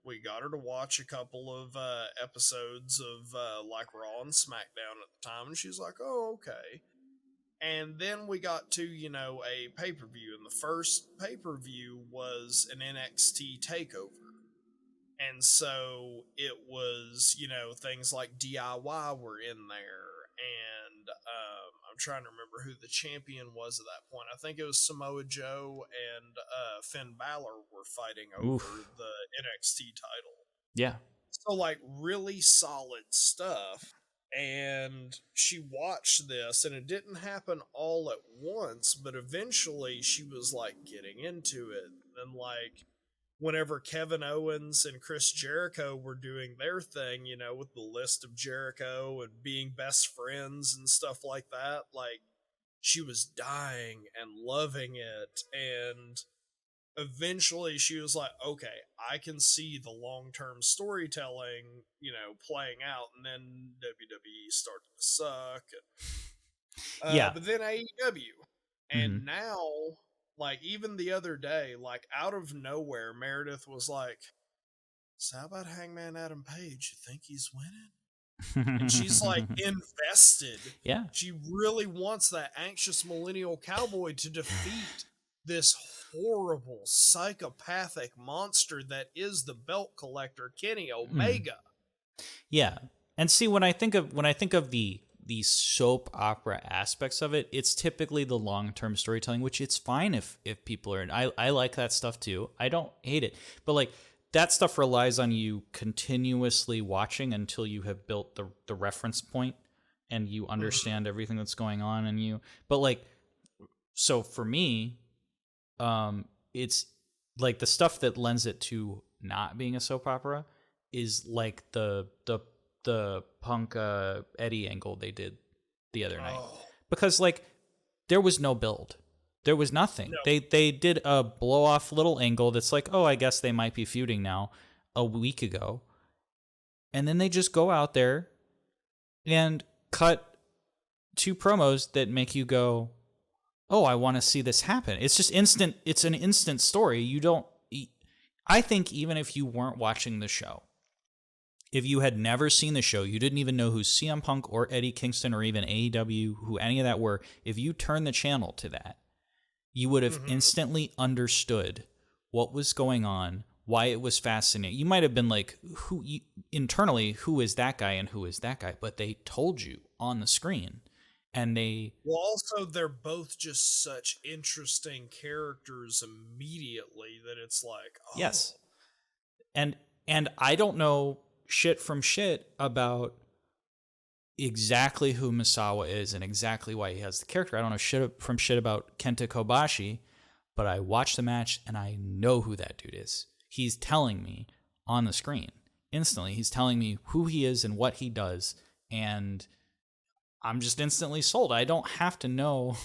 we got her to watch a couple of episodes of like Raw and SmackDown at the time, and she's like, oh, okay. And then we got to, a pay-per-view, and the first pay-per-view was an NXT takeover. And so it was, things like DIY were in there, and I'm trying to remember who the champion was at that point. I think it was Samoa Joe and Finn Balor were fighting over the NXT title. Yeah. So, like, really solid stuff. And she watched this, and it didn't happen all at once, but eventually she was, like, getting into it. And, like, whenever Kevin Owens and Chris Jericho were doing their thing, with the list of Jericho and being best friends and stuff like that, like, she was dying and loving it. And eventually she was like, okay, I can see the long-term storytelling, playing out. And then WWE started to suck. And, yeah. But then AEW. And now, like, even the other day, like, out of nowhere, Meredith was like, so how about Hangman Adam Page? You think he's winning? And she's, like, invested. Yeah. She really wants that anxious millennial cowboy to defeat this horrible, psychopathic monster that is the belt collector, Kenny Omega. Yeah. And see, when I think of the soap opera aspects of it, it's typically the long-term storytelling, which it's fine if people are in. I like that stuff too. I don't hate it. But like that stuff relies on you continuously watching until you have built the reference point and you understand everything that's going on but like, so for me, it's like the stuff that lends it to not being a soap opera is like the Punk Eddie angle they did the other night, because like there was no build, there was nothing. No. They did a blow off little angle that's like, oh, I guess they might be feuding now a week ago, and then they just go out there and cut 2 promos that make you go, oh, I want to see this happen. It's just instant. It's an instant story. I think even if you weren't watching the show, if you had never seen the show, you didn't even know who CM Punk or Eddie Kingston or even AEW, who any of that were, if you turned the channel to that, you would have instantly understood what was going on, why it was fascinating. You might have been like, internally, who is that guy and who is that guy? But they told you on the screen. And well, also, they're both just such interesting characters immediately that it's like, oh. Yes. And I don't know shit from shit about exactly who Misawa is and exactly why he has the character. I don't know shit from shit about Kenta Kobashi, but I watched the match and I know who that dude is. He's telling me on the screen instantly. He's telling me who he is and what he does, and I'm just instantly sold. I don't have to know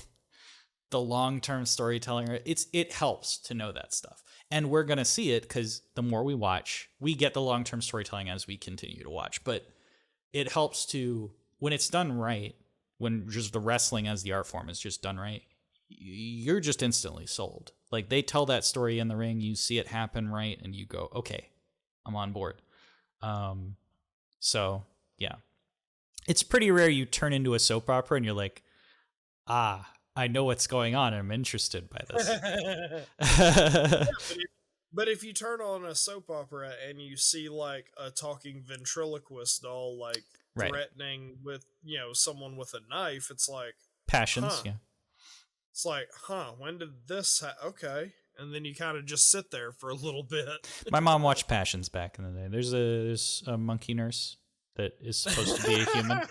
the long-term storytelling. It helps to know that stuff. And we're going to see it because the more we watch, we get the long-term storytelling as we continue to watch. But it helps to, when it's done right, when just the wrestling as the art form is just done right, you're just instantly sold. Like, they tell that story in the ring, you see it happen right, and you go, okay, I'm on board. So, yeah. It's pretty rare you turn into a soap opera and you're like, I know what's going on and I'm interested by this. But if you turn on a soap opera and you see like a talking ventriloquist doll, like threatening with, someone with a knife, it's like passions. Yeah. It's like, when did this okay. and then you kind of just sit there for a little bit. My mom watched Passions back in the day. There's a monkey nurse that is supposed to be a human.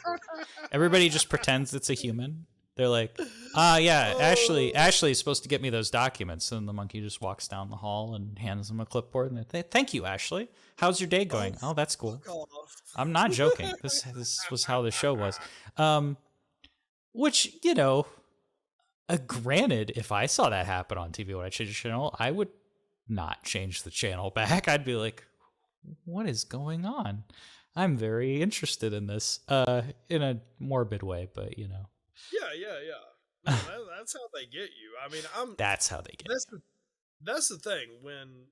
Everybody just pretends it's a human. They're like, yeah, Ashley is supposed to get me those documents. And the monkey just walks down the hall and hands them a clipboard. And they thank you, Ashley. How's your day going? Oh, that's cool. I'm not joking. This was how the show was. Which, granted, if I saw that happen on TV when I changed the channel, I would not change the channel back. I'd be like, what is going on? I'm very interested in this, in a morbid way, but Yeah. No, that's how they get you. I mean, That's how they get you. That's the thing when,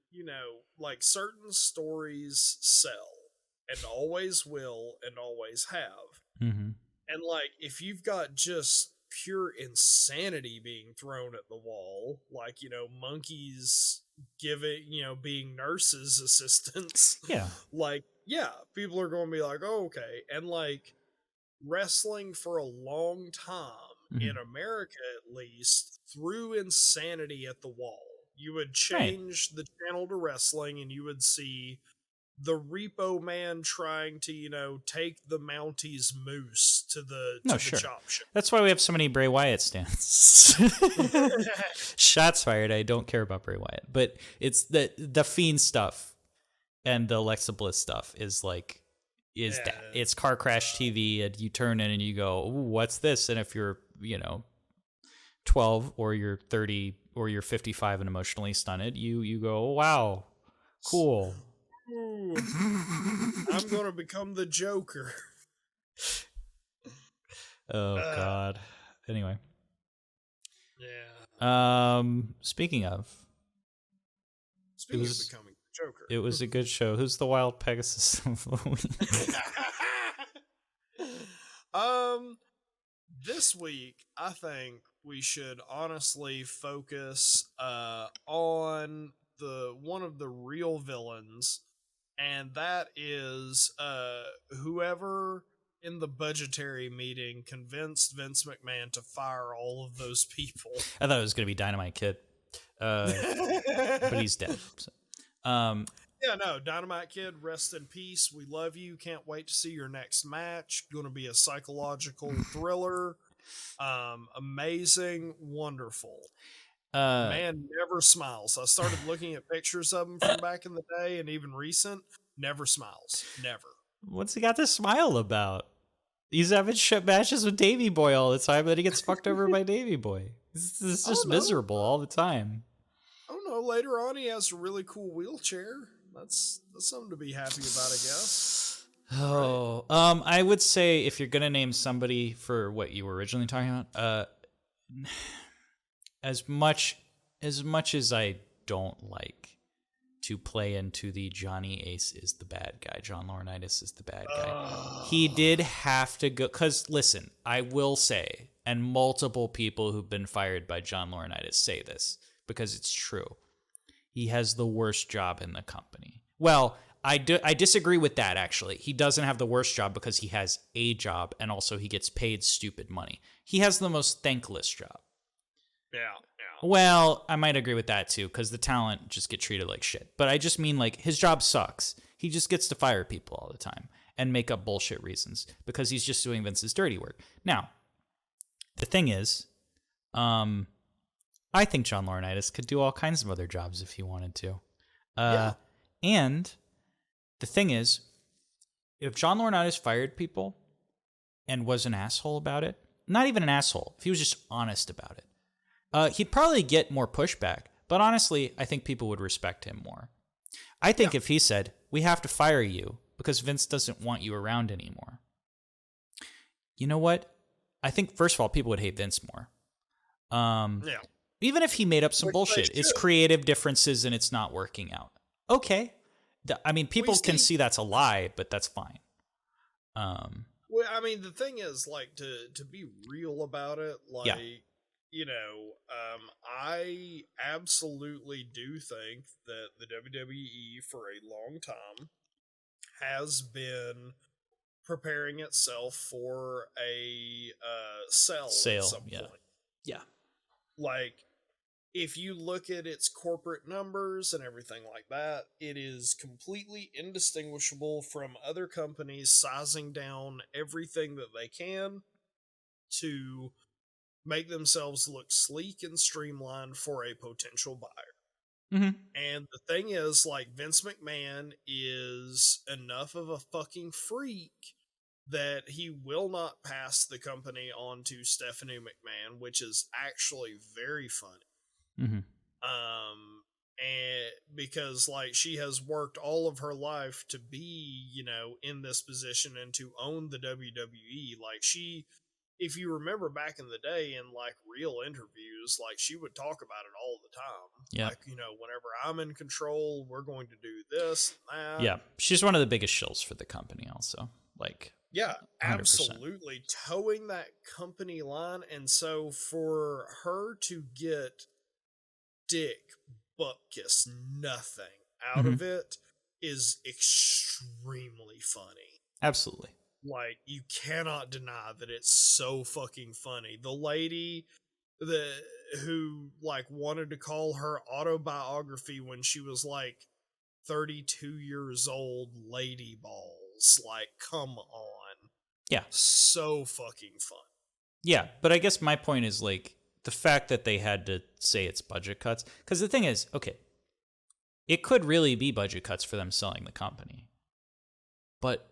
like certain stories sell and always will and always have. Mm-hmm. And like, if you've got just pure insanity being thrown at the wall, like, monkeys being nurses' assistants. Yeah. Like, yeah, people are going to be like, oh, okay. And like wrestling for a long time, in America at least, threw insanity at the wall. You would change the channel to wrestling and you would see the Repo Man trying to, take the Mounties moose to the chop shop. That's why we have so many Bray Wyatt stands. Shots fired. I don't care about Bray Wyatt, but it's the Fiend stuff and the Alexa Bliss stuff is like, that. It's car crash TV, and you turn in and you go, ooh, what's this? And if you're, 12 or you're 30 or you're 55 and emotionally stunted, you go, wow, cool. Ooh, I'm going to become the Joker. Oh, God. Anyway. Yeah. Speaking of becoming the Joker. It was a good show. Who's the Wild Pegasus of the week? This week, I think we should honestly focus on one of the real villains, and that is whoever in the budgetary meeting convinced Vince McMahon to fire all of those people. I thought it was going to be Dynamite Kid, but he's dead. So. Yeah, no, Dynamite Kid, rest in peace. We love you. Can't wait to see your next match. Going to be a psychological thriller. Amazing, wonderful. Man never smiles. I started looking at pictures of him from back in the day and even recent. Never smiles. Never. What's he got to smile about? He's having shit matches with Davey Boy all the time, but he gets fucked over by Davey Boy. It's just miserable all the time. I don't know. Later on, he has a really cool wheelchair. That's something to be happy about, I guess. Oh, right. I would say if you're gonna name somebody for what you were originally talking about, as much as I don't like to play into the Johnny Ace is the bad guy, John Laurinaitis is the bad guy. He did have to go, because listen, I will say, and multiple people who've been fired by John Laurinaitis say this, because it's true. He has the worst job in the company. Well, I disagree with that, actually. He doesn't have the worst job because he has a job, and also he gets paid stupid money. He has the most thankless job. Yeah. Well, I might agree with that, too, because the talent just get treated like shit. But I just mean, like, his job sucks. He just gets to fire people all the time and make up bullshit reasons because he's just doing Vince's dirty work. Now, the thing is, I think John Laurinaitis could do all kinds of other jobs if he wanted to. And the thing is, if John Laurinaitis fired people and was an asshole about it, not even an asshole, if he was just honest about it, he'd probably get more pushback. But honestly, I think people would respect him more. I think if he said, we have to fire you because Vince doesn't want you around anymore. You know what? I think, first of all, people would hate Vince more. Even if he made up some bullshit, it's creative differences and it's not working out. Okay. I mean, people can see that's a lie, but that's fine. Well, I mean, the thing is, like, to be real about it, like, I absolutely do think that the WWE for a long time has been preparing itself for a sale at some point. Yeah. Like, if you look at its corporate numbers and everything like that, it is completely indistinguishable from other companies sizing down everything that they can to make themselves look sleek and streamlined for a potential buyer. Mm-hmm. And the thing is, like, Vince McMahon is enough of a fucking freak that he will not pass the company on to Stephanie McMahon, which is actually very funny. Mm-hmm. And because, like, she has worked all of her life to be, you know, in this position and to own the WWE. Like, she, if you remember back in the day in, like, real interviews, like, she would talk about it all the time. Yeah. Like, you know, whenever I'm in control, we're going to do this and that. Yeah. She's one of the biggest shills for the company also. Like, yeah, 100%. absolutely. Towing that company line. And so for her to get dick bupkis nothing out of it is extremely funny. Absolutely. Like, you cannot deny that it's so fucking funny. The lady who like wanted to call her autobiography when she was like 32 years old, Lady Balls. Like, come on. Yeah. So fucking fun. Yeah, but I guess my point is, like, the fact that they had to say it's budget cuts. Because the thing is, okay, it could really be budget cuts for them selling the company. But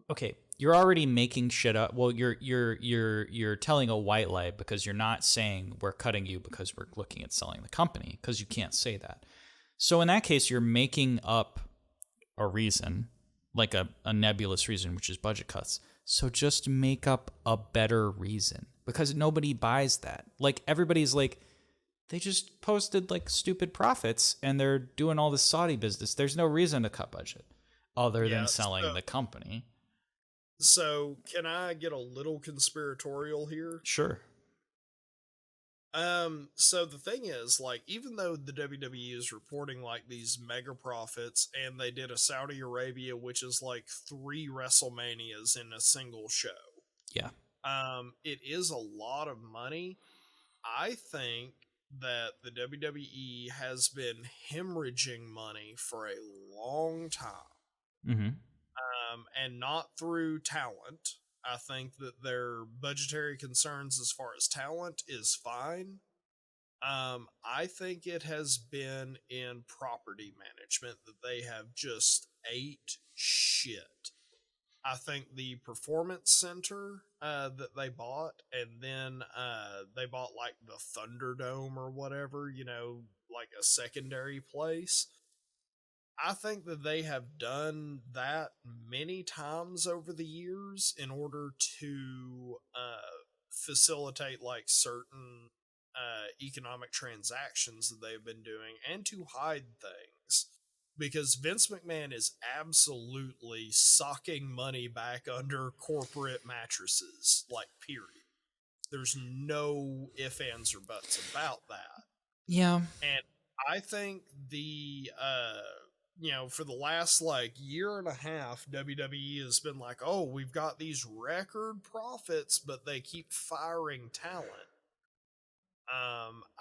okay, you're already making shit up. Well, you're telling a white lie because you're not saying we're cutting you because we're looking at selling the company, because you can't say that. So in that case, you're making up a reason, like a nebulous reason, which is budget cuts. So just make up a better reason, because nobody buys that. Like, everybody's like, they just posted like stupid profits and they're doing all this Saudi business. There's no reason to cut budget other than selling the company. So can I get a little conspiratorial here? Sure. So the thing is, like, even though the WWE is reporting like these mega profits, and they did a Saudi Arabia, which is like 3 WrestleManias in a single show. Yeah. It is a lot of money. I think that the WWE has been hemorrhaging money for a long time. Mm-hmm. And not through talent. I think that their budgetary concerns as far as talent is fine. I think it has been in property management that they have just ate shit. I think the performance center that they bought, and then they bought like the Thunderdome or whatever, you know, like a secondary place. I think that they have done that many times over the years in order to facilitate like certain economic transactions that they've been doing, and to hide things. Because Vince McMahon is absolutely socking money back under corporate mattresses, like, period. There's no ifs, ands, or buts about that. Yeah. And I think for the last like year and a half, WWE has been like, oh, we've got these record profits, but they keep firing talent.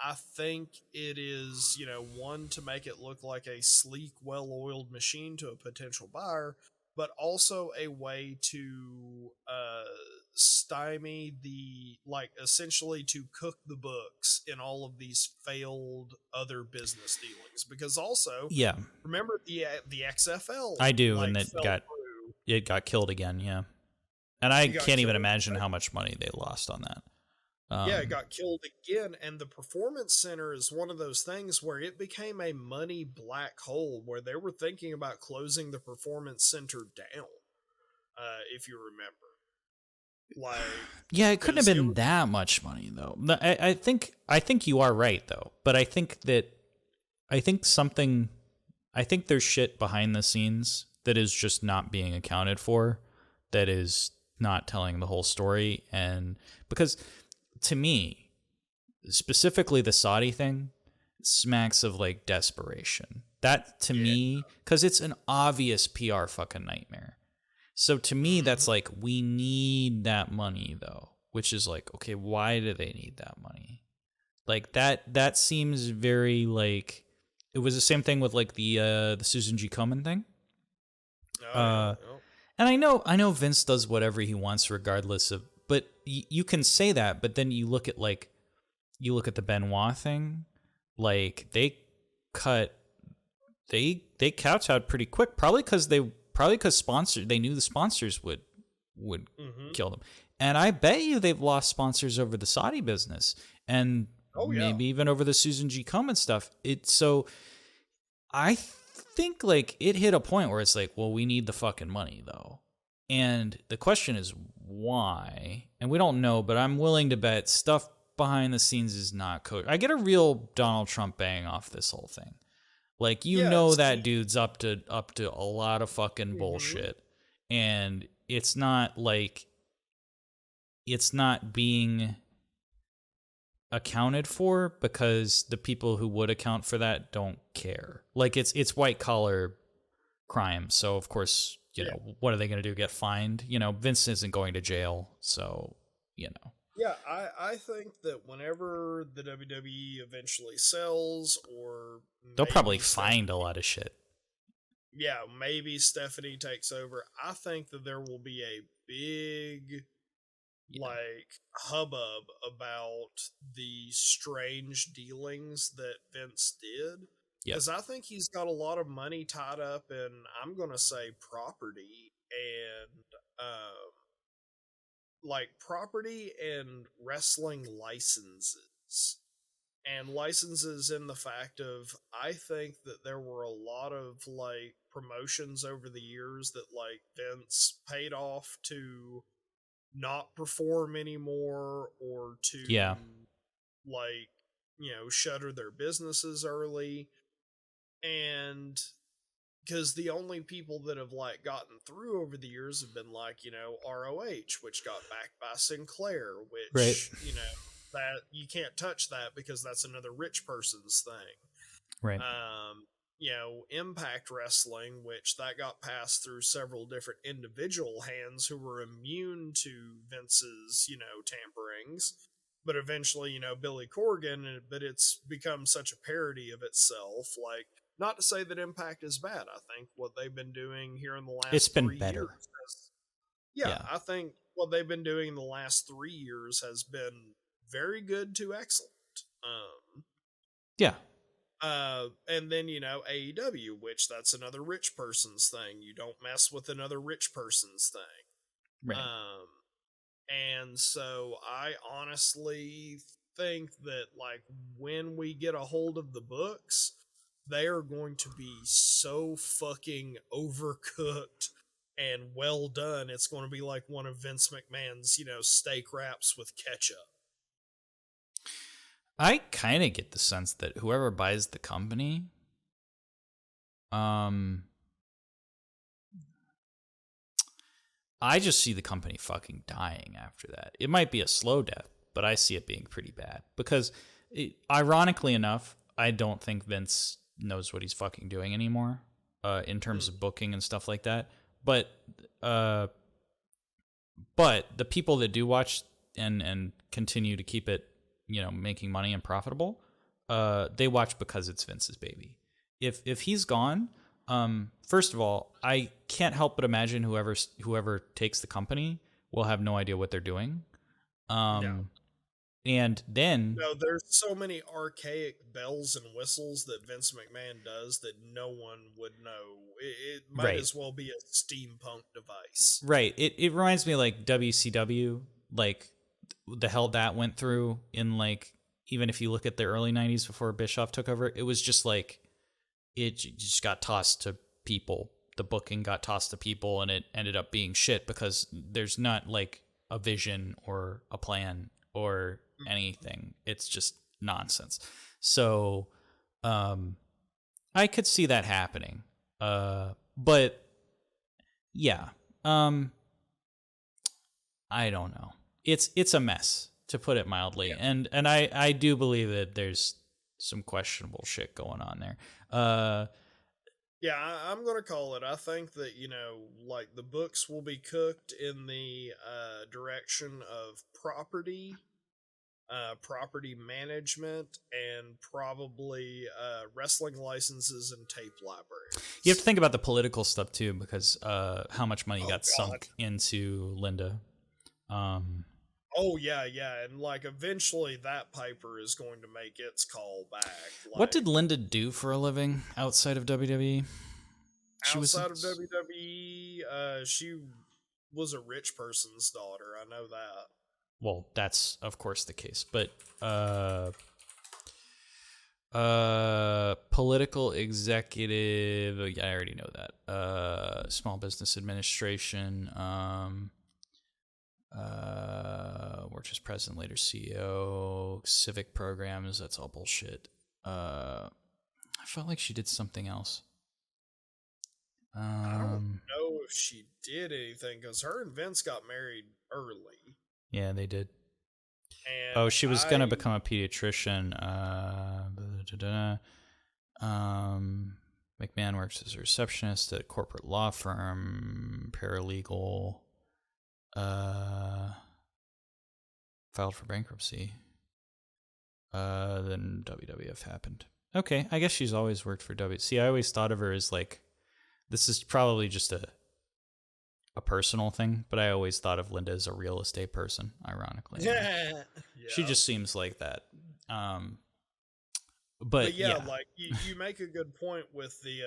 I think it is, one, to make it look like a sleek, well-oiled machine to a potential buyer, but also a way to stymie essentially to cook the books in all of these failed other business dealings. Because also, remember the XFL? I do, and it got killed again, yeah. And I can't even imagine how much money they lost on that. It got killed again, and the Performance Center is one of those things where it became a money black hole, where they were thinking about closing the Performance Center down, if you remember. It couldn't have been that much money, though. I think you are right, though. But I think there's shit behind the scenes that is just not being accounted for, that is not telling the whole story. And because, to me, specifically the Saudi thing smacks of like desperation. That, to me, because it's an obvious PR fucking nightmare. So to me, that's like, we need that money, though, which is like, okay, why do they need that money? Like that seems very like it was the same thing with like the Susan G. Komen thing. And I know Vince does whatever he wants regardless of, but you can say that, but then you look at the Benoit thing, like they couch out pretty quick, probably because they knew the sponsors would kill them. And I bet you they've lost sponsors over the Saudi business and maybe even over the Susan G. Komen stuff. So I think like it hit a point where it's like, well, we need the fucking money though. And the question is why? And we don't know, but I'm willing to bet stuff behind the scenes is not code. I get a real Donald Trump bang off this whole thing. Like, that dude's up to a lot of fucking bullshit. And it's not like it's not being accounted for because the people who would account for that don't care. Like it's white collar crime. So of course, know, what are they going to do? Get fined? Vince isn't going to jail. So, Yeah, I think that whenever the WWE eventually sells, or they'll probably find a lot of shit. Yeah, maybe Stephanie takes over. I think that there will be a big, hubbub about the strange dealings that Vince did. Because I think he's got a lot of money tied up in, I'm going to say, property property and wrestling licenses. And licenses in the fact of, I think that there were a lot of, promotions over the years that, Vince paid off to not perform anymore or to, shutter their businesses early. And because the only people that have gotten through over the years have been ROH, which got backed by Sinclair, which that you can't touch that because that's another rich person's thing. Right. Impact Wrestling, which that got passed through several different individual hands who were immune to Vince's, tamperings. But eventually, Billy Corgan, but it's become such a parody of itself. Not to say that Impact is bad. I think what they've been doing here in the last it's been 3 better. Years I think what they've been doing in the last 3 years has been very good to excellent. And then, AEW, which that's another rich person's thing. You don't mess with another rich person's thing. Right. And so I honestly think that, when we get a hold of the books, they are going to be so fucking overcooked and well done. It's going to be like one of Vince McMahon's, steak wraps with ketchup. I kind of get the sense that whoever buys the company, I just see the company fucking dying after that. It might be a slow death, but I see it being pretty bad because, ironically enough, I don't think Vince knows what he's fucking doing anymore, in terms of booking and stuff like that. But the people that do watch and continue to keep it, making money and profitable, they watch because it's Vince's baby. If he's gone, first of all, I can't help but imagine whoever takes the company will have no idea what they're doing. And then there's so many archaic bells and whistles that Vince McMahon does that no one would know. It might as well be a steampunk device. Right. It reminds me of WCW, the hell that went through in even if you look at the early 90s before Bischoff took over, it was just it just got tossed to people. The booking got tossed to people and it ended up being shit because there's not a vision or a plan or anything. It's just nonsense. So I could see that happening. But yeah. I don't know. It's a mess, to put it mildly. Yeah. And I do believe that there's some questionable shit going on there. Yeah, I'm going to call it. I think that, the books will be cooked in the direction of property property management, and probably wrestling licenses and tape libraries. You have to think about the political stuff too, because how much money got God. sunk into Linda. Oh yeah, and like eventually that Piper is going to make its call back. Like, What did Linda do for a living outside of WWE? Outside of WWE, she was a rich person's daughter. I know that. Well, that's of course the case, but political executive. I already know that. Small business administration. Worked as president, later CEO. Civic programs. That's all bullshit. I felt like she did something else. I don't know if she did anything because her and Vince got married early. Yeah, they did. And she was gonna become a pediatrician. McMahon works as a receptionist at a corporate law firm, paralegal. Filed for bankruptcy. Then WWF happened. Okay, I guess she's always worked for W. See, I always thought of her as like, this is probably just a personal thing, but I always thought of Linda as a real estate person, ironically. Yeah. She just seems like that. But yeah, like you make a good point with the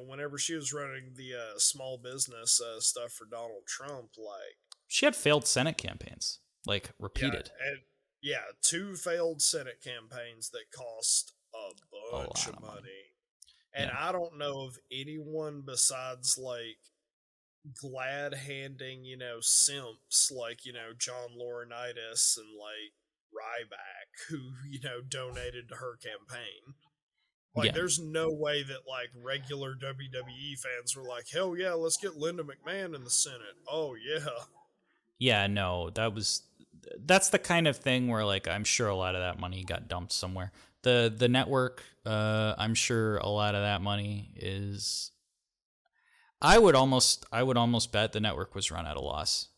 whenever she was running the small business stuff for Donald Trump, like she had failed Senate campaigns, like repeated. Yeah, and 2 failed Senate campaigns that cost a bunch of money. And I don't know of anyone besides like glad handing, simps like, John Laurinaitis and like Ryback who, donated to her campaign. Like, there's no way that like regular WWE fans were like, hell yeah, let's get Linda McMahon in the Senate. Oh yeah. Yeah, no, that's the kind of thing where like I'm sure a lot of that money got dumped somewhere. The network, I'm sure a lot of that money is. I would almost bet the network was run at a loss.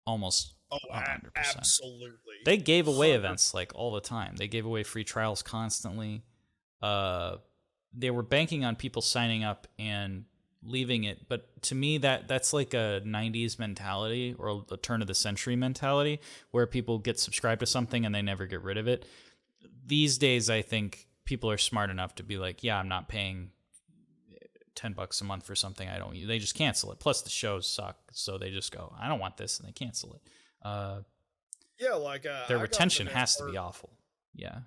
Almost 100%. Absolutely. They gave away events like all the time. They gave away free trials constantly. They were banking on people signing up and leaving it, but to me that's like a 90s mentality or a turn of the century mentality where people get subscribed to something and they never get rid of it. These days I think people are smart enough to be like, yeah, I'm not paying $10 a month for something I don't use. They just cancel it. Plus the shows suck, so they just go, I don't want this, and they cancel it. Their retention has to be awful. Yeah,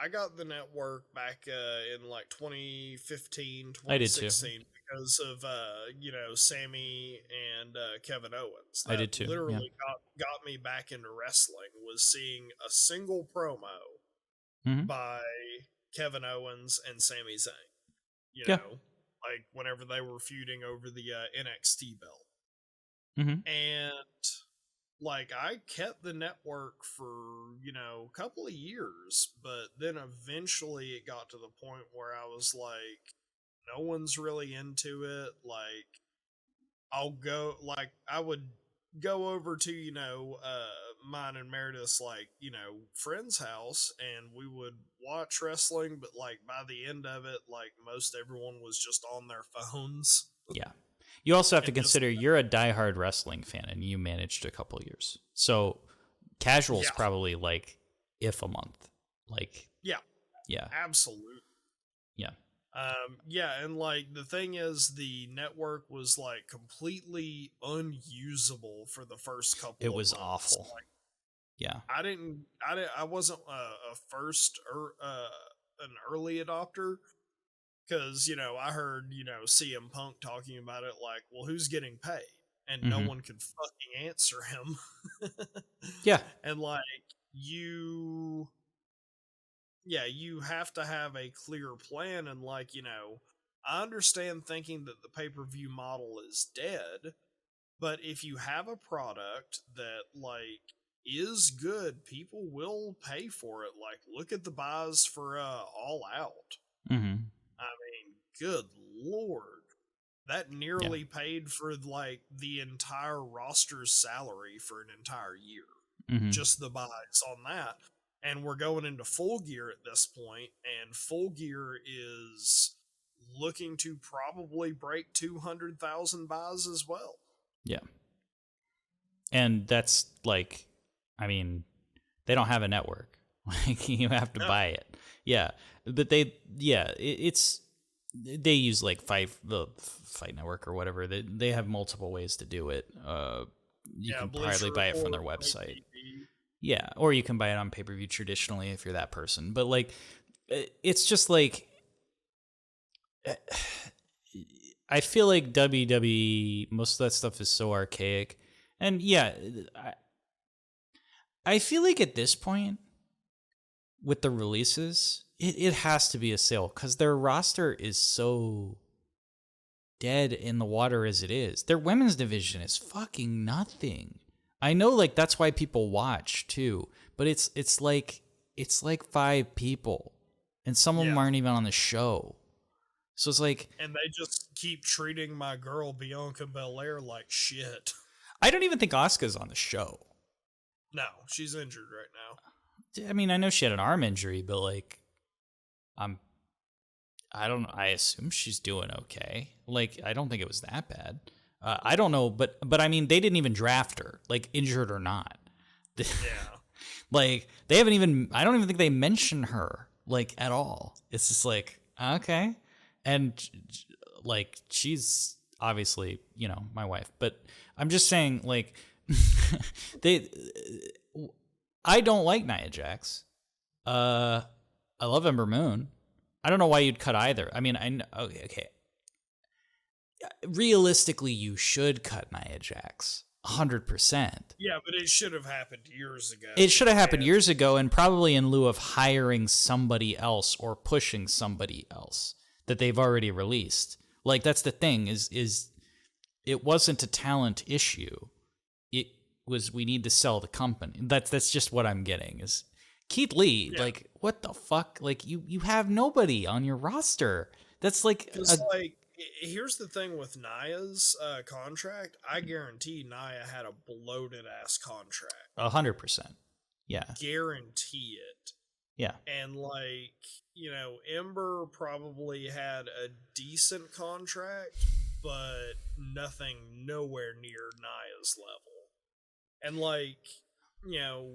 I got the network back in like 2015, 2016 I did too. Because of Sammy and Kevin Owens. I did too. Literally got me back into wrestling was seeing a single promo by Kevin Owens and Sami Zayn. You know, like whenever they were feuding over the NXT belt. And like I kept the network for, a couple of years, but then eventually it got to the point where I was like, no one's really into it. Like I would go over to, mine and Meredith's like, friend's house and we would watch wrestling, but like by the end of it, like most everyone was just on their phones. Yeah. You also have to consider you're a diehard wrestling fan and you managed a couple years. So casual's probably like if a month. Like Yeah. Absolutely. Yeah. And like the thing is the network was like completely unusable for the first couple It was of months. awful. Like, yeah. I wasn't a first or an early adopter. Because, I heard, CM Punk talking about it like, well, who's getting paid? And no one could fucking answer him. Yeah. And like, you have to have a clear plan. And like, I understand thinking that the pay-per-view model is dead. But if you have a product that like is good, people will pay for it. Like, look at the buys for All Out. I mean, good lord. That nearly paid for like the entire roster's salary for an entire year. just the buys on that. And we're going into Full Gear at this point, and Full Gear is looking to probably break 200,000 buys as well. Yeah. And that's like, I mean, they don't have a network. Like, you have to buy it. Yeah. But they use like the Fight Network or whatever. They have multiple ways to do it. You can probably buy it from their website. Yeah, or you can buy it on pay-per-view traditionally if you're that person. But like, it's just like, I feel like WWE, most of that stuff is so archaic. And yeah, I feel like at this point, with the releases, it has to be a sale because their roster is so dead in the water as it is. Their women's division is fucking nothing. I know, like, that's why people watch too, but it's like 5 people, and some of them aren't even on the show. So it's like, and they just keep treating my girl Bianca Belair like shit. I don't even think Asuka's on the show. No, she's injured right now. I mean, I know she had an arm injury, but like, I assume she's doing okay. Like, I don't think it was that bad. I don't know, but I mean, they didn't even draft her, like, injured or not. Yeah. Like, they haven't even, I don't even think they mention her, like, at all. It's just like, okay. And, like, she's obviously, you know, my wife. But I'm just saying, like, I don't like Nia Jax. I love Ember Moon. I don't know why you'd cut either. I mean, okay. Realistically, you should cut Nia Jax 100%. Yeah, but it should have happened years ago. It should have happened years ago, and probably in lieu of hiring somebody else or pushing somebody else that they've already released. Like, that's the thing, is it wasn't a talent issue. It was, we need to sell the company. That's just what I'm getting, is Keith Lee, like, what the fuck? Like, you have nobody on your roster. That's like... Here's the thing with Nia's contract. I guarantee Nia had a bloated ass contract. 100%. Yeah. Guarantee it. Yeah. And like, you know, Ember probably had a decent contract, but nothing nowhere near Nia's level. And like, you know,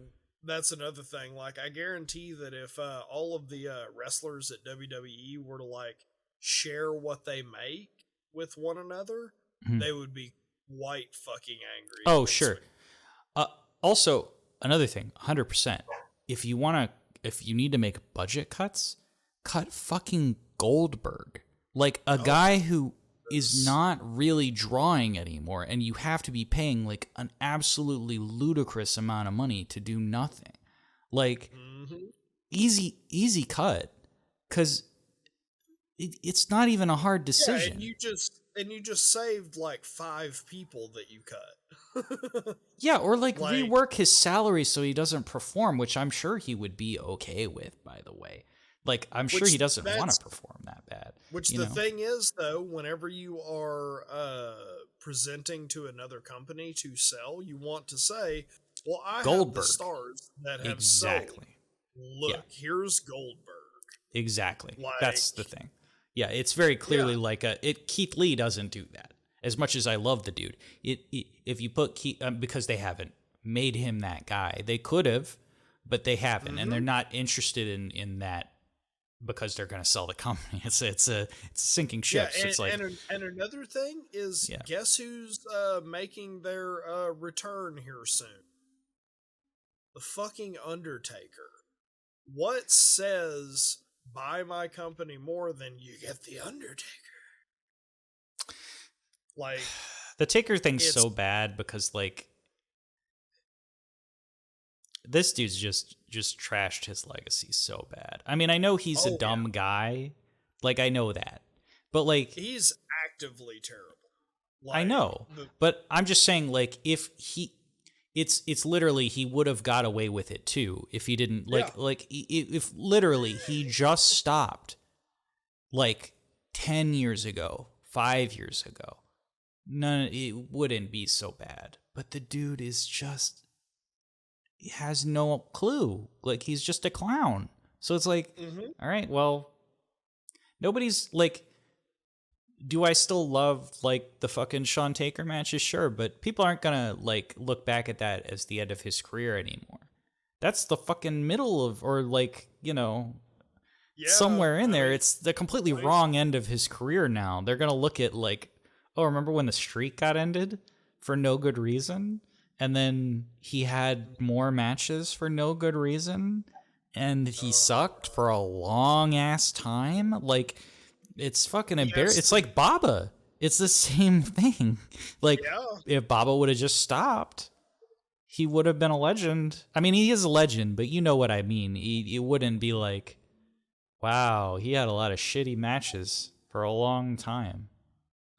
that's another thing. Like, I guarantee that if all of the wrestlers at WWE were to like share what they make with one another, they would be quite fucking angry. Oh, sure. Also, another thing, 100%. If you need to make budget cuts, cut fucking Goldberg. Like, a guy who is not really drawing anymore, and you have to be paying like an absolutely ludicrous amount of money to do nothing. Like, easy cut, because it's not even a hard decision. Yeah, and you just saved like 5 people that you cut. Yeah, or like rework his salary so he doesn't perform, which I'm sure he would be okay with, by the way. Like, I'm sure he doesn't want to perform that bad. Which the thing is, though, whenever you are presenting to another company to sell, you want to say, well, I have the stars that have sold. Look, here's Goldberg. Exactly. Like, that's the thing. Yeah, it's very clearly like Keith Lee doesn't do that. As much as I love the dude, if you put Keith, because they haven't made him that guy, they could have, but they haven't, and they're not interested in that because they're going to sell the company. It's a sinking ship. Yeah, it's like, and another thing is, guess who's making their return here soon? The fucking Undertaker. What says buy my company more than you get the Undertaker? Like, the Taker thing's so bad because, like, this dude's just trashed his legacy so bad. I mean, I know he's a dumb guy. Like, I know that. But, like, he's actively terrible. Like, I know. But I'm just saying, like, if he... It's literally, he would have got away with it, too, if he didn't... if literally he just stopped, like, 10 years ago, 5 years ago, it wouldn't be so bad. But the dude is just has no clue. Like, he's just a clown. So it's like, all right, well, nobody's like, do I still love like the fucking Shawn Taker matches? Sure, but people aren't gonna like look back at that as the end of his career anymore. That's the fucking middle of, or like, somewhere in there, it's the completely wrong end of his career now. They're gonna look at like, oh, remember when the streak got ended for no good reason? And then he had more matches for no good reason, and he sucked for a long ass time. Like, it's fucking embarrassing. It's like Baba. It's the same thing. Like, if Baba would have just stopped, he would have been a legend. I mean, he is a legend, but you know what I mean. It wouldn't be like, wow, he had a lot of shitty matches for a long time.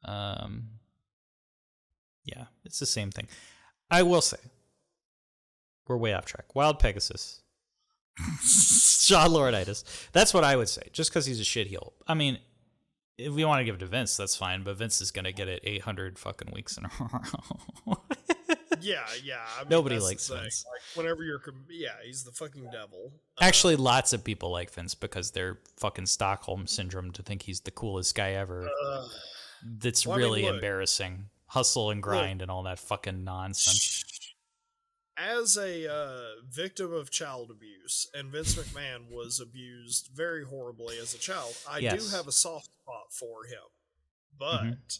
Yeah, it's the same thing. I will say, we're way off track. Wild Pegasus. John Laurinaitis. That's what I would say, just because he's a shitheel. I mean, if we want to give it to Vince, that's fine, but Vince is going to get it 800 fucking weeks in a row. Yeah. I mean, nobody likes Vince. Like, whenever he's the fucking devil. Actually, lots of people like Vince because they're fucking Stockholm syndrome to think he's the coolest guy ever. That's really embarrassing. Hustle and grind and all that fucking nonsense. As a victim of child abuse, and Vince McMahon was abused very horribly as a child, I do have a soft spot for him. But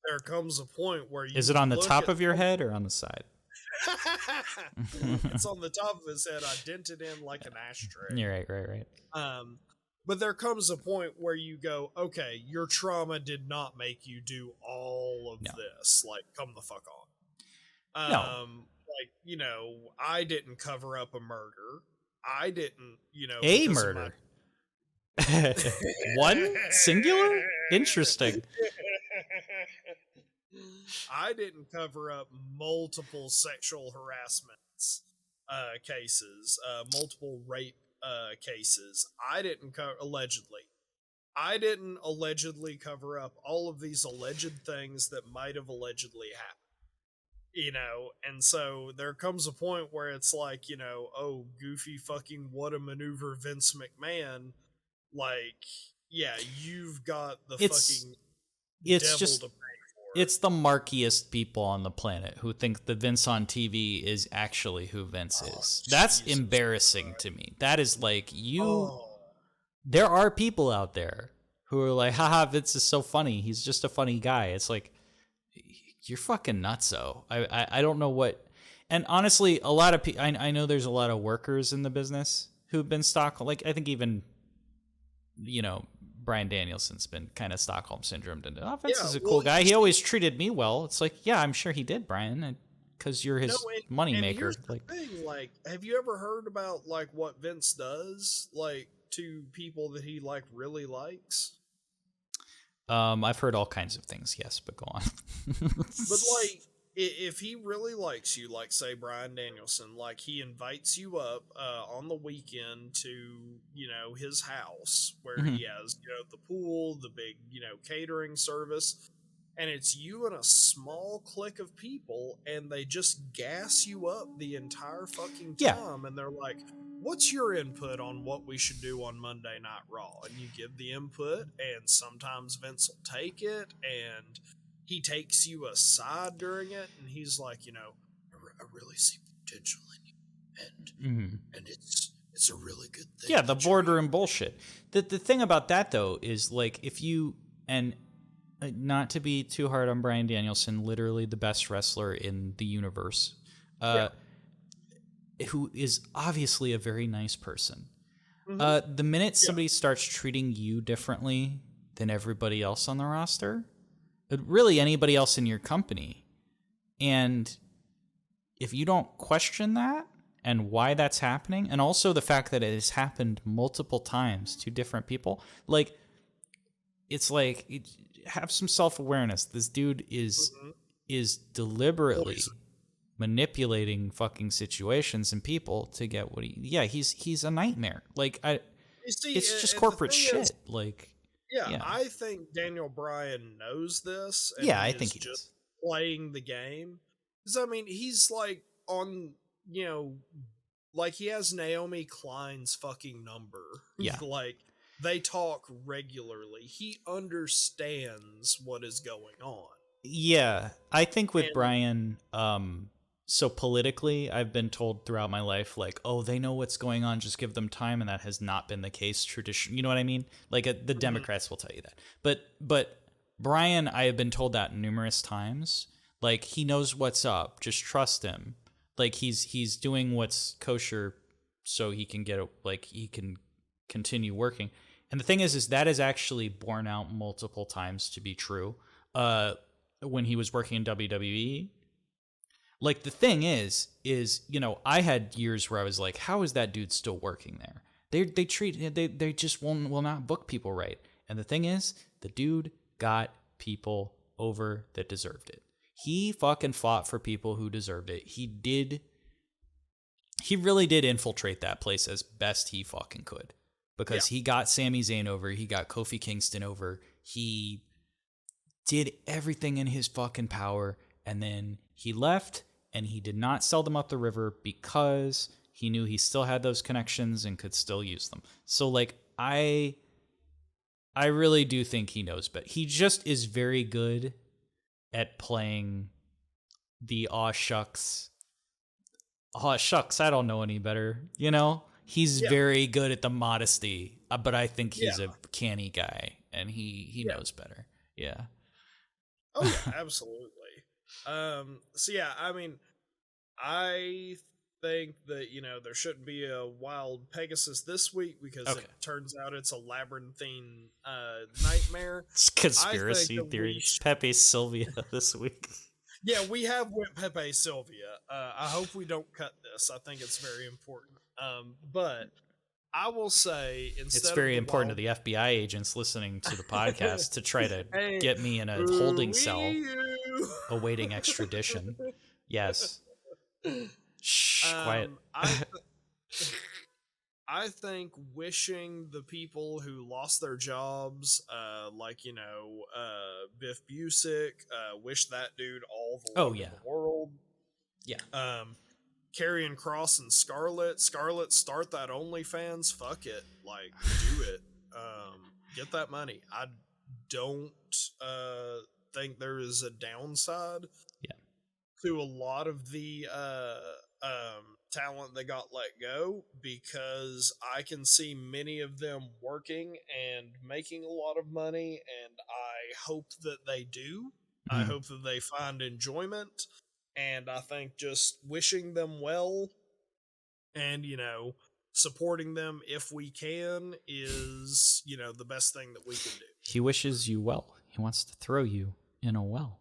there comes a point where you... Is it on the top of your head or on the side? It's on the top of his head. I dented in like an ashtray. You're right. But there comes a point where you go, okay, your trauma did not make you do all of this. Like, come the fuck on. Like, I didn't cover up a murder. I didn't, a murder. One? Singular? Interesting. I didn't cover up multiple sexual harassments cases, multiple rape cases. I didn't allegedly cover up all of these alleged things that might have allegedly happened. And so there comes a point where it's like, oh, goofy fucking what a maneuver, Vince McMahon. Like, yeah, you've got the fucking devil to pay for. It's the markiest people on the planet who think that Vince on TV is actually who Vince is. That's embarrassing to me. That is like, there are people out there who are like, haha, Vince is so funny. He's just a funny guy. It's like, you're fucking nutso. I don't know what. And honestly, a lot of people, I know there's a lot of workers in the business who've been like, I think even, Bryan Danielson's been kind of Stockholm syndromed into, Vince is a cool guy. He always treated me well. It's like, yeah, I'm sure he did, Brian, because you're his money maker. Here's the thing, like, have you ever heard about like what Vince does, like, to people that he like really likes? I've heard all kinds of things, yes, but go on. But like, if he really likes you, like say Bryan Danielson, like he invites you up on the weekend to, his house where he has, the pool, the big, catering service, and it's you and a small clique of people, and they just gas you up the entire fucking time, and they're like, what's your input on what we should do on Monday Night Raw? And you give the input, and sometimes Vince will take it, and he takes you aside during it, and he's like, I really see potential in you, and it's a really good thing. Yeah, the boardroom bullshit. The thing about that, though, is like, if you, and not to be too hard on Bryan Danielson, literally the best wrestler in the universe, who is obviously a very nice person. The minute somebody starts treating you differently than everybody else on the roster, really anybody else in your company, and if you don't question that and why that's happening, and also the fact that it has happened multiple times to different people, like, it's like, have some self-awareness. This dude is deliberately manipulating fucking situations and people to get what he's a nightmare. Like, it's just corporate shit. I think Daniel Bryan knows this. And I think he just does. Playing the game. Because, I mean, he's like on, like he has Naomi Klein's fucking number. Yeah. Like they talk regularly. He understands what is going on. Yeah, I think with Brian, so politically, I've been told throughout my life, like, oh, they know what's going on, just give them time, and that has not been the case tradition. You know what I mean? Like the Democrats will tell you that, but Brian, I have been told that numerous times. Like he knows what's up. Just trust him. Like he's doing what's kosher, so he can he can continue working. And the thing is that is actually borne out multiple times to be true. When he was working in WWE, like the thing is I had years where I was like, how is that dude still working there? They just will not book people right. And the thing is, the dude got people over that deserved it. He fucking fought for people who deserved it. He really did infiltrate that place as best he fucking could, because he got Sami Zayn over, he got Kofi Kingston over, he did everything in his fucking power, and then he left, and he did not sell them up the river because he knew he still had those connections and could still use them. So like I really do think he knows, but he just is very good at playing the aw shucks, I don't know any better, you know? He's very good at the modesty, but I think he's a canny guy, and he knows better. Yeah. Oh yeah, absolutely. So yeah, I mean, I think that, there shouldn't be a wild Pegasus this week because it turns out it's a labyrinthine nightmare. It's conspiracy theories. Pepe Sylvia this week. Yeah, we have went Pepe Sylvia. I hope we don't cut this. I think it's very important. But I will say, it's very important to the FBI agents listening to the podcast to try to get me in a holding cell awaiting extradition. Yes. Shh, quiet. I think wishing the people who lost their jobs, Biff Busick, wish that dude all the luck in the world. Yeah. Karrion Kross and Scarlett, start that OnlyFans. Fuck it, like do it. Get that money. I don't think there is a downside. To a lot of the talent that got let go, because I can see many of them working and making a lot of money, and I hope that they do. I hope that they find enjoyment, and I think just wishing them well and, supporting them if we can is, the best thing that we can do. He wishes you well. He wants to throw you in a well.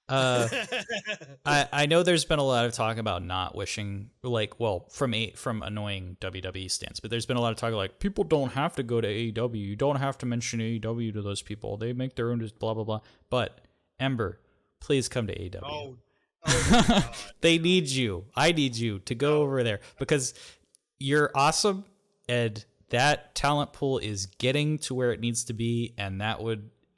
I know there's been a lot of talk about not wishing, from annoying WWE stans, but there's been a lot of talk like people don't have to go to AEW. You don't have to mention AEW to those people. They make their own blah blah blah. But Ember, please come to AEW. Oh my God. They need you. I need you to go over there because you're awesome, and that talent pool is getting to where it needs to be, and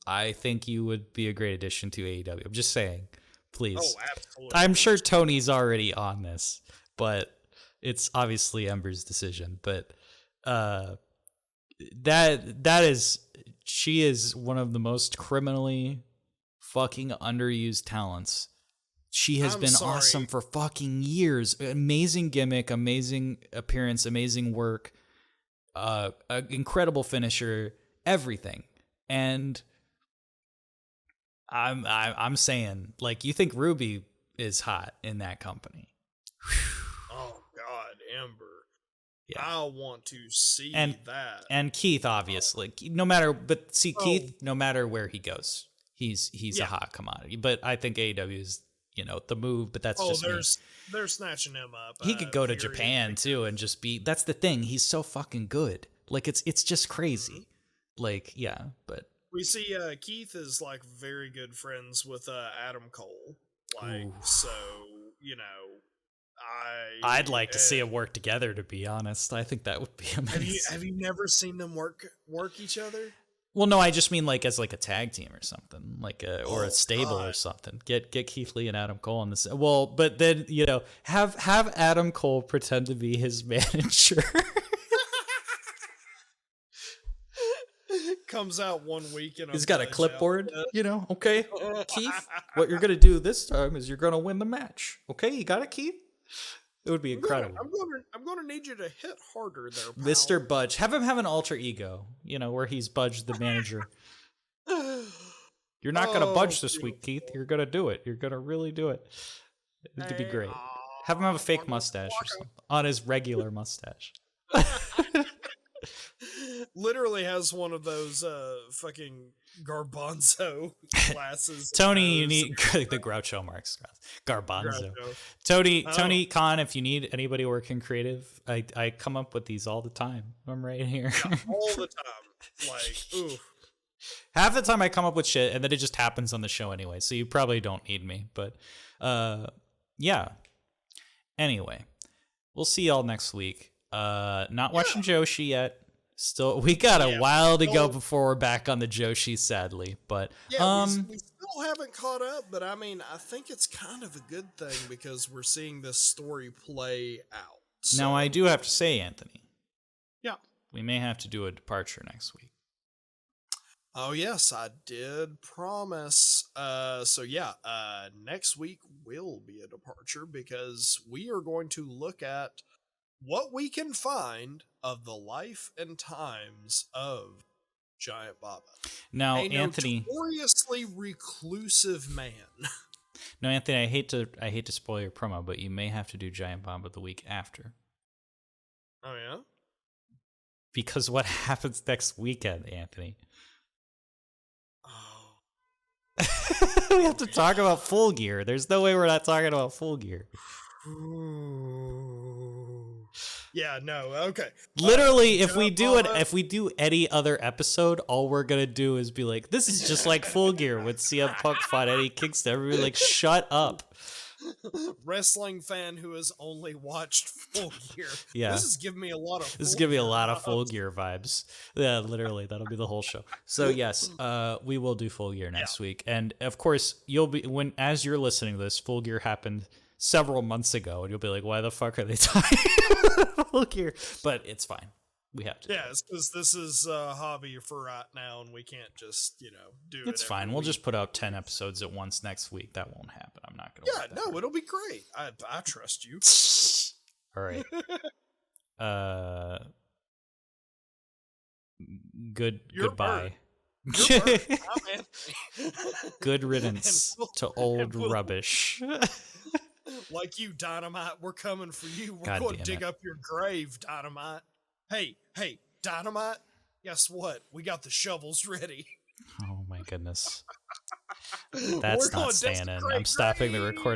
I think you would be a great addition to AEW. I'm just saying, please. Oh, absolutely. I'm sure Tony's already on this, but it's obviously Ember's decision. But she is one of the most criminally fucking underused talents. She has been awesome for fucking years. Amazing gimmick, amazing appearance, amazing work, incredible finisher, everything. And I'm saying, like, you think Ruby is hot in that company? Oh God, Ember. Yeah. I want to see that. And Keith, obviously, Keith, no matter where he goes, he's a hot commodity. But I think AEW is, the move. But that's just they're snatching him up. He could go to Japan too and just be. That's the thing. He's so fucking good. Like it's just crazy. Like but. We see Keith is like very good friends with Adam Cole. Like, ooh. So, I'd like to see them work together, to be honest. I think that would be amazing. Have you never seen them work each other? Well, no, I just mean like as like a tag team or something, like or a stable or something. Get Keith Lee and Adam Cole on this. Well, but then have Adam Cole pretend to be his manager. Comes out 1 week and he's got a clipboard. Okay, Keith, what you're gonna do this time is you're gonna win the match. Okay, you got it, Keith. It would be incredible. I'm gonna need you to hit harder there, pal. Mr. Budge. Have him have an alter ego, where he's Budge the manager. You're not going to budge this week, Keith. You're going to do it. You're going to really do it. It'd be great. Have him have a fake mustache or something on his regular mustache. Literally has one of those fucking garbanzo glasses. Tony, you need the Groucho Marx garbanzo. Tony Khan, if you need anybody working creative, I come up with these all the time. I'm right here. Yeah, all the time. Like, ooh. Half the time I come up with shit and then it just happens on the show anyway, so you probably don't need me. But yeah. Anyway, we'll see y'all next week. Not watching Joshi yet. Still, we got a while to go before we're back on the Joshi, sadly. But we still haven't caught up. But I mean, I think it's kind of a good thing because we're seeing this story play out. So. Now, I do have to say, Anthony. Yeah. We may have to do a departure next week. Oh yes, I did promise. Next week will be a departure because we are going to look at what we can find of the life and times of Giant Baba. Now, a Anthony, notoriously reclusive man. No, Anthony, I hate to spoil your promo, but you may have to do Giant Baba the week after. Oh yeah? Because what happens next weekend, Anthony? We have to talk about Full Gear. There's no way we're not talking about Full Gear. Yeah, no, okay. Literally, if we do any other episode, all we're gonna do is be like, "This is just like Full Gear with CM Punk fought Eddie Kingston." Everybody like, "Shut up." Wrestling fan who has only watched Full Gear. Yeah, this is giving me a lot of. Full Gear vibes. Yeah, literally, that'll be the whole show. So yes, we will do Full Gear next week, and of course, as you're listening to this, Full Gear happened several months ago, and you'll be like, "Why the fuck are they talking about Full Gear?" But it's fine. We have to. Yeah, it's because this is a hobby for right now, and we can't just do it. It's fine. We'll just put out 10 episodes at once next week. That won't happen. I'm not gonna. Yeah, no, it'll be great. I trust you. All right. Goodbye. Good riddance to old rubbish. Like you, Dynamite, we're coming for you. We're going to dig up your grave, Dynamite. Hey, Dynamite, guess what? We got the shovels ready. Oh my goodness. That's not staying in. I'm stopping the recording.